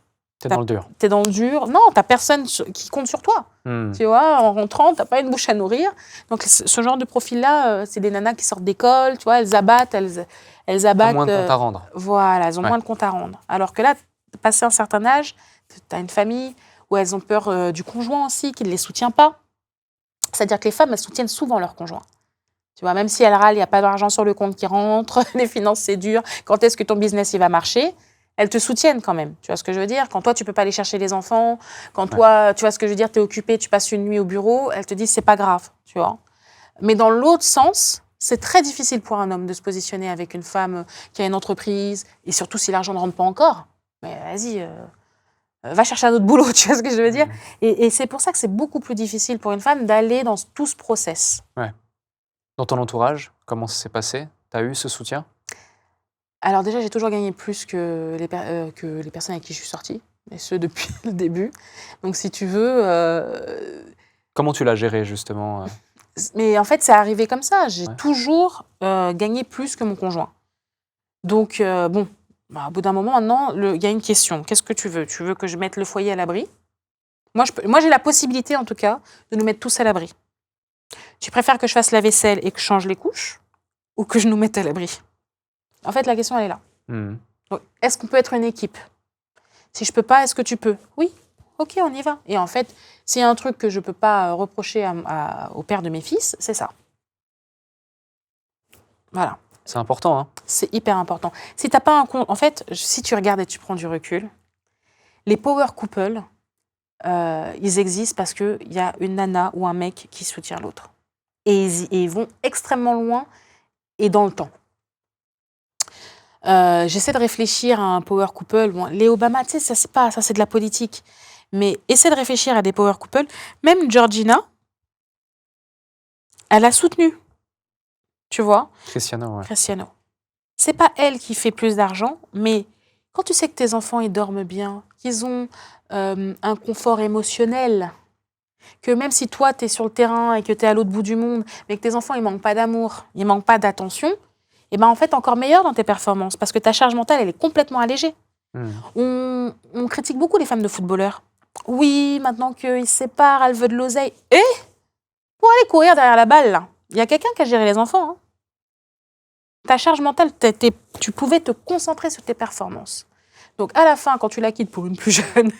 T'es dans le dur. T'es dans le dur. Non, t'as personne qui compte sur toi. Tu vois, en rentrant, t'as pas une bouche à nourrir. Donc, ce genre de profil-là, c'est des nanas qui sortent d'école, tu vois, elles abattent. T'as moins de compte à rendre. Voilà, elles ont moins de compte à rendre. Alors que là, passé un certain âge, t'as une famille où elles ont peur du conjoint aussi, qui ne les soutient pas. C'est-à-dire que les femmes, elles soutiennent souvent leur conjoint. Tu vois, même si elles râlent, il n'y a pas d'argent sur le compte qui rentre, les finances, c'est dur. Quand est-ce que ton business, il va marcher? Elles te soutiennent quand même. Tu vois ce que je veux dire? Quand toi, tu peux pas aller chercher les enfants, quand toi, tu vois ce que je veux dire, tu es occupé, tu passes une nuit au bureau, elles te disent c'est pas grave, tu vois. Mais dans l'autre sens, c'est très difficile pour un homme de se positionner avec une femme qui a une entreprise, et surtout si l'argent ne rentre pas encore. Mais vas-y, va chercher un autre boulot, tu vois ce que je veux dire? Et c'est pour ça que c'est beaucoup plus difficile pour une femme d'aller dans tout ce process. Ouais. Dans ton entourage, comment ça s'est passé? Tu as eu ce soutien? Alors déjà, j'ai toujours gagné plus que les personnes avec qui je suis sortie, et ce depuis le début. Donc si tu veux... Comment tu l'as géré justement? Mais en fait, c'est arrivé comme ça. J'ai toujours gagné plus que mon conjoint. Donc bon, au bout d'un moment, maintenant, il y a une question. Qu'est-ce que tu veux? Tu veux que je mette le foyer à l'abri? Moi, j'ai la possibilité, en tout cas, de nous mettre tous à l'abri. Tu préfères que je fasse la vaisselle et que je change les couches ou que je nous mette à l'abri? En fait, la question, elle est là. Donc, est-ce qu'on peut être une équipe? Si je peux pas, est-ce que tu peux? Oui. Ok, on y va. Et en fait, s'il y a un truc que je peux pas reprocher au père de mes fils, c'est ça. Voilà. C'est important, hein. C'est hyper important. Si t'as pas en fait, si tu regardes et tu prends du recul, les power couples, ils existent parce qu'il y a une nana ou un mec qui soutient l'autre. Et ils vont extrêmement loin et dans le temps. J'essaie de réfléchir à un power couple. Bon, les Obama, tu sais, ça c'est de la politique. Mais essaie de réfléchir à des power couples. Même Georgina, elle a soutenu. Tu vois? Cristiano, ouais. Cristiano. C'est pas elle qui fait plus d'argent, mais quand tu sais que tes enfants, ils dorment bien, qu'ils ont un confort émotionnel, que même si toi, tu es sur le terrain et que tu es à l'autre bout du monde, mais que tes enfants, ils manquent pas d'amour, ils manquent pas d'attention, et ben en fait, encore meilleur dans tes performances, parce que ta charge mentale, elle est complètement allégée. On critique beaucoup les femmes de footballeurs. Oui, maintenant qu'ils se séparent, elle veut de l'oseille. Et pour aller courir derrière la balle, là, il y a quelqu'un qui a géré les enfants. Hein. Ta charge mentale, tu pouvais te concentrer sur tes performances. Donc, à la fin, quand tu la quittes pour une plus jeune,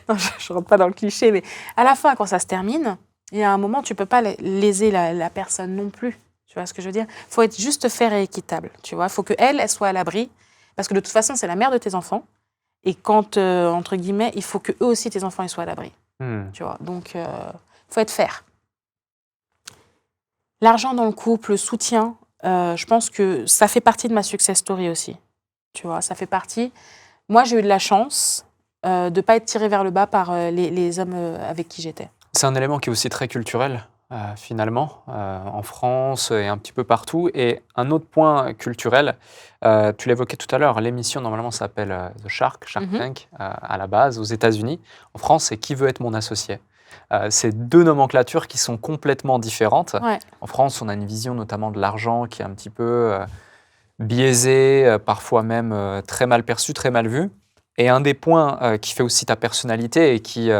non, je ne rentre pas dans le cliché, mais à la fin, quand ça se termine, il y a un moment, tu ne peux pas léser la personne non plus. Tu vois ce que je veux dire? Il faut être juste fair et équitable. Tu vois? Il faut qu'elle soit à l'abri, parce que de toute façon, c'est la mère de tes enfants. Et quand, entre guillemets, il faut qu'eux aussi, tes enfants, ils soient à l'abri. Tu vois? Donc, il faut être fair. L'argent dans le couple, le soutien, je pense que ça fait partie de ma success story aussi. Tu vois, ça fait partie. Moi, j'ai eu de la chance de ne pas être tirée vers le bas par les hommes avec qui j'étais. C'est un élément qui est aussi très culturel, finalement, en France et un petit peu partout. Et un autre point culturel, tu l'évoquais tout à l'heure, l'émission normalement s'appelle The Shark Tank, à la base, aux États-Unis. En France, c'est Qui veut être mon associé? C'est deux nomenclatures qui sont complètement différentes. Ouais. En France, on a une vision notamment de l'argent qui est un petit peu biaisée, parfois même très mal perçue, très mal vue. Et un des points qui fait aussi ta personnalité et qui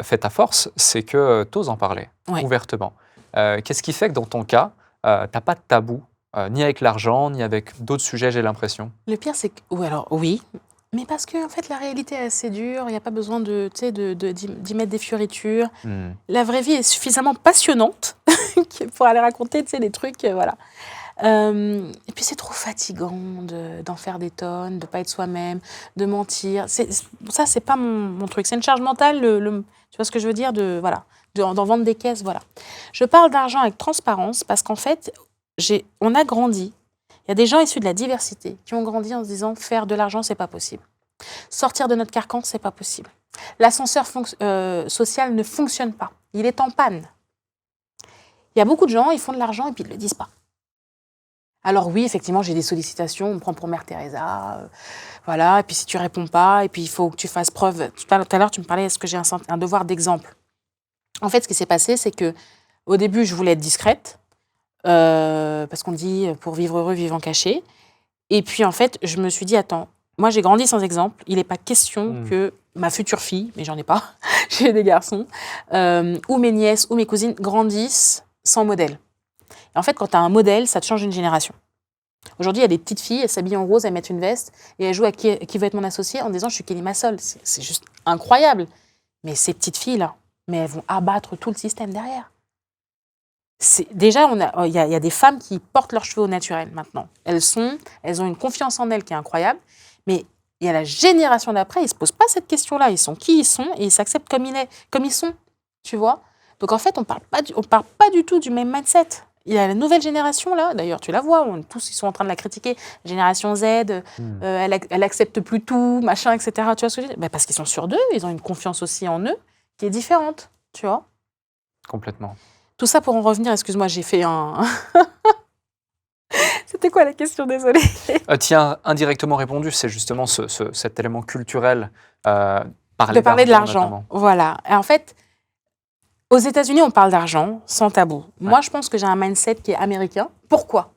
fait ta force, c'est que tu oses en parler ouvertement. Qu'est-ce qui fait que dans ton cas, tu n'as pas de tabou, ni avec l'argent, ni avec d'autres sujets, j'ai l'impression? Le pire, c'est que... oui, mais parce que en fait, la réalité est assez dure. Il n'y a pas besoin d'y mettre des fioritures. La vraie vie est suffisamment passionnante pour aller raconter des trucs, voilà. Et puis c'est trop fatigant d'en faire des tonnes, de ne pas être soi-même, de mentir. Ça, c'est pas mon truc. C'est une charge mentale, tu vois ce que je veux dire, d'en vendre des caisses, voilà. Je parle d'argent avec transparence parce qu'en fait, on a grandi. Il y a des gens issus de la diversité qui ont grandi en se disant faire de l'argent, c'est pas possible. Sortir de notre carcan, c'est pas possible. L'ascenseur social ne fonctionne pas. Il est en panne. Il y a beaucoup de gens, ils font de l'argent et puis ils ne le disent pas. Alors oui, effectivement, j'ai des sollicitations, on me prend pour Mère Teresa, voilà, et puis si tu réponds pas, et puis il faut que tu fasses preuve. Tout à l'heure, tu me parlais, est-ce que j'ai un devoir d'exemple? En fait, ce qui s'est passé, c'est que au début, je voulais être discrète, parce qu'on dit pour vivre heureux, vivant caché. Et puis en fait, je me suis dit, attends, moi j'ai grandi sans exemple, il n'est pas question que ma future fille, mais j'en ai pas, j'ai des garçons, ou mes nièces, ou mes cousines grandissent sans modèle. Et en fait, quand tu as un modèle, ça te change une génération. Aujourd'hui, il y a des petites filles, elles s'habillent en rose, elles mettent une veste, et elles jouent à qui veut être mon associé en disant « je suis Kelly Massol ». C'est juste incroyable. Mais ces petites filles-là, mais elles vont abattre tout le système derrière. Déjà, il y a des femmes qui portent leurs cheveux au naturel maintenant. Elles ont une confiance en elles qui est incroyable, mais il y a la génération d'après, ils ne se posent pas cette question-là. Ils sont qui ils sont et ils s'acceptent comme ils sont, tu vois. Donc en fait, on parle pas du tout du même mindset. Il y a la nouvelle génération, là, d'ailleurs, tu la vois, tous ils sont en train de la critiquer. Génération Z, elle accepte plus tout, machin, etc. Tu vois ce que je veux dire? Ben, parce qu'ils sont sûrs d'eux, ils ont une confiance aussi en eux qui est différente, tu vois. Complètement. Tout ça pour en revenir, excuse-moi, j'ai fait un... C'était quoi la question, désolée? Tu as indirectement répondu, c'est justement cet élément culturel, de parler de l'argent, notamment. Voilà. Et en fait, aux États-Unis, on parle d'argent sans tabou. Moi, je pense que j'ai un mindset qui est américain. Pourquoi?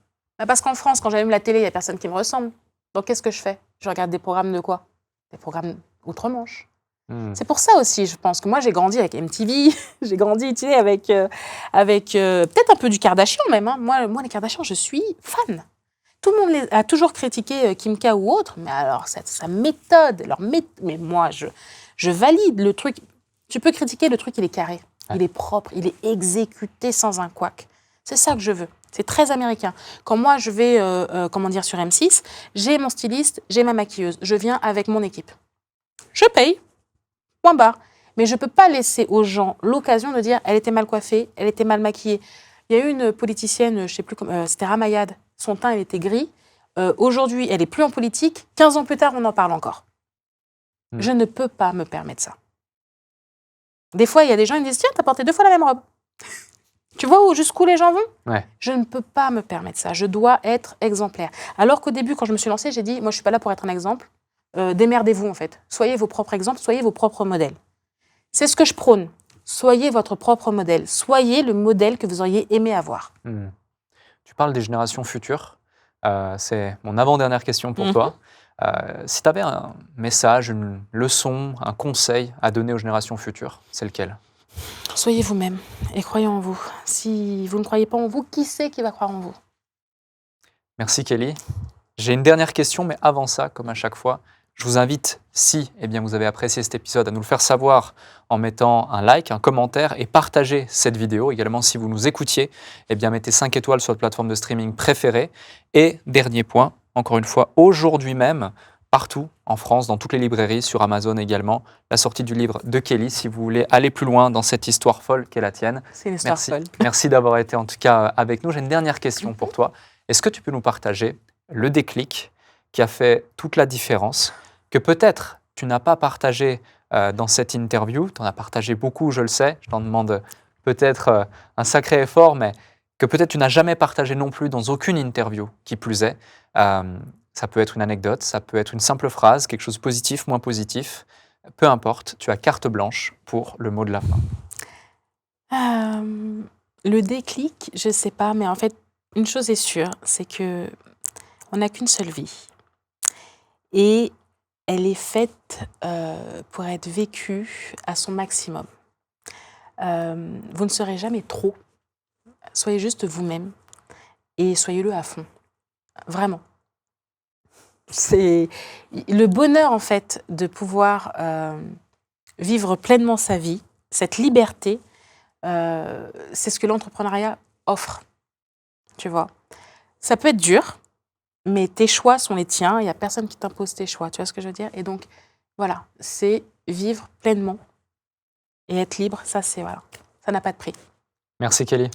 Parce qu'en France, quand j'allume la télé, il n'y a personne qui me ressemble. Donc, qu'est-ce que je fais? Je regarde des programmes de quoi? Des programmes outre-Manche. C'est pour ça aussi, je pense que moi, j'ai grandi avec MTV, j'ai grandi, tu sais, avec peut-être un peu du Kardashian même. Hein. Moi, les Kardashians, je suis fan. Tout le monde a toujours critiqué Kim K ou autre, mais alors, sa méthode, mais moi, je valide le truc. Tu peux critiquer, le truc, il est carré, il est propre, il est exécuté sans un couac. C'est ça que je veux. C'est très américain. Quand moi, je vais, sur M6, j'ai mon styliste, j'ai ma maquilleuse. Je viens avec mon équipe. Je paye. Point barre. Mais je ne peux pas laisser aux gens l'occasion de dire elle était mal coiffée, elle était mal maquillée. Il y a eu une politicienne, je ne sais plus comment, c'était Ramayad, son teint il était gris. Aujourd'hui, elle n'est plus en politique. 15 ans plus tard, on en parle encore. Je ne peux pas me permettre ça. Des fois, il y a des gens qui me disent tiens, t'as porté 2 fois la même robe. Tu vois jusqu'où les gens vont ? Ouais. Je ne peux pas me permettre ça. Je dois être exemplaire. Alors qu'au début, quand je me suis lancée, j'ai dit moi, je ne suis pas là pour être un exemple. Démerdez-vous en fait. Soyez vos propres exemples, soyez vos propres modèles. C'est ce que je prône. Soyez votre propre modèle. Soyez le modèle que vous auriez aimé avoir. Tu parles des générations futures. C'est mon avant-dernière question pour toi. Si tu avais un message, une leçon, un conseil à donner aux générations futures, c'est lequel ? Soyez vous-même et croyez en vous. Si vous ne croyez pas en vous, qui c'est qui va croire en vous ? Merci Kelly. J'ai une dernière question, mais avant ça, comme à chaque fois, je vous invite, si vous avez apprécié cet épisode, à nous le faire savoir en mettant un like, un commentaire et partager cette vidéo. Également, si vous nous écoutiez, mettez 5 étoiles sur votre plateforme de streaming préférée. Et dernier point, encore une fois, aujourd'hui même, partout en France, dans toutes les librairies, sur Amazon également, la sortie du livre de Kelly, si vous voulez aller plus loin dans cette histoire folle qu'est la tienne. C'est une histoire folle. Merci d'avoir été en tout cas avec nous. J'ai une dernière question pour toi. Est-ce que tu peux nous partager le déclic qui a fait toute la différence, que peut-être tu n'as pas partagé dans cette interview, tu en as partagé beaucoup, je le sais, je t'en demande peut-être un sacré effort, mais que peut-être tu n'as jamais partagé non plus dans aucune interview, qui plus est. Ça peut être une anecdote, ça peut être une simple phrase, quelque chose de positif, moins positif, peu importe, tu as carte blanche pour le mot de la fin. Le déclic, je ne sais pas, mais en fait, une chose est sûre, c'est que on n'a qu'une seule vie. Et elle est faite pour être vécue à son maximum. Vous ne serez jamais trop. Soyez juste vous-même et soyez-le à fond. Vraiment. C'est le bonheur, en fait, de pouvoir vivre pleinement sa vie, cette liberté, c'est ce que l'entrepreneuriat offre. Tu vois. Ça peut être dur, mais tes choix sont les tiens. Il n'y a personne qui t'impose tes choix. Tu vois ce que je veux dire ? Et donc, voilà, c'est vivre pleinement et être libre. Ça, c'est voilà, ça n'a pas de prix. Merci Kelly.